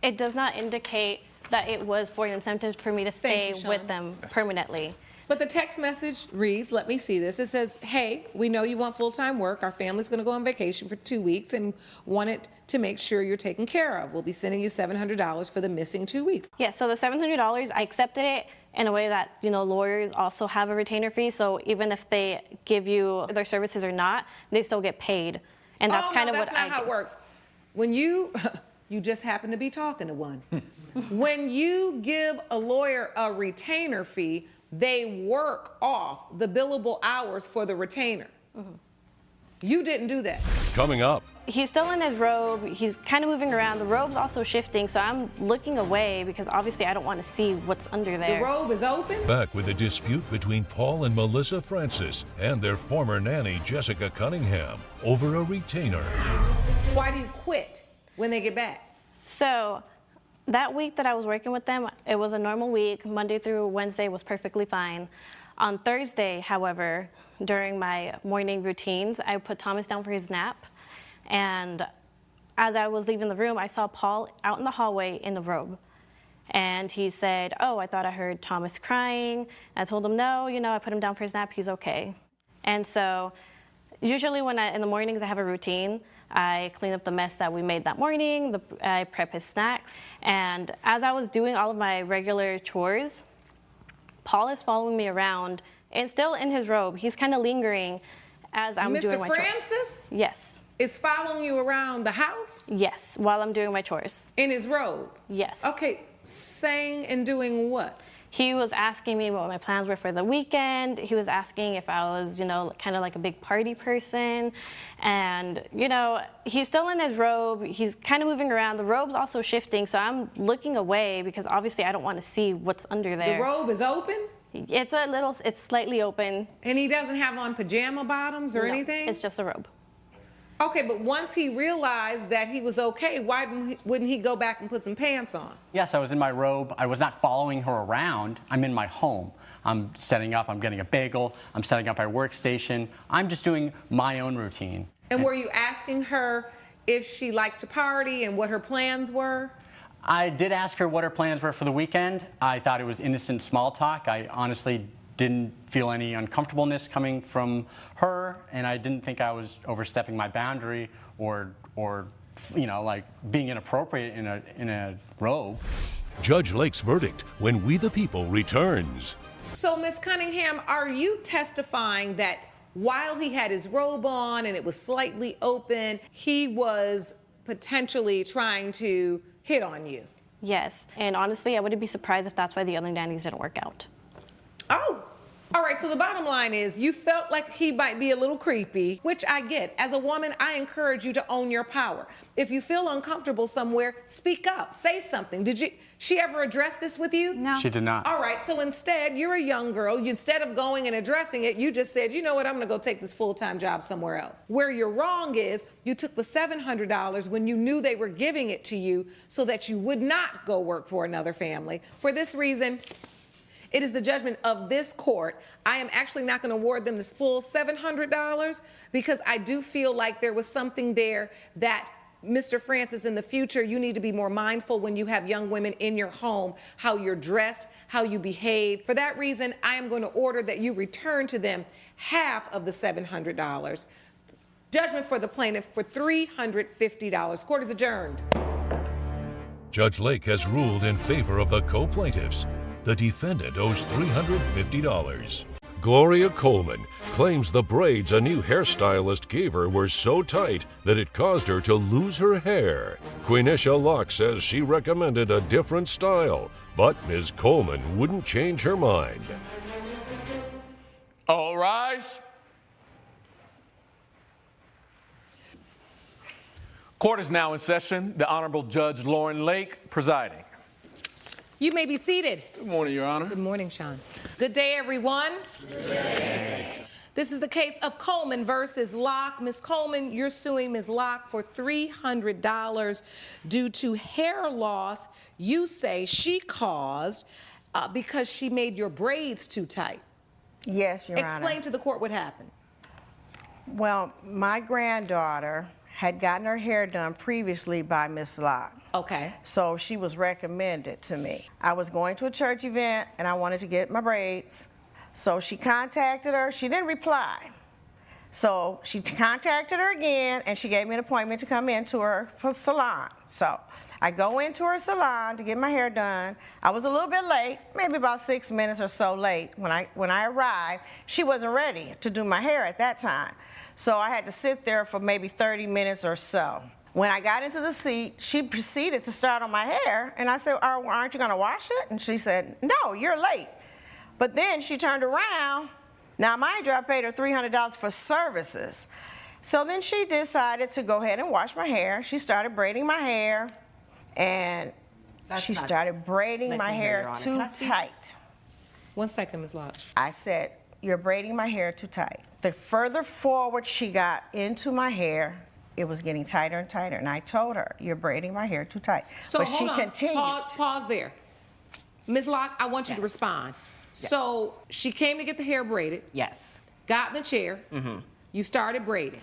it does not indicate that it was for an incentive for me to stay with them permanently. But the text message reads, let me see this. It says, hey, we know you want full-time work. Our family's going to go on vacation for 2 weeks and wanted to make sure you're taken care of. We'll be sending you $700 for the missing 2 weeks. Yeah, so the $700, I accepted it in a way that, you know, lawyers also have a retainer fee. So even if they give you their services or not, they still get paid. And that's kind of what I do. That's not how it works. When you just happen to be talking to one. When you give a lawyer a retainer fee, they work off the billable hours for the retainer. You didn't do that. Coming up. He's still in his robe. He's kind of moving around. The robe's also shifting, so I'm looking away because obviously I don't want to see what's under there. The robe is open? Back with a dispute between Paul and Melissa Francis and their former nanny, Jessica Cunningham, over a retainer. Why do you quit when they get back? So that week that I was working with them, it was a normal week. Monday through Wednesday was perfectly fine. On Thursday, however, during my morning routines, I put Thomas down for his nap. And as I was leaving the room, I saw Paul out in the hallway in the robe. And he said, oh, I thought I heard Thomas crying. I told him, no, you know, I put him down for his nap. He's okay. And so usually in the mornings I have a routine. I clean up the mess that we made that morning. I prep his snacks. And as I was doing all of my regular chores, Paul is following me around and still in his robe. He's kind of lingering as I'm doing my chores. Mr. Francis? Yes. Is following you around the house? Yes, while I'm doing my chores. In his robe? Yes. Okay, saying and doing what? He was asking me what my plans were for the weekend. He was asking if I was, you know, kind of like a big party person. And, you know, he's still in his robe. He's kind of moving around. The robe's also shifting, so I'm looking away because obviously I don't want to see what's under there. The robe is open? It's slightly open. And he doesn't have on pajama bottoms or anything? It's just a robe. Okay, but once he realized that he was okay, why wouldn't he go back and put some pants on? Yes, I was in my robe. I was not following her around. I'm in my home. I'm setting up, I'm getting a bagel, I'm setting up my workstation. I'm just doing my own routine. And were you asking her if she liked to party and what her plans were? I did ask her what her plans were for the weekend. I thought it was innocent small talk. I honestly didn't feel any uncomfortableness coming from her, and I didn't think I was overstepping my boundary or you know, like being inappropriate in a robe. Judge Lake's verdict when We the People returns. So, Ms. Cunningham, are you testifying that while he had his robe on and it was slightly open, he was potentially trying to hit on you? Yes, and honestly, I wouldn't be surprised if that's why the other nannies didn't work out. Oh, all right, so the bottom line is you felt like he might be a little creepy, which I get. As a woman, I encourage you to own your power. If you feel uncomfortable somewhere, speak up, say something. Did she ever address this with you? No. She did not. All right, so instead, you're a young girl. Instead of going and addressing it, you just said, you know what, I'm gonna go take this full-time job somewhere else. Where you're wrong is you took the $700 when you knew they were giving it to you so that you would not go work for another family. For this reason, it is the judgment of this court. I am actually not going to award them this full $700 because I do feel like there was something there that, Mr. Francis, in the future, you need to be more mindful when you have young women in your home, how you're dressed, how you behave. For that reason, I am going to order that you return to them half of the $700. Judgment for the plaintiff for $350. Court is adjourned. Judge Lake has ruled in favor of the co-plaintiffs. The defendant owes $350. Gloria Coleman claims the braids a new hairstylist gave her were so tight that it caused her to lose her hair. Quenisha Locke says she recommended a different style, but Ms. Coleman wouldn't change her mind. All rise. Court is now in session. The Honorable Judge Lauren Lake presiding. You may be seated. Good morning, Your Honor. Good morning, Sean. Good day, everyone. Good day. This is the case of Coleman versus Locke. Ms. Coleman, you're suing Ms. Locke for $300 due to hair loss you say she caused because she made your braids too tight. Yes, Your Honor. Explain to the court what happened. Well, my granddaughter had gotten her hair done previously by Miss Locke. Okay. So she was recommended to me. I was going to a church event and I wanted to get my braids. So she contacted her. She didn't reply. So she contacted her again and she gave me an appointment to come into her salon. So I go into her salon to get my hair done. I was a little bit late, maybe about 6 minutes or so late. When I arrived, she wasn't ready to do my hair at that time. So I had to sit there for maybe 30 minutes or so. When I got into the seat, she proceeded to start on my hair, and I said, aren't you gonna wash it? And she said, no, you're late. But then she turned around. Now, mind you, I paid her $300 for services. So then she decided to go ahead and wash my hair. She started braiding my hair, and she started braiding my hair too tight. 1 second, Ms. Locke. I said, you're braiding my hair too tight. The further forward she got into my hair, it was getting tighter and tighter. And I told her, you're braiding my hair too tight. So but hold she on. continued. Pause there. Ms. Locke, I want you to respond. Yes. So she came to get the hair braided. Yes. Got in the chair. Mm-hmm. You started braiding.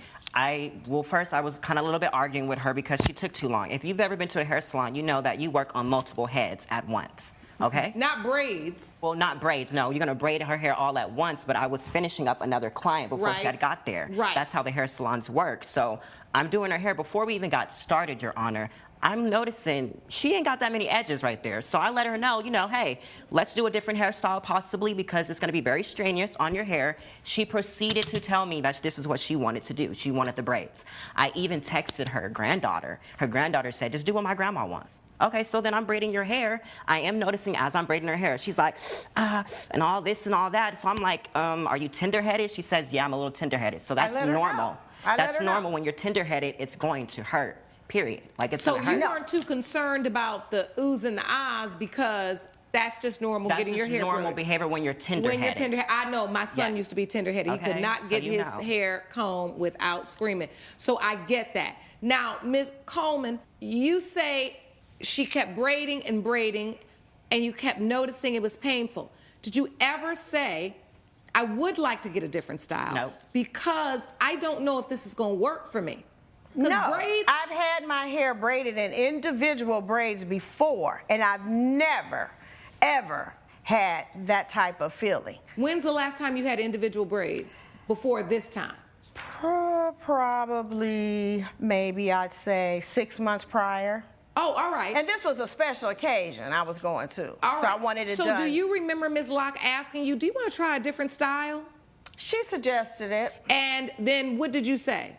First I was kind of a little bit arguing with her because she took too long. If you've ever been to a hair salon, you know that you work on multiple heads at once. Okay? Not braids. Well, not braids, no. You're gonna braid her hair all at once, but I was finishing up another client before she had got there. Right. That's how the hair salons work. So I'm doing her hair before we even got started, Your Honor. I'm noticing she ain't got that many edges right there. So I let her know, hey, let's do a different hairstyle possibly because it's gonna be very strenuous on your hair. She proceeded to tell me that this is what she wanted to do. She wanted the braids. I even texted her granddaughter. Her granddaughter said, just do what my grandma wants. Okay, so then I'm braiding your hair. I am noticing as I'm braiding her hair, she's like, and all this and all that. So I'm like, are you tender-headed? She says, yeah, I'm a little tender-headed. So that's normal. That's normal. When you're tender-headed, it's going to hurt, period. Like it's so gonna hurt. you weren't too concerned about the oohs and the ahs because that's just normal getting your hair That's normal braided. behavior when you're tender-headed. When you're tender-headed. I know, my son used to be tender-headed. Okay, He could not so get you his know. hair combed without screaming. So I get that. Now, Ms. Coleman, you say she kept braiding and braiding, and you kept noticing it was painful. Did you ever say, I would like to get a different style? No. Because I don't know if this is going to work for me. No, braids, I've had my hair braided in individual braids before, and I've never, ever had that type of feeling. When's the last time you had individual braids? Before this time? Probably, maybe I'd say 6 months prior. Oh, all right. And this was a special occasion I was going to. All so right. I wanted it so done. do you remember Ms. Locke asking you, do you want to try a different style? She suggested it. And then what did you say?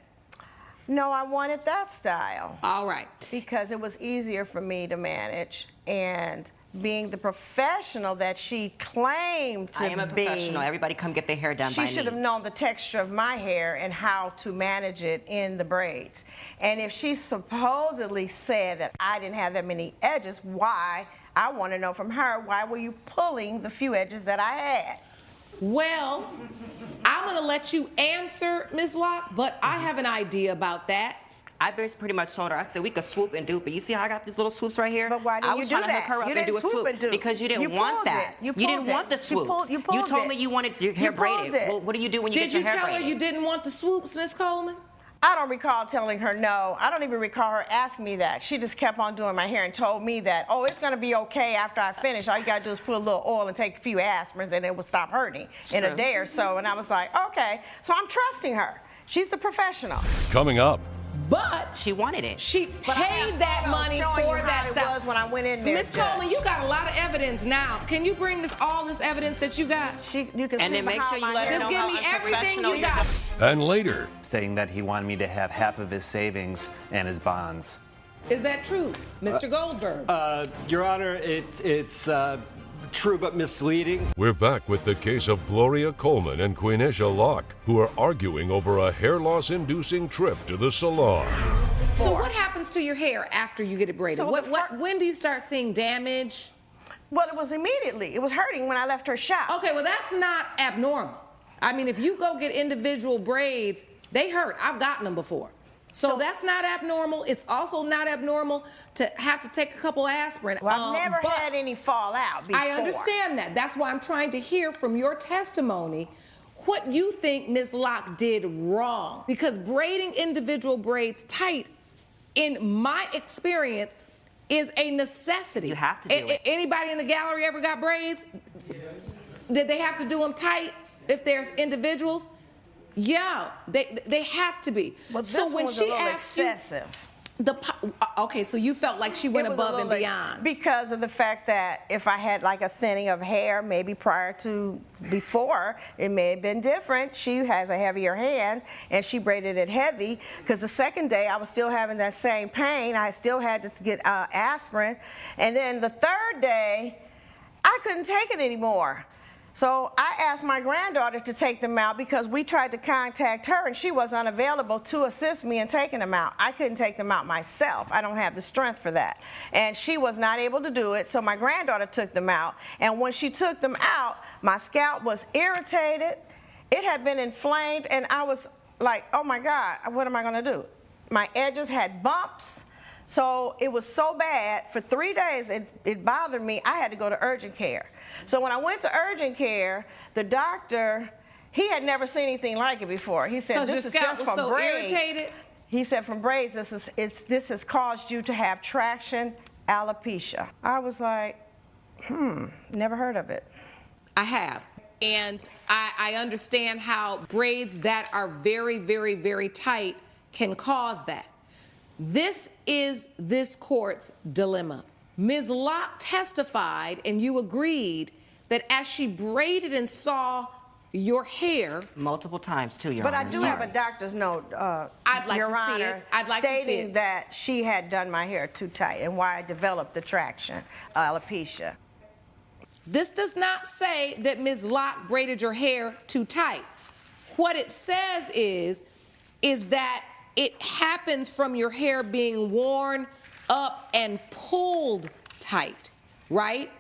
No, I wanted that style. All right. Because it was easier for me to manage. And being the professional that she claimed to be. I am a professional. Everybody come get their hair done by me. She should have known the texture of my hair and how to manage it in the braids. And if she supposedly said that I didn't have that many edges, why? I want to know from her, why were you pulling the few edges that I had? Well, I'm going to let you answer, Ms. Locke, but I have an idea about that. I pretty much told her, I said, we could swoop and dupe it. You see how I got these little swoops right here? But why didn't I was you do trying to that? hook her up You and do didn't a swoop swoop and dupe. because you didn't You want pulled that. it. You didn't pulled want it. the You swoops. pulled- you pulled told it. me you wanted your hair You pulled braided. it. Well, what do you do when you Did get your you hair tell braided? her you didn't want the swoops, Ms. Coleman? I don't recall telling her no. I don't even recall her asking me that. She just kept on doing my hair and told me that, oh, it's going to be okay after I finish. All you got to do is put a little oil and take a few aspirins and it will stop hurting in a day or so. And I was like, okay. So I'm trusting her. She's the professional. Coming up. But she wanted it. She paid that money for that It stuff. was when I went in there. Ms. Coleman, you got a lot of evidence now. Can you bring all this evidence that you got? You can And then make sure you let her Just know give how me everything you got. And later. Stating that he wanted me to have half of his savings and his bonds. Is that true, Mr. Goldberg? Your Honor, it's true but misleading. We're back with the case of Gloria Coleman and Quenisha Locke, who are arguing over a hair loss-inducing trip to the salon. So what happens to your hair after you get it braided? So When do you start seeing damage? Well, it was immediately. It was hurting when I left her shop. Okay, well, that's not abnormal. I mean, if you go get individual braids, they hurt. I've gotten them before. So that's not abnormal. It's also not abnormal to have to take a couple aspirin. Well, I've never had any fallout before. I understand that. That's why I'm trying to hear from your testimony what you think Ms. Locke did wrong. Because braiding individual braids tight, in my experience, is a necessity. You have to do it. Anybody in the gallery ever got braids? Yes. Did they have to do them tight if there's individuals? Yeah, they have to be. But so when she asked excessive. Okay, so you felt like she went above and beyond. Because of the fact that if I had like a thinning of hair, maybe before, it may have been different. She has a heavier hand, and she braided it heavy, because the second day I was still having that same pain. I still had to get aspirin. And then the third day, I couldn't take it anymore. So I asked my granddaughter to take them out because we tried to contact her and she was unavailable to assist me in taking them out. I couldn't take them out myself. I don't have the strength for that. And she was not able to do it, so my granddaughter took them out. And when she took them out, my scalp was irritated. It had been inflamed, and I was like, oh my God, what am I gonna do? My edges had bumps. So it was so bad. For 3 days, it bothered me. I had to go to urgent care. So when I went to urgent care, the doctor, he had never seen anything like it before. He said, this is just from braids. Irritated? He said, from braids, this has caused you to have traction alopecia. I was like, never heard of it. I have. And I understand how braids that are very, very, very tight can cause that. This is this court's dilemma. Ms. Locke testified, and you agreed, that as she braided and saw your hair multiple times too, Your But Honor. I do have a doctor's note, I'd like Your to see Honor, it. I'd like to see stating it. that she had done my hair too tight and why I developed the traction alopecia. This does not say that Ms. Locke braided your hair too tight. What it says is that it happens from your hair being worn up and pulled tight, right?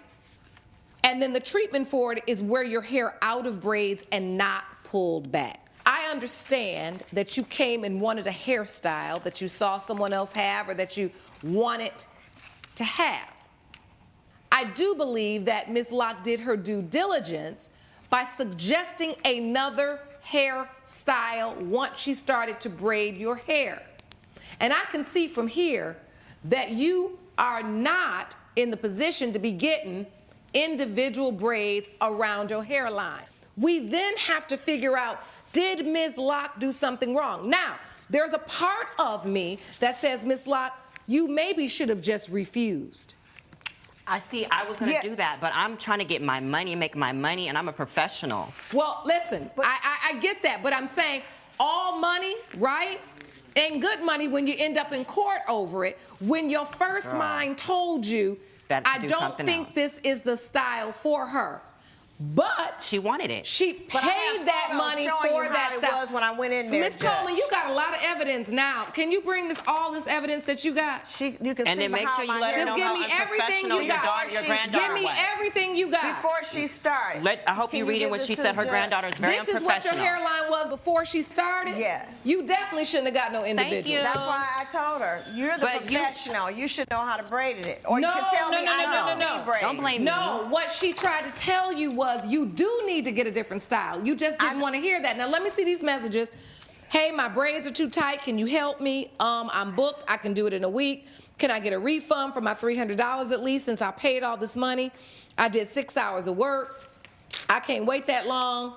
And then the treatment for it is where your hair out of braids and not pulled back. I understand that you came and wanted a hairstyle that you saw someone else have or that you wanted to have. I do believe that Ms. Locke did her due diligence by suggesting another hairstyle once she started to braid your hair. And I can see from here that you are not in the position to be getting individual braids around your hairline. We then have to figure out, did Ms. Locke do something wrong? Now, there's a part of me that says, Ms. Locke, you maybe should have just refused. I was going to do that, but I'm trying to get my money, make my money, and I'm a professional. Well, listen, I get that, but I'm saying all money, right, ain't good money when you end up in court over it, when your first mind told you, I don't think this is the style for her. But she wanted it. She paid that money for that style. It was when I went in there. Miss Coleman, you got a lot of evidence now. Can you bring all this evidence that you got? You can and see then make sure you let her know give me how everything you got. Your granddaughter Give me was. everything you got before she started. I hope you read it when she said her granddaughter is very unprofessional. This is what your hairline was before she started? Yes. You definitely shouldn't have got no individual. Thank you. That's why I told her, you're the professional. You should know how to braid it. Or no, you should tell me I don't braid. Don't blame me. No, what she tried to tell you was you do need to get a different style. You just didn't want to hear that. Now let me see these messages. Hey, my braids are too tight. Can you help me? I'm booked. I can do it in a week. Can I get a refund for my $300 at least since I paid all this money? I did 6 hours of work. I can't wait that long.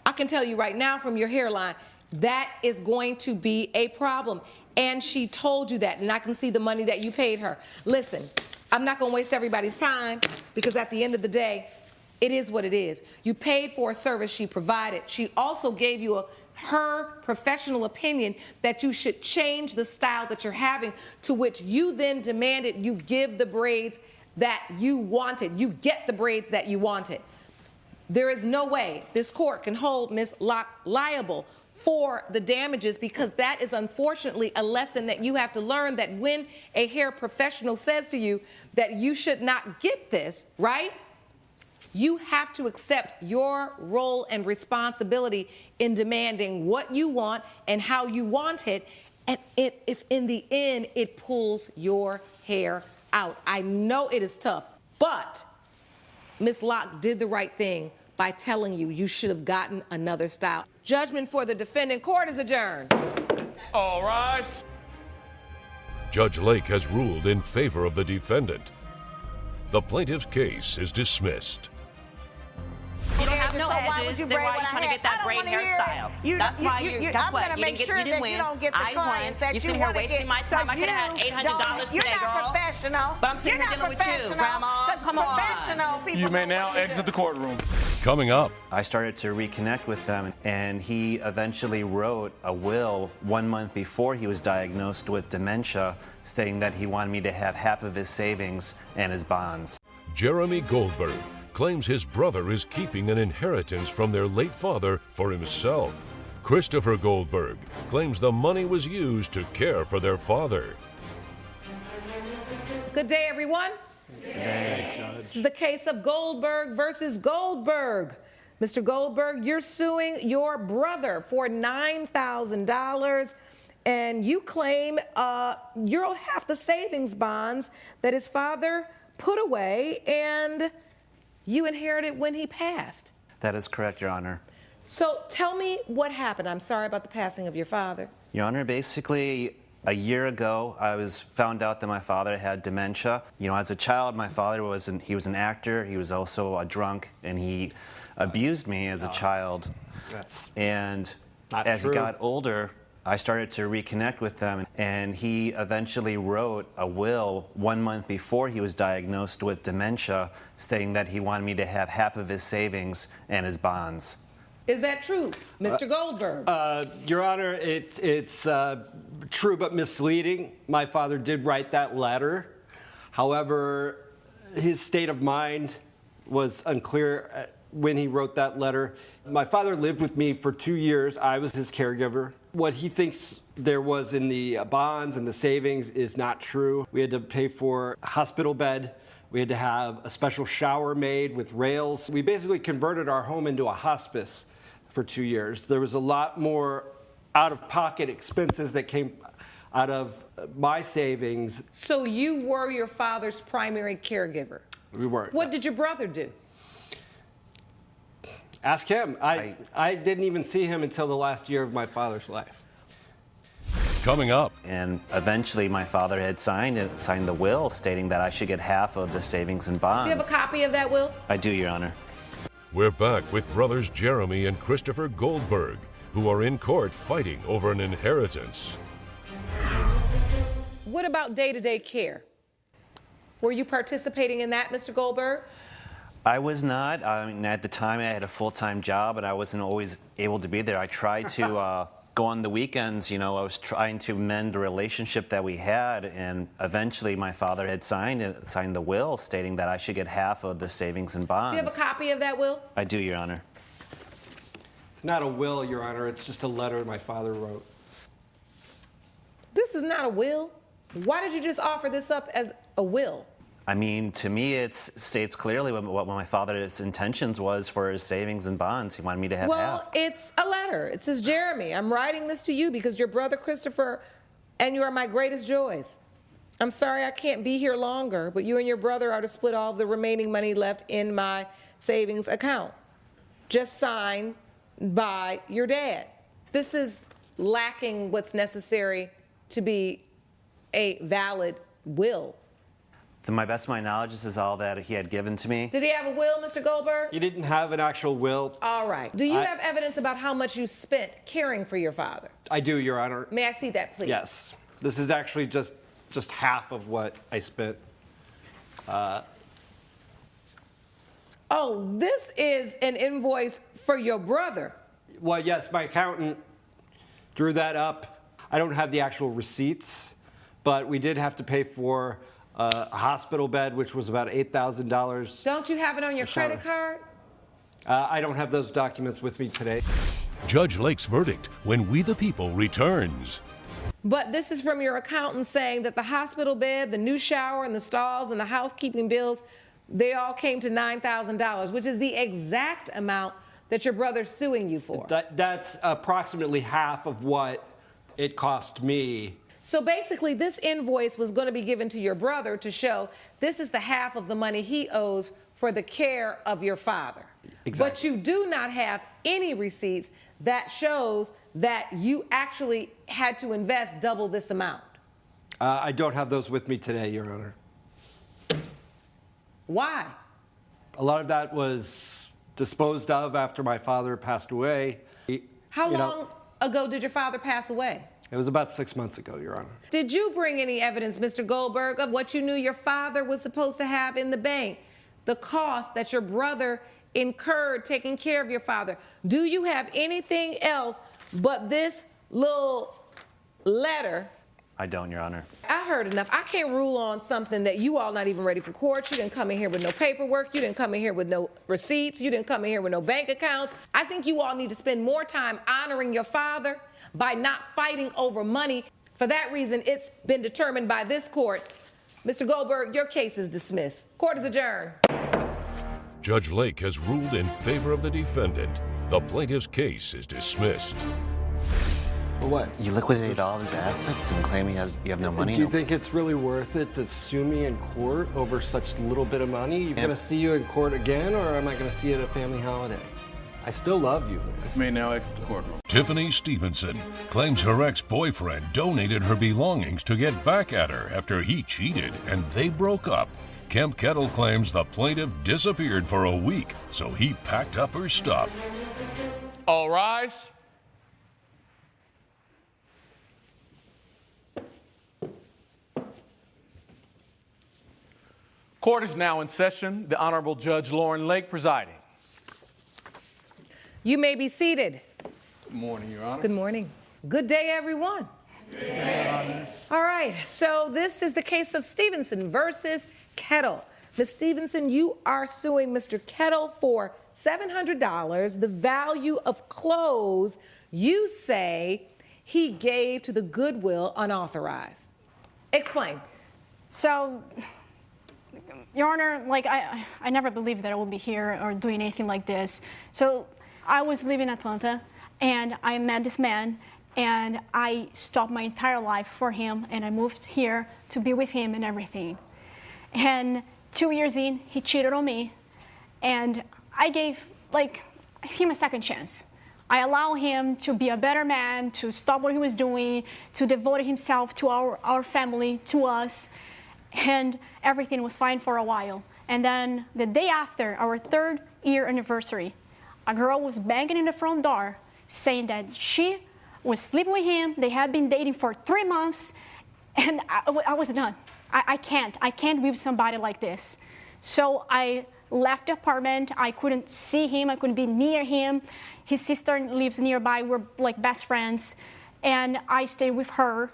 I can tell you right now from your hairline, that is going to be a problem. And she told you that, and I can see the money that you paid her. Listen, I'm not going to waste everybody's time because at the end of the day, it is what it is. You paid for a service she provided. She also gave you her professional opinion that you should change the style that you're having, to which you then demanded you give the braids that you wanted. You get the braids that you wanted. There is no way this court can hold Ms. Locke liable for the damages, because that is unfortunately a lesson that you have to learn, that when a hair professional says to you that you should not get this, right? You have to accept your role and responsibility in demanding what you want and how you want it, and if in the end it pulls your hair out. I know it is tough, but Ms. Locke did the right thing by telling you you should have gotten another style. Judgment for the defendant. Court is adjourned. All rise. Judge Lake has ruled in favor of the defendant. The plaintiff's case is dismissed. You don't have no so why edges, would you then braid why are what you I trying to had? get that I don't braid wanna hear hairstyle? it. That's why guess I'm what? gonna You make didn't sure get, you didn't that win. you don't get the I clients won. that You you sitting here wanna wasting get, my time. I 'cause could have had you $800 don't- today, You're not girl. professional. But I'm sitting You're here not dealing with you, professional. Grandma. That's Come on. professional. People You may know now what you exit do. the courtroom. Coming up, I started to reconnect with them, and he eventually wrote a will 1 month before he was diagnosed with dementia, stating that he wanted me to have half of his savings and his bonds. Jeremy Goldberg claims his brother is keeping an inheritance from their late father for himself. Christopher Goldberg claims the money was used to care for their father. Good day, everyone. This is the case of Goldberg versus Goldberg. Mr. Goldberg, you're suing your brother for $9,000, and you claim you're half the savings bonds that his father put away, and you inherited when he passed. That is correct, Your Honor. So tell me what happened. I'm sorry about the passing of your father. Your Honor, basically, a year ago, I was found out that my father had dementia. You know, as a child, my father he was an actor. He was also a drunk, and he abused me as a child. And as he got older, I started to reconnect with them, and he eventually wrote a will 1 month before he was diagnosed with dementia, stating that he wanted me to have half of his savings and his bonds. Is that true, Mr. Goldberg? Your Honor, it's true but misleading. My father did write that letter. However, his state of mind was unclear when he wrote that letter. My father lived with me for 2 years. I was his caregiver. What he thinks there was in the bonds and the savings is not true. We had to pay for a hospital bed. We had to have a special shower made with rails. We basically converted our home into a hospice for 2 years. There was a lot more out-of-pocket expenses that came out of my savings. So you were your father's primary caregiver? We were. What did your brother do? Ask him. I didn't even see him until the last year of my father's life. Coming up. And eventually my father had signed the will stating that I should get half of the savings and bonds. Do you have a copy of that will? I do, Your Honor. We're back with brothers Jeremy and Christopher Goldberg, who are in court fighting over an inheritance. What about day-to-day care? Were you participating in that, Mr. Goldberg? I was not. I mean, at the time, I had a full-time job, and I wasn't always able to be there. I tried to go on the weekends. You know, I was trying to mend the relationship that we had, and eventually my father had signed the will stating that I should get half of the savings and bonds. Do you have a copy of that will? I do, Your Honor. It's not a will, Your Honor. It's just a letter my father wrote. This is not a will. Why did you just offer this up as a will? I mean, to me, it states clearly what my father's intentions was for his savings and bonds. He wanted me to have half. Well, it's a letter. It says, Jeremy, I'm writing this to you because your brother Christopher and you are my greatest joys. I'm sorry I can't be here longer, but you and your brother are to split all of the remaining money left in my savings account. Just signed by your dad. This is lacking what's necessary to be a valid will. To my best of my knowledge, this is all that he had given to me. Did he have a will, Mr. Goldberg? He didn't have an actual will. All right. Do you have evidence about how much you spent caring for your father? I do, Your Honor. May I see that, please? Yes. This is actually just half of what I spent. Oh, this is an invoice for your brother. Well, yes, my accountant drew that up. I don't have the actual receipts, but we did have to pay for a hospital bed, which was about $8,000. Don't you have it on your credit card? I don't have those documents with me today. Judge Lake's verdict when We the People returns. But this is from your accountant saying that the hospital bed, the new shower, and the stalls and the housekeeping bills, they all came to $9,000, which is the exact amount that your brother's suing you for. That's approximately half of what it cost me. So basically, this invoice was going to be given to your brother to show this is the half of the money he owes for the care of your father. Exactly. But you do not have any receipts that shows that you actually had to invest double this amount. I don't have those with me today, Your Honor. Why? A lot of that was disposed of after my father passed away. How long ago did your father pass away? It was about 6 months ago, Your Honor. Did you bring any evidence, Mr. Goldberg, of what you knew your father was supposed to have in the bank? The cost that your brother incurred taking care of your father. Do you have anything else but this little letter? I don't, Your Honor. I heard enough. I can't rule on something that you all not even ready for court. You didn't come in here with no paperwork. You didn't come in here with no receipts. You didn't come in here with no bank accounts. I think you all need to spend more time honoring your father by not fighting over money. For that reason, it's been determined by this court. Mr. Goldberg, your case is dismissed. Court is adjourned. Judge Lake has ruled in favor of the defendant. The plaintiff's case is dismissed. For what? You liquidated all of his assets and claim you have no money? Do you think it's really worth it to sue me in court over such little bit of money? You're going to see you in court again, or am I going to see you at a family holiday? I still love you. You may now exit the courtroom. Tiffany Stevenson claims her ex-boyfriend donated her belongings to get back at her after he cheated and they broke up. Kemp Kettle claims the plaintiff disappeared for a week, so he packed up her stuff. All rise. Court is now in session. The Honorable Judge Lauren Lake presiding. You may be seated. Good morning, Your Honor. Good morning. Good day, everyone. Good day, Your Honor. All right, so this is the case of Stevenson versus Kettle. Ms. Stevenson, you are suing Mr. Kettle for $700, the value of clothes you say he gave to the Goodwill unauthorized. Explain. So, Your Honor, I never believed that I would be here or doing anything like this. So I was living in Atlanta, and I met this man, and I stopped my entire life for him, and I moved here to be with him and everything. And 2 years in, he cheated on me, and I gave him a second chance. I allowed him to be a better man, to stop what he was doing, to devote himself to our family, to us, and everything was fine for a while. And then the day after our 3rd year anniversary, a girl was banging in the front door saying that she was sleeping with him. They had been dating for 3 months, and I was done. I can't be with somebody like this. So I left the apartment. I couldn't see him. I couldn't be near him. His sister lives nearby. We're like best friends. And I stayed with her.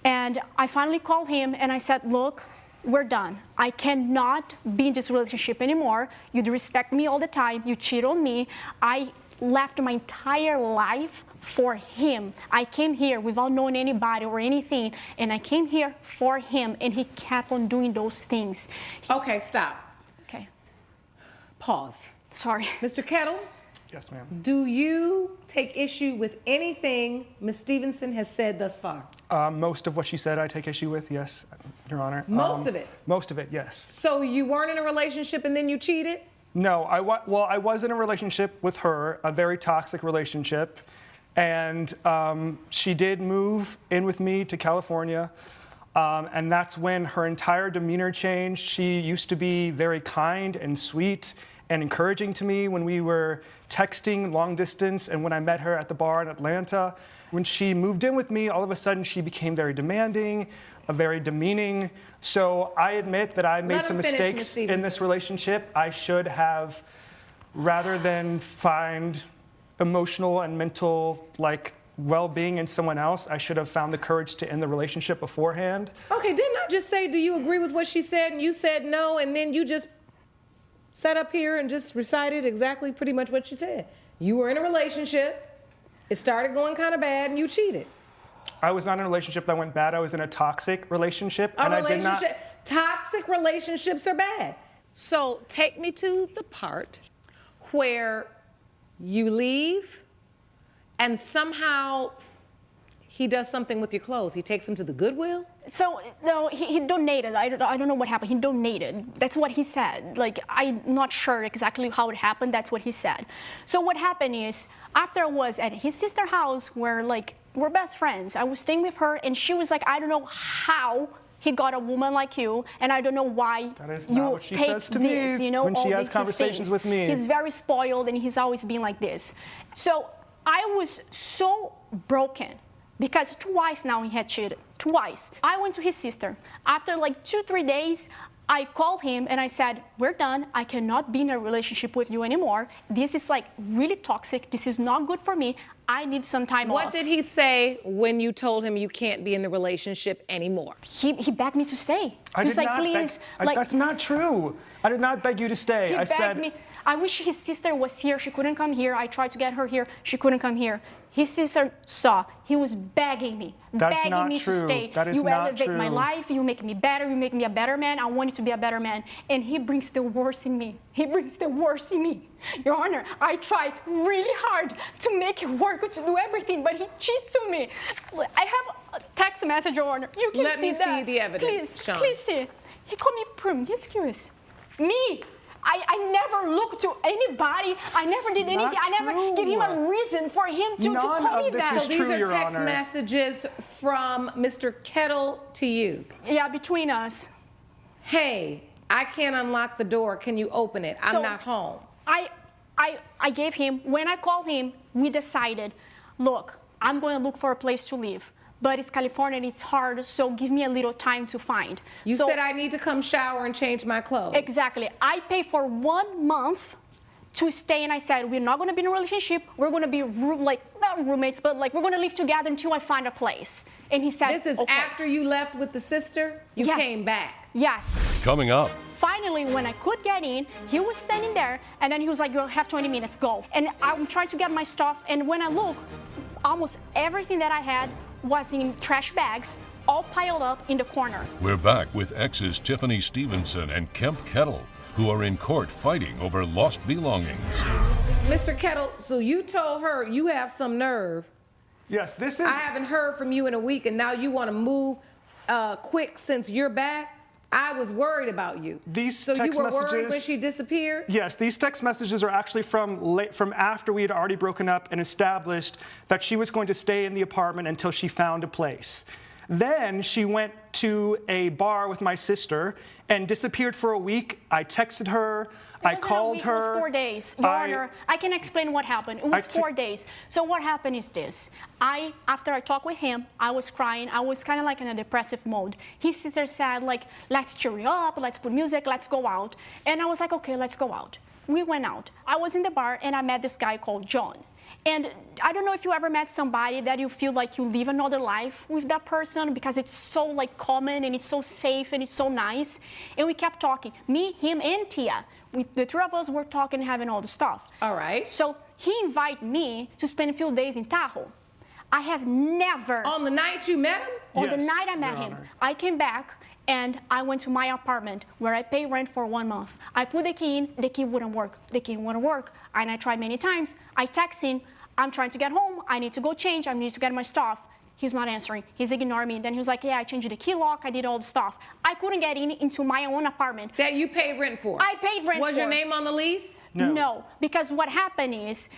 And I finally called him and I said, look, we're done. I cannot be in this relationship anymore. You disrespect me all the time. You cheat on me. I left my entire life for him. I came here without knowing anybody or anything, and I came here for him, and he kept on doing those things. Okay, stop. Okay. Pause. Sorry. Mr. Kettle? Yes, ma'am. Do you take issue with anything Ms. Stevenson has said thus far? Most of what she said I take issue with, yes, Your Honor. Most of it? Most of it, yes. So you weren't in a relationship and then you cheated? No, I was in a relationship with her, a very toxic relationship, and she did move in with me to California, and that's when her entire demeanor changed. She used to be very kind and sweet and encouraging to me when we were texting long distance and when I met her at the bar in Atlanta. When she moved in with me, all of a sudden she became very demanding, very demeaning. So I admit that I made some mistakes in this relationship. I should have, rather than find emotional and mental well-being in someone else, I should have found the courage to end the relationship beforehand. Okay, didn't I just say, do you agree with what she said? And you said no, and then you just sat up here and just recited exactly pretty much what she said. You were in a relationship, it started going kind of bad, and you cheated. I was not in a relationship that went bad. I was in a toxic relationship, and I did not. Toxic relationships are bad. So take me to the part where you leave and somehow he does something with your clothes. He takes them to the Goodwill? So, no, he donated. I don't know what happened. He donated. That's what he said. Like, I'm not sure exactly how it happened. That's what he said. So what happened is, after I was at his sister's house, where, like, we're best friends, I was staying with her, and she was like, I don't know how he got a woman like you, and I don't know why you take this, you know, when she all has these conversations things. with me. He's very spoiled, and he's always been like this. So I was so broken, because twice now he had cheated, twice. I went to his sister. After like 2-3 days, I called him and I said, we're done. I cannot be in a relationship with you anymore. This is like really toxic. This is not good for me. I need some time off. What did he say when you told him you can't be in the relationship anymore? He begged me to stay. He was like, please. That's not true. I did not beg you to stay. He begged me. I wish his sister was here. She couldn't come here. I tried to get her here. She couldn't come here. His sister saw. He was begging me, begging me to stay. That is you not elevate true. my life. You make me better. You make me a better man. I want you to be a better man. And he brings the worst in me. He brings the worst in me. Your Honor, I try really hard to make it work, to do everything, but he cheats on me. I have a text message, Your Honor. You can Let me see that. see the evidence, Please, Sean. please see. He called me promiscuous. Me. I never looked to anybody. I never did anything. I never gave him a reason for him to call me that. So these are text messages from Mr. Kettle to you. Yeah, between us. Hey, I can't unlock the door. Can you open it? I'm not home. I gave him, when I called him, we decided, look, I'm going to look for a place to live. But it's California and it's hard, so give me a little time to find. You said I need to come shower and change my clothes. Exactly. I paid for 1 month to stay, and I said, we're not going to be in a relationship. We're going to be, not roommates, but like we're going to live together until I find a place. And he said, this is okay. After you left with the sister? You came back? Yes. Coming up. Finally, when I could get in, he was standing there, and then he was like, you'll have 20 minutes, go. And I'm trying to get my stuff, and when I look, almost everything that I had was in trash bags, all piled up in the corner. We're back with exes Tiffany Stevenson and Kemp Kettle, who are in court fighting over lost belongings. Mr. Kettle, so you told her you have some nerve. Yes, this is... I haven't heard from you in a week, and now you want to move quick since you're back? I was worried about you. These so text you were messages, worried when she disappeared? Yes, these text messages are actually from after we had already broken up and established that she was going to stay in the apartment until she found a place. Then she went to a bar with my sister and disappeared for a week. I texted her. I called her. It was 4 days. Your Honor, I can explain what happened. It was 4 days. So what happened is this. After I talked with him, I was crying. I was kind of like in a depressive mode. His sister said, like, let's cheer you up, let's put music, let's go out. And I was like, okay, let's go out. We went out. I was in the bar, and I met this guy called John. And I don't know if you ever met somebody that you feel like you live another life with that person because it's so like common and it's so safe and it's so nice. And we kept talking, me, him, and Tia. The three of us were talking, having all the stuff. All right. So he invited me to spend a few days in Tahoe. I have never... On the night you met him? On the night I met him. I came back and I went to my apartment where I pay rent for 1 month. I put the key in, the key wouldn't work. The key wouldn't work. And I tried many times. I text him, I'm trying to get home. I need to go change. I need to get my stuff. He's not answering. He's ignoring me. Then he was like, yeah, I changed the key lock. I did all the stuff. I couldn't get into my own apartment. That you paid rent for? I paid rent for. Was your name on the lease? No, because what happened is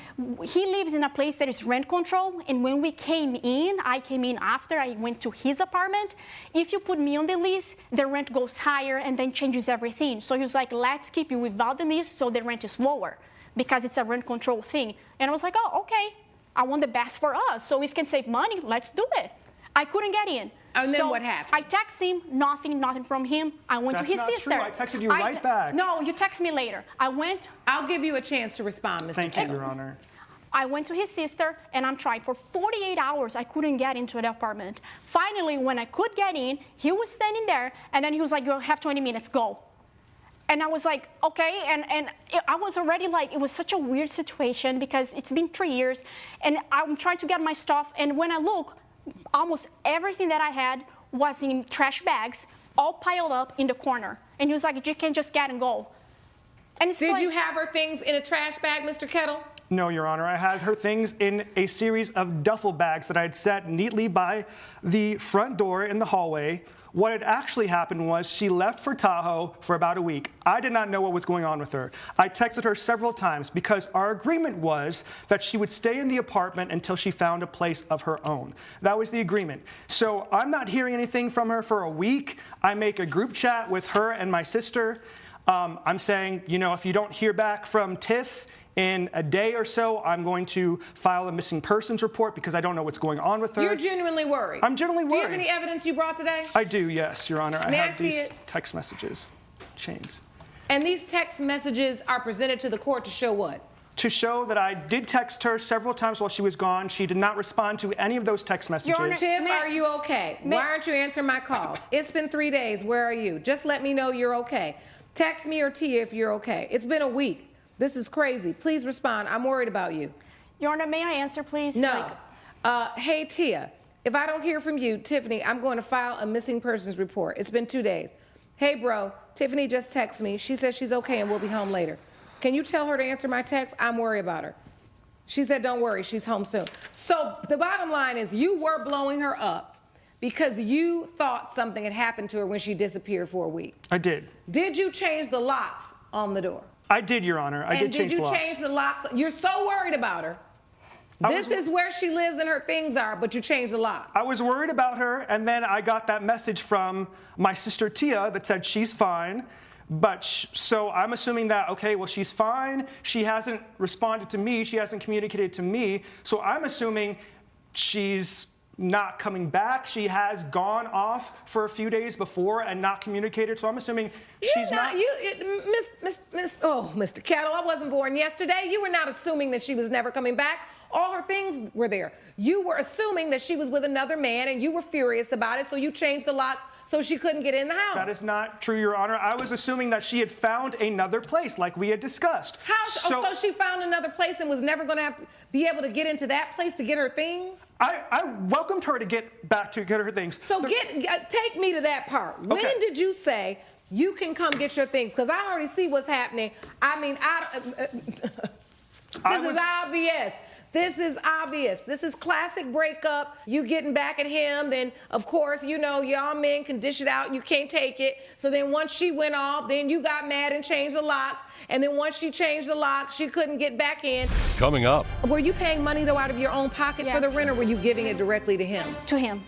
he lives in a place that is rent control. And when we came in, I came in after I went to his apartment. If you put me on the lease, the rent goes higher and then changes everything. So he was like, let's keep you without the lease so the rent is lower because it's a rent control thing. And I was like, oh, okay. I want the best for us. So if we can save money, let's do it. I couldn't get in. And then what happened? I texted him, nothing from him. I went to his sister. True. I texted you right back. No, you text me later. I went. I'll give you a chance to respond, Mr. Thank you, Your Honor. I went to his sister, and I'm trying. For 48 hours, I couldn't get into the apartment. Finally, when I could get in, he was standing there, and then he was like, you have 20 minutes, go. And I was like, okay, I was already like, it was such a weird situation because it's been 3 years, and I'm trying to get my stuff, and when I look, almost everything that I had was in trash bags, all piled up in the corner. And he was like, you can't just get and go. And it's Did you have her things in a trash bag, Mr. Kettle? No, Your Honor. I had her things in a series of duffel bags that I had set neatly by the front door in the hallway. What had actually happened was she left for Tahoe for about a week. I did not know what was going on with her. I texted her several times because our agreement was that she would stay in the apartment until she found a place of her own. That was the agreement. So I'm not hearing anything from her for a week. I make a group chat with her and my sister. I'm saying, you know, if you don't hear back from Tiff in a day or so, I'm going to file a missing persons report because I don't know what's going on with her. You're genuinely worried. I'm genuinely worried. Do you have any evidence you brought today? I do, yes, Your Honor. May I I have see these it? text messages, chains. And these text messages are presented to the court to show what? To show that I did text her several times while she was gone. She did not respond to any of those text messages. Your Honor, Tiff, are you okay? Why aren't you answering my calls? It's been 3 days. Where are you? Just let me know you're okay. Text me or Tia if you're okay. It's been a week. This is crazy. Please respond. I'm worried about you. Your Honor, may I answer, please? No. Hey, Tia, if I don't hear from you, Tiffany, I'm going to file a missing persons report. It's been 2 days. Hey, bro, Tiffany just texted me. She says she's okay and we'll be home later. Can you tell her to answer my text? I'm worried about her. She said, don't worry, she's home soon. So the bottom line is you were blowing her up because you thought something had happened to her when she disappeared for a week. I did. Did you change the locks on the door? I did, Your Honor. I did change the locks. And did you change the locks? You're so worried about her. This is where she lives and her things are, but you changed the locks. I was worried about her, and then I got that message from my sister Tia that said she's fine. But so I'm assuming that, okay, well, she's fine. She hasn't responded to me. She hasn't communicated to me. So I'm assuming she's not coming back. She has gone off for a few days before and not communicated. So I'm assuming she's not. Mr. Kettle, I wasn't born yesterday. You were not assuming that she was never coming back. All her things were there. You were assuming that she was with another man and you were furious about it, so you changed the lock so she couldn't get in the house. That is not true, Your Honor. I was assuming that she had found another place, like we had discussed. So she found another place and was never going to have to be able to get into that place to get her things? I welcomed her to get back to get her things. So take me to that part. Okay. When did you say you can come get your things? Because I already see what's happening. I mean, this is obvious. This is obvious. This is classic breakup. You getting back at him. Then, of course, you know, y'all men can dish it out. You can't take it. So then once she went off, then you got mad and changed the locks. And then once she changed the locks, she couldn't get back in. Coming up. Were you paying money, though, out of your own pocket for the rent, or were you giving it directly to him? To him.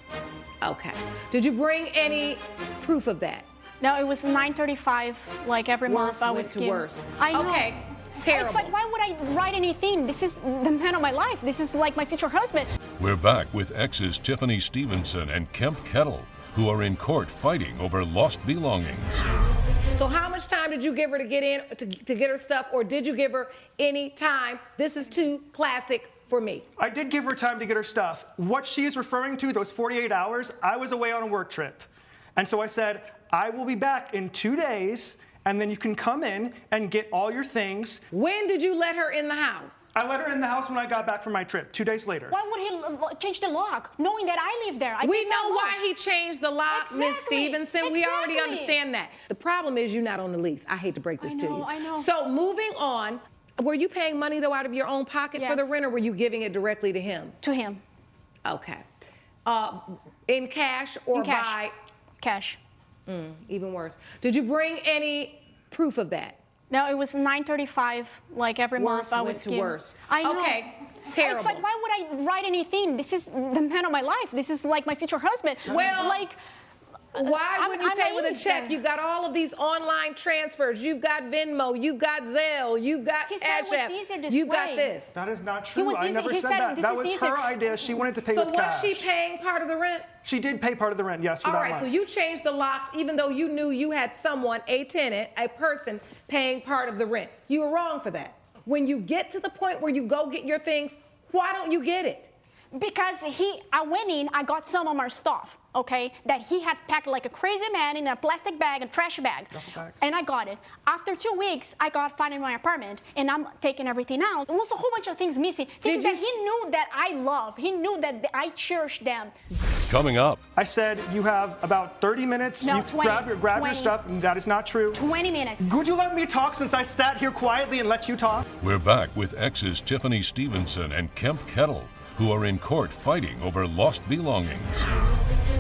Okay. Did you bring any proof of that? No, it was $9.35, like every month I was went to worse. I know. Okay. Terrible. It's like, why would I write anything? This is the man of my life. This is like my future husband. We're back with exes Tiffany Stevenson and Kemp Kettle, who are in court fighting over lost belongings. So how much time did you give her to get in, to get her stuff, or did you give her any time? This is too classic for me. I did give her time to get her stuff. What she is referring to, those 48 hours, I was away on a work trip. And so I said, I will be back in 2 days, and then you can come in and get all your things. When did you let her in the house? I let her in the house when I got back from my trip, 2 days later. Why would he change the lock, knowing that I live there? We know why he changed the lock, Miss Stevenson. We already understand that. The problem is you're not on the lease. I hate to break this to you. I know. So moving on, were you paying money, though, out of your own pocket for the rent, or were you giving it directly to him? To him. Okay. In cash or by? Cash. Even worse. Did you bring any proof of that? No, it was $9.35, like every month I was given. Worse. I know. Okay, terrible. It's like, why would I write anything? This is the man of my life. This is like my future husband. Well, like, why would you pay with a check? Then. You've got all of these online transfers. You've got Venmo. You've got Zelle. You've got Cash App. You've got this. That is not true. I never said that. That was her idea. She wanted to pay with cash. So was she paying part of the rent? She did pay part of the rent, yes, for that month. All right, so you changed the locks even though you knew you had someone, a tenant, a person, paying part of the rent. You were wrong for that. when you get to the point where you go get your things, why don't you get it? Because I went in, I got some of our stuff, okay, that he had packed like a crazy man in a plastic bag, a trash bag, and I got it. After 2 weeks, I got found in my apartment, and I'm taking everything out. There was a whole bunch of things missing, things that he knew that I love. He knew that I cherished them. Coming up. I said you have about 30 minutes. No, you 20. grab your stuff, and that is not true. 20 minutes. Would you let me talk since I sat here quietly and let you talk? We're back with exes Tiffany Stevenson and Kemp Kettle, who are in court fighting over lost belongings.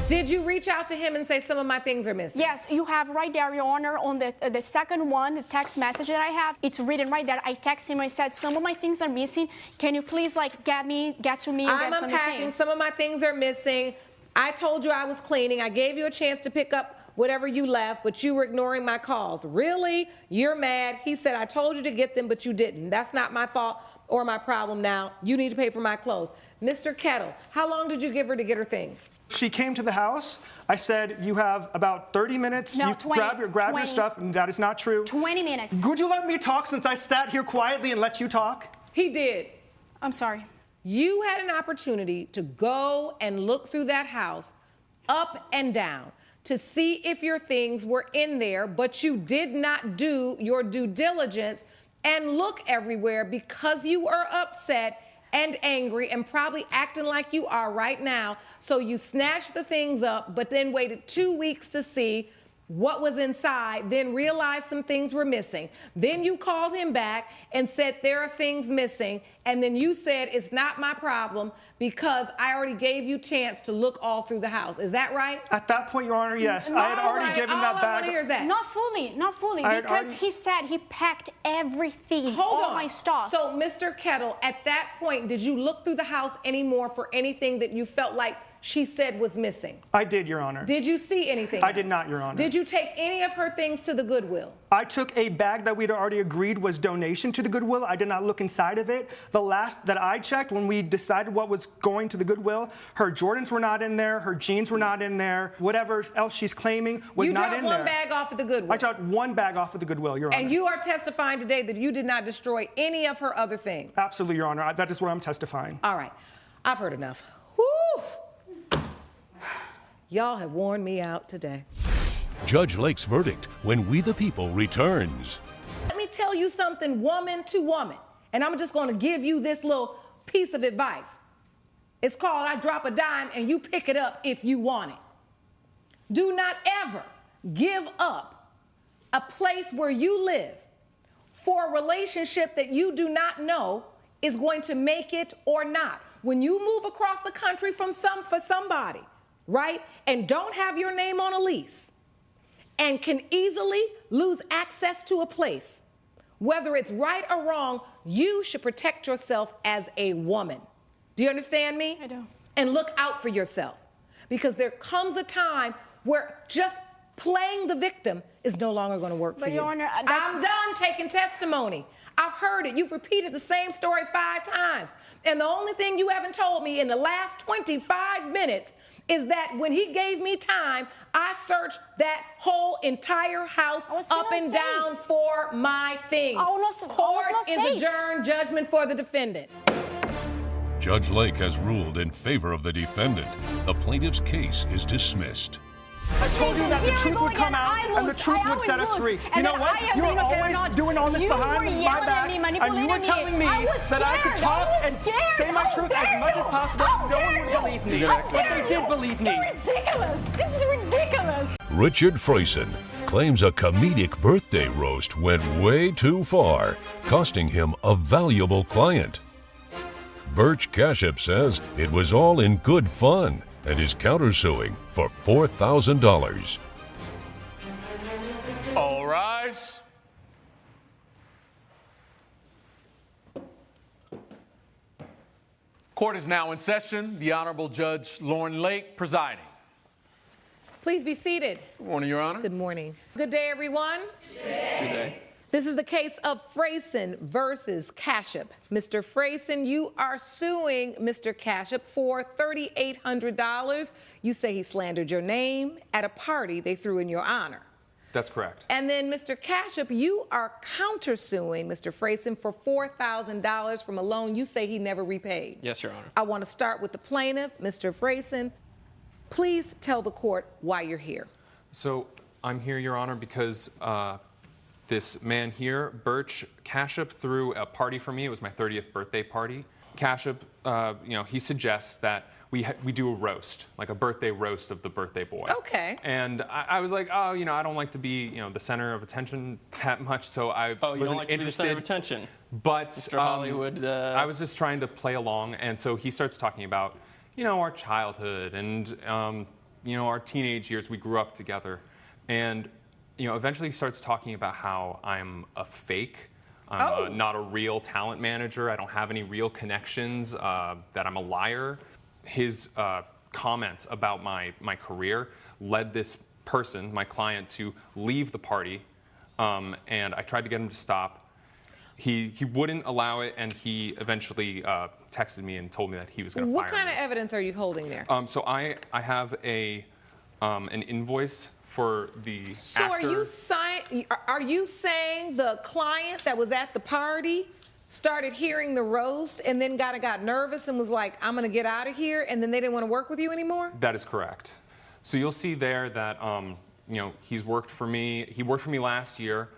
Did you reach out to him and say some of my things are missing? Yes, you have right there, Your Honor, on the second one, the text message that I have. It's written right there. I texted him. I said, some of my things are missing. Can you please get to me and I'm get some of the unpacking. things? Some of my things are missing. I told you I was cleaning. I gave you a chance to pick up whatever you left, but you were ignoring my calls. Really? You're mad? He said, I told you to get them, but you didn't. That's not my fault or my problem now. You need to pay for my clothes. Mr. Kettle, how long did you give her to get her things? She came to the house. I said, you have about 30 minutes. No, you 20. grab your stuff, and that is not true. 20 minutes. Would you let me talk since I sat here quietly and let you talk? He did. I'm sorry. You had an opportunity to go and look through that house up and down to see if your things were in there, but you did not do your due diligence and look everywhere because you were upset and angry and probably acting like you are right now. So you snatched the things up, but then waited 2 weeks to see what was inside, then realized some things were missing. Then you called him back and said there are things missing, and then you said it's not my problem because I already gave you chance to look all through the house. Is that right? At that point, Your Honor, yes. I had already given that All I back. want to hear is that. Not fully, because he said he packed everything, Hold all on. my stuff. So, Mr. Kettle, at that point, did you look through the house anymore for anything that you felt like she said was missing? I did, Your Honor. Did you see anything? I did not, Your Honor. Did you take any of her things to the Goodwill? I took a bag that we'd already agreed was donation to the Goodwill. I did not look inside of it. The last that I checked, when we decided what was going to the Goodwill, her Jordans were not in there, her jeans were not in there, whatever else she's claiming was not in there. You dropped one bag off at the Goodwill. I dropped one bag off at the Goodwill, Your Honor. And you are testifying today that you did not destroy any of her other things? Absolutely, Your Honor. That is what I'm testifying. All right. I've heard enough. Whew. Y'all have worn me out today. Judge Lake's verdict when We the People returns. Let me tell you something, woman to woman, and I'm just going to give you this little piece of advice. It's called I drop a dime and you pick it up if you want it. Do not ever give up a place where you live for a relationship that you do not know is going to make it or not. When you move across the country for somebody, right, and don't have your name on a lease and can easily lose access to a place, whether it's right or wrong, you should protect yourself as a woman. Do you understand me? I do. And look out for yourself, because there comes a time where just playing the victim is no longer going to work for But you. Your Honor, I'm done taking testimony. I've heard it. You've repeated the same story 5 times. And the only thing you haven't told me in the last 25 minutes is that when he gave me time, I searched that whole entire house up and down for my things. Court is adjourned. Judgment for the defendant. Judge Lake has ruled in favor of the defendant. The plaintiff's case is dismissed. I told you that the truth would come out and the truth would set us free. You know what? You were always doing all this behind my back, and you were telling me that I could talk and say my truth as much as possible. No one would believe me, but they did believe me. Ridiculous. This is ridiculous. Richard Freyson claims a comedic birthday roast went way too far, costing him a valuable client. Birch Cashup says it was all in good fun and is countersuing for $4,000. All rise. Court is now in session. The Honorable Judge Lauren Lake presiding. Please be seated. Good morning, Your Honor. Good morning. Good day, everyone. Good day. This is the case of Freyson versus Cashup. Mr. Freyson, you are suing Mr. Cashup for $3,800. You say he slandered your name at a party they threw in your honor. That's correct. And then, Mr. Kashup, you are countersuing Mr. Frayson for $4,000 from a loan you say he never repaid. Yes, Your Honor. I want to start with the plaintiff, Mr. Frayson. Please tell the court why you're here. So I'm here, Your Honor, because this man here, Birch Kashup, threw a party for me. It was my 30th birthday party. Kashup, he suggests that we do a roast, like a birthday roast of the birthday boy. Okay. And I was like, I don't like to be, the center of attention that much, so I Oh, you wasn't don't like to be the center of interested. attention. But Mr. Hollywood. I was just trying to play along, and so he starts talking about, our childhood and our teenage years. We grew up together, and eventually he starts talking about how I'm a fake. I'm not a real talent manager. I don't have any real connections. That I'm a liar. His comments about my career led this person, my client, to leave the party, and I tried to get him to stop. He wouldn't allow it, and he eventually texted me and told me that he was going to fire me. What kind of evidence are you holding there? So I have an invoice for the So actor. are you saying the client that was at the party started hearing the roast and then got nervous and was like, I'm going to get out of here, and then they didn't want to work with you anymore? That is correct. So you'll see there that he's worked for me. He worked for me last year.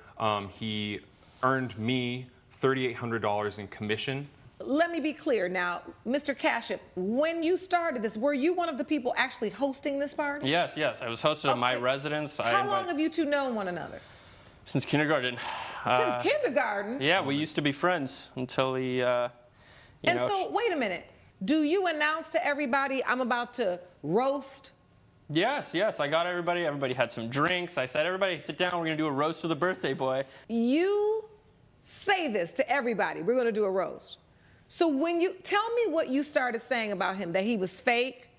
He earned me $3,800 in commission. Let me be clear now, Mr. Kashup, when you started this, were you one of the people actually hosting this party? Yes. I was hosted at my residence. How long have you two known one another? Since kindergarten. Since kindergarten? Yeah, we used to be friends until he, So, wait a minute. Do you announce to everybody, I'm about to roast? Yes. I got everybody. Everybody had some drinks. I said, everybody sit down. We're going to do a roast of the birthday boy. You say this to everybody. We're going to do a roast. So when you tell me what you started saying about him, that he was fake,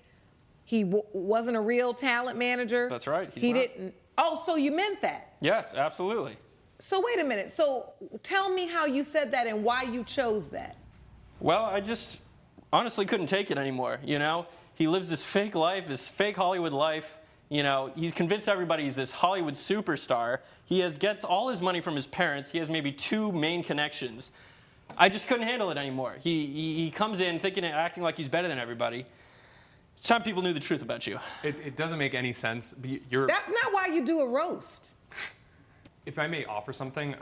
he wasn't a real talent manager. That's right. He didn't. Oh, so you meant that? Yes, absolutely. So wait a minute. So tell me how you said that and why you chose that. Well, I just honestly couldn't take it anymore. He lives this fake life, this fake Hollywood life. He's convinced everybody he's this Hollywood superstar. He gets all his money from his parents. He has maybe 2 main connections. I just couldn't handle it anymore. He comes in thinking and acting like he's better than everybody. It's time people knew the truth about you. It doesn't make any sense. That's not why you do a roast. If I may offer something,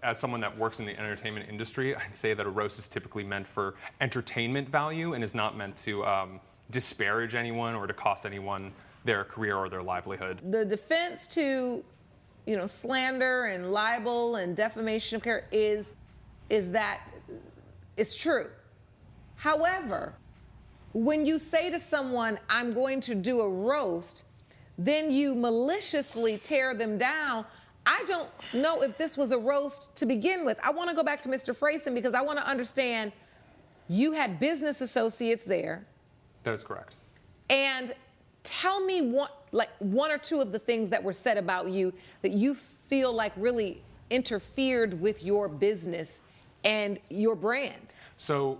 as someone that works in the entertainment industry, I'd say that a roast is typically meant for entertainment value and is not meant to disparage anyone or to cost anyone their career or their livelihood. The defense to, slander and libel and defamation of character is that it's true. However, when you say to someone, I'm going to do a roast, then you maliciously tear them down. I don't know if this was a roast to begin with. I want to go back to Mr. Frayson because I want to understand you had business associates there. That is correct. And tell me one or two of the things that were said about you that you feel like really interfered with your business and your brand. So,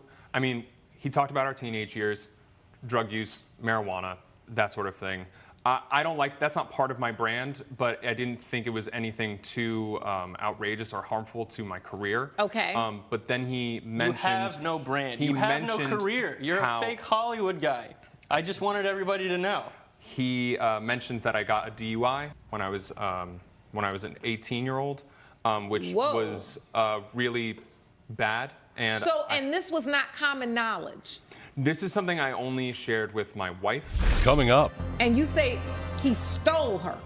he talked about our teenage years, drug use, marijuana, that sort of thing. I don't like, that's not part of my brand, but I didn't think it was anything too outrageous or harmful to my career. Okay. But then he mentioned... You have no brand. You have no career. You're a fake Hollywood guy. I just wanted everybody to know. He mentioned that I got a DUI when I was an 18-year-old, which was really bad. And and this was not common knowledge. This is something I only shared with my wife. Coming up. And you say he stole her.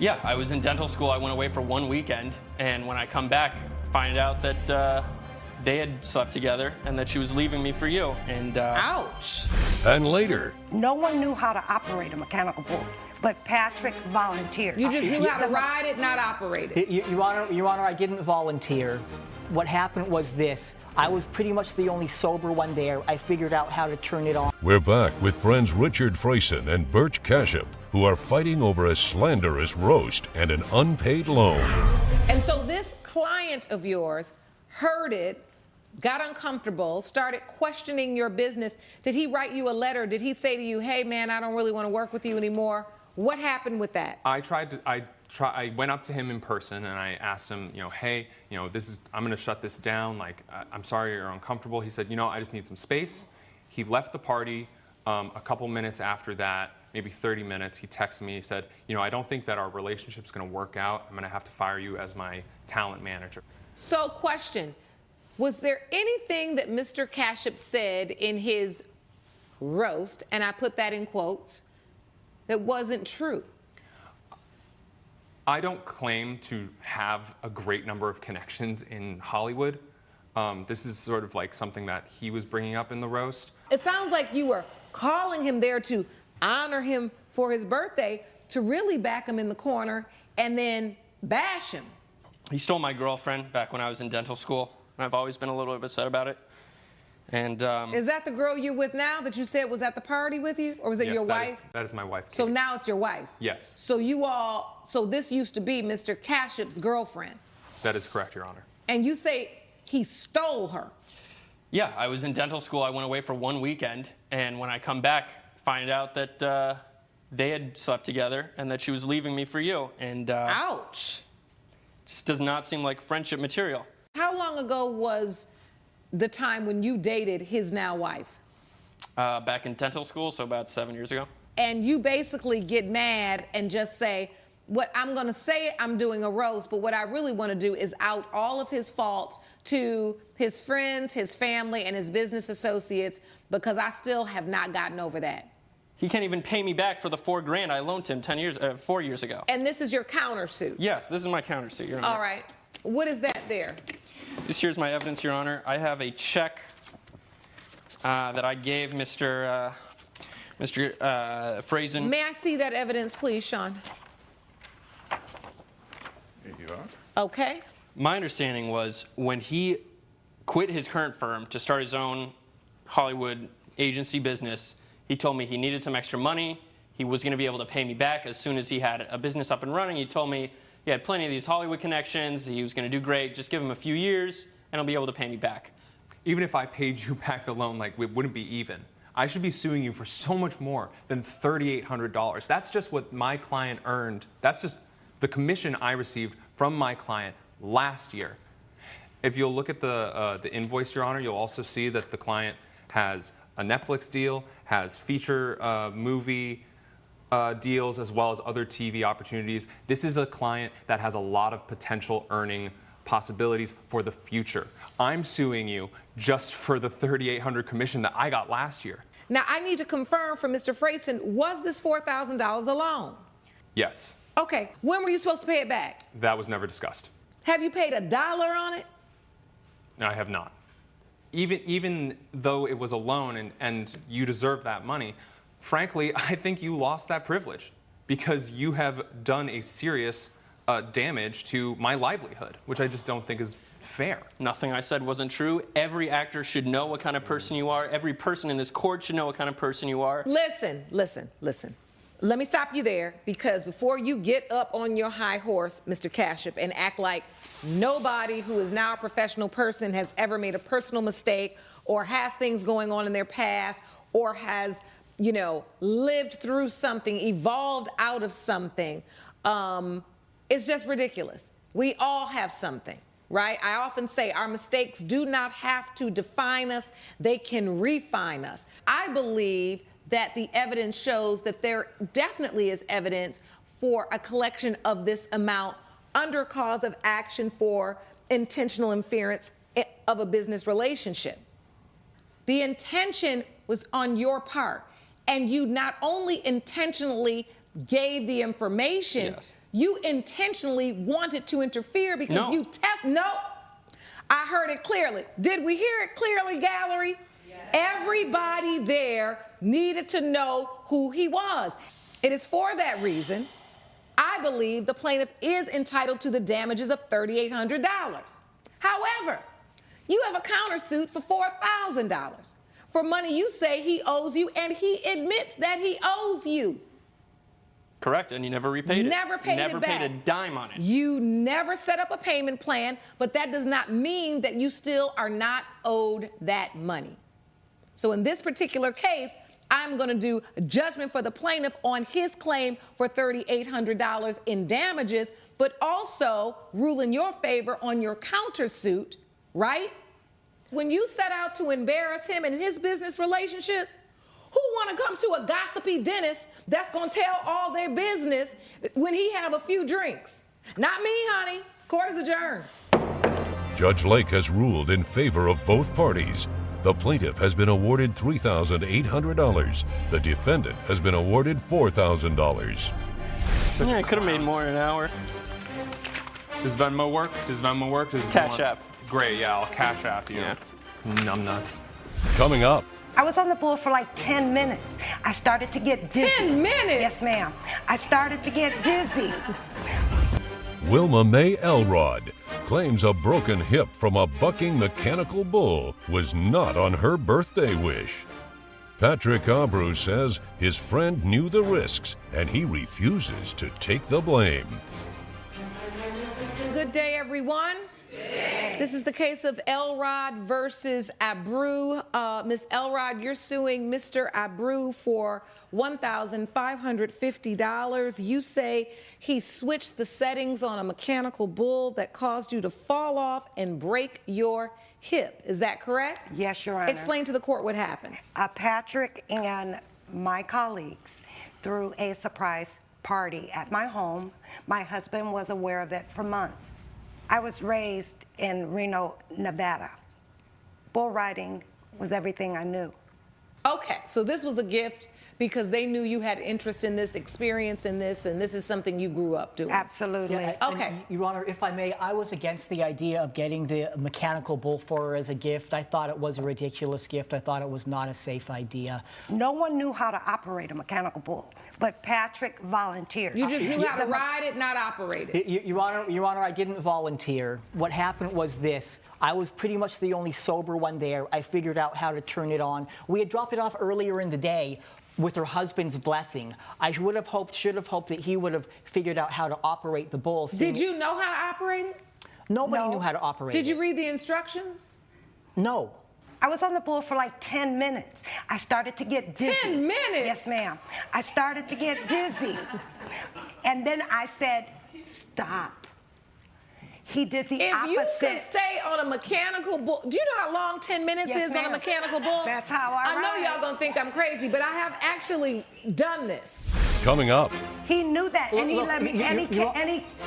Yeah, I was in dental school. I went away for 1 weekend, and when I come back, find out that they had slept together and that she was leaving me for you. And ouch. And later. No one knew how to operate a mechanical bull, but Patrick volunteered. You just knew how to ride it, not operate it. Your Honor, I didn't volunteer. What happened was this. I was pretty much the only sober one there. I figured out how to turn it on. We're back with friends Richard Frayson and Birch Kashup, who are fighting over a slanderous roast and an unpaid loan. And so this client of yours heard it, got uncomfortable, started questioning your business. Did he write you a letter? Did he say to you, hey man, I don't really want to work with you anymore? What happened with that? I tried I went up to him in person and I asked him, hey, I'm going to shut this down. Like, I'm sorry you're uncomfortable. He said, I just need some space. He left the party. A couple minutes after that, maybe 30 minutes, he texted me. He said, I don't think that our relationship's going to work out. I'm going to have to fire you as my talent manager. So, question, was there anything that Mr. Kashup said in his roast, and I put that in quotes, that wasn't true? I don't claim to have a great number of connections in Hollywood. This is sort of like something that he was bringing up in the roast. It sounds like you were calling him there to honor him for his birthday, to really back him in the corner and then bash him. He stole my girlfriend back when I was in dental school, and I've always been a little bit upset about it. And Is that the girl you're with now that you said was at the party with you? Or was it yes, your wife? That is my wife. So Kate. now it's your wife? Yes. So this used to be Mr. Kashup's girlfriend. That is correct, Your Honor. And you say he stole her. yeah, I was in dental school. I went away for 1 weekend, and when I come back, find out that they had slept together and that she was leaving me for you. And ouch! Just does not seem like friendship material. How long ago was the time when you dated his now wife? Back in dental school, so about 7 years ago. And you basically get mad and just say, what I'm going to say, I'm doing a roast, but what I really want to do is out all of his faults to his friends, his family, and his business associates, because I still have not gotten over that. He can't even pay me back for the $4,000 I loaned him 4 years ago. And this is your countersuit? Yes, this is my countersuit, Your Honor. All right. What is that there? This here's my evidence, Your Honor. I have a check that I gave Mr. Frazen. May I see that evidence, please, Sean? Here you are. Okay. My understanding was when he quit his current firm to start his own Hollywood agency business, he told me he needed some extra money. He was going to be able to pay me back as soon as he had a business up and running. He told me he had plenty of these Hollywood connections. He was going to do great. Just give him a few years, and he'll be able to pay me back. Even if I paid you back the loan, like, it wouldn't be even. I should be suing you for so much more than $3,800. That's just what my client earned. That's just the commission I received from my client last year. If you'll look at the invoice, Your Honor, you'll also see that the client has a Netflix deal, has feature movie deals, as well as other TV opportunities. This is a client that has a lot of potential earning possibilities for the future. I'm suing you just for the $3,800 commission that I got last year. Now, I need to confirm from Mr. Frazen, was this $4,000 a loan? Yes. Okay. When were you supposed to pay it back? That was never discussed. Have you paid $1 on it? No, I have not. Even though it was a loan and you deserve that money, frankly, I think you lost that privilege because you have done a serious damage to my livelihood, which I just don't think is fair. Nothing I said wasn't true. Every actor should know what kind of person you are. Every person in this court should know what kind of person you are. Listen. Let me stop you there, because before you get up on your high horse, Mr. Kashup, and act like nobody who is now a professional person has ever made a personal mistake or has things going on in their past or has, lived through something, evolved out of something, it's just ridiculous. We all have something, right? I often say our mistakes do not have to define us. They can refine us. I believe that the evidence shows that there definitely is evidence for a collection of this amount under cause of action for intentional interference of a business relationship. The intention was on your part, and you not only intentionally gave the information, yes. You intentionally wanted to interfere because No. No, I heard it clearly. Did we hear it clearly, gallery? Yes. Everybody there needed to know who he was. It is for that reason I believe the plaintiff is entitled to the damages of $3,800. However, you have a countersuit for $4,000 for money you say he owes you, and he admits that he owes you. Correct, and you never repaid it. Never paid it back. Never paid a dime on it. You never set up a payment plan, but that does not mean that you still are not owed that money. So in this particular case, I'm going to do judgment for the plaintiff on his claim for $3,800 in damages, but also rule in your favor on your countersuit, right? When you set out to embarrass him in his business relationships, who want to come to a gossipy dentist that's going to tell all their business when he have a few drinks? Not me, honey. Court is adjourned. Judge Lake has ruled in favor of both parties. The plaintiff has been awarded $3,800. The defendant has been awarded $4,000. Yeah, I could have made more in an hour. Does Venmo work? Does Cash App. Great, yeah, I'll Cash App you. Yeah. Numbnuts. Coming up. I was on the bull for like 10 minutes. I started to get dizzy. 10 minutes? Yes, ma'am. I started to get dizzy. Wilma Mae Elrod claims a broken hip from a bucking mechanical bull was not on her birthday wish. Patrick Abreu says his friend knew the risks and he refuses to take the blame. Good day, everyone. This is the case of Elrod versus Abreu. Ms. Elrod, you're suing Mr. Abreu for $1,550. You say he switched the settings on a mechanical bull that caused you to fall off and break your hip. Is that correct? Yes, Your Honor. Explain to the court what happened. Patrick and my colleagues threw a surprise party at my home. My husband was aware of it for months. I was raised in Reno, Nevada. Bull riding was everything I knew. Okay, so this was a gift because they knew you had interest in this, experience in this, and this is something you grew up doing. Absolutely. Yeah, Okay. and, Your Honor, if I may, I was against the idea of getting the mechanical bull for her as a gift. I thought it was a ridiculous gift. I thought it was not a safe idea. No one knew how to operate a mechanical bull, but Patrick volunteered. You just knew how to ride it, not operate it. Your Honor, I didn't volunteer. What happened was this. I was pretty much the only sober one there. I figured out how to turn it on. We had dropped it off earlier in the day with her husband's blessing. I should have hoped that he would have figured out how to operate the bull. Did you know how to operate it? Nobody knew how to operate it. Did you read the instructions? No. I was on the bull for like 10 minutes. I started to get dizzy. 10 minutes? Yes, ma'am. I started to get dizzy. And then I said, stop. He did the opposite. If you could stay on a mechanical bull, do you know how long 10 minutes Yes, is on a ma'am. mechanical bull? That's how I know ride. y'all gonna think I'm crazy, but I have actually done this. Coming up. He knew that, and he Look, let me,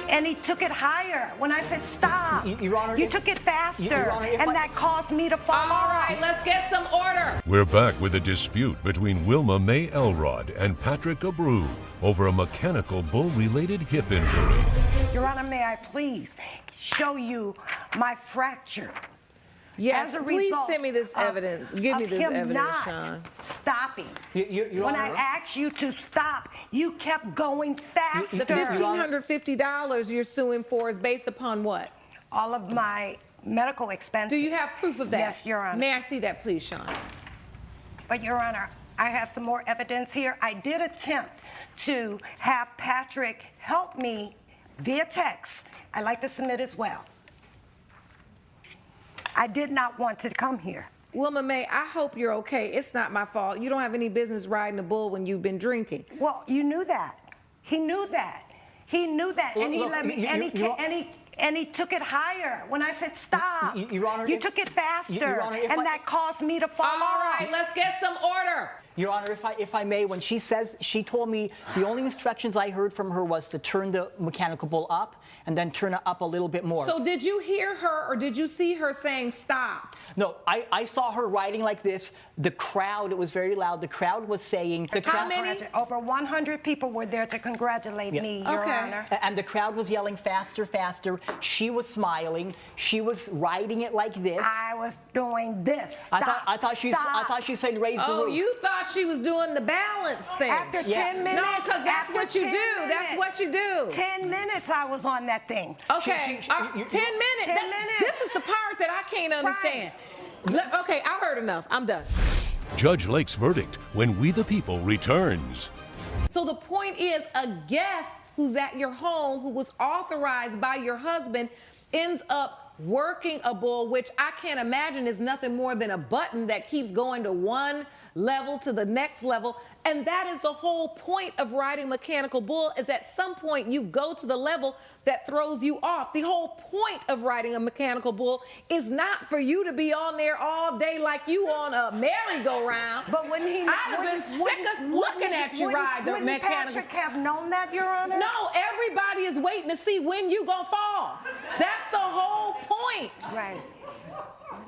and he took it higher. When I said stop, Your Honor, you took it faster, Your Honor, if and I- that caused me to fall All off. right, let's get some order. We're back with a dispute between Wilma Mae Elrod and Patrick Abreu over a mechanical bull-related hip injury. Your Honor, may I please show you my fracture? Yes, As a please result send me this of- evidence. Give me of this him evidence, not Sean. stopping. Your When Honor, I asked you to stop, you kept going faster. The $1,550 you're suing for is based upon what? All of my medical expenses. Do you have proof of that? Yes, Your Honor. May I see that, please, Sean? But Your Honor, I have some more evidence here. I did attempt to have Patrick help me via text. I'd like to submit as well. I did not want to come here. Wilma Mae, I hope you're okay. It's not my fault. You don't have any business riding a bull when you've been drinking. Well, you knew that. He knew that. He knew that, and he Look, let me. And he took it higher. When I said stop, Your Honor, you took it faster, Your Honor, if and I- that caused me to fall All off. right, let's get some order. Your Honor, if I may, when she told me the only instructions I heard from her was to turn the mechanical bull up and then turn it up a little bit more. So did you hear her or did you see her saying stop? No, I saw her riding like this. The crowd, it was very loud. The crowd was saying. How many? Over 100 people were there to congratulate me, Your Honor. And the crowd was yelling faster, faster. She was smiling. She was riding it like this. I was doing this. Stop, I thought she said raise the Oh, roof. you thought she was doing the balance thing. After 10 minutes. No, because that's after what you 10 do. minutes, That's what you do. 10 minutes I was on that thing. Okay, 10 minutes. 10 That's- minutes. This is the part that I can't understand. Okay, I heard enough. I'm done. Judge Lake's verdict when We the People returns. So the point is, a guest who's at your home who was authorized by your husband ends up working a bull, which I can't imagine is nothing more than a button that keeps going to one level to the next level. And that is the whole point of riding mechanical bull, is at some point you go to the level that throws you off. The whole point of riding a mechanical bull is not for you to be on there all day like you on a merry-go-round. But wouldn't he? I'd have been sick of looking at you ride the mechanical. Patrick have known that, Your Honor? No, everybody is waiting to see when you gonna fall. That's the whole point. Right.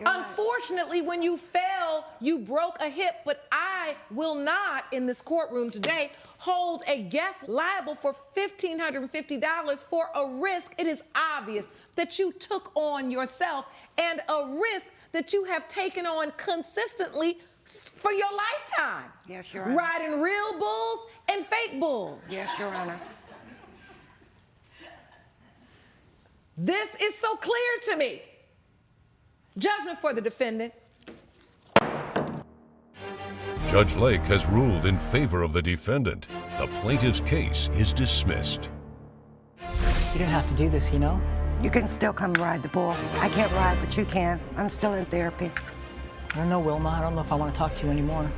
Unfortunately, when you fell, you broke a hip, but I will not, in this courtroom today, hold a guest liable for $1,550 for a risk it is obvious that you took on yourself, and a risk that you have taken on consistently for your lifetime. Yes, Your Honor. Riding real bulls and fake bulls. Yes, Your Honor. This is so clear to me. Judgment for the defendant. Judge Lake has ruled in favor of the defendant. The plaintiff's case is dismissed. You didn't have to do this, you know? You can still come ride the bull. I can't ride, but you can. I'm still in therapy. I don't know, Wilma. I don't know if I want to talk to you anymore.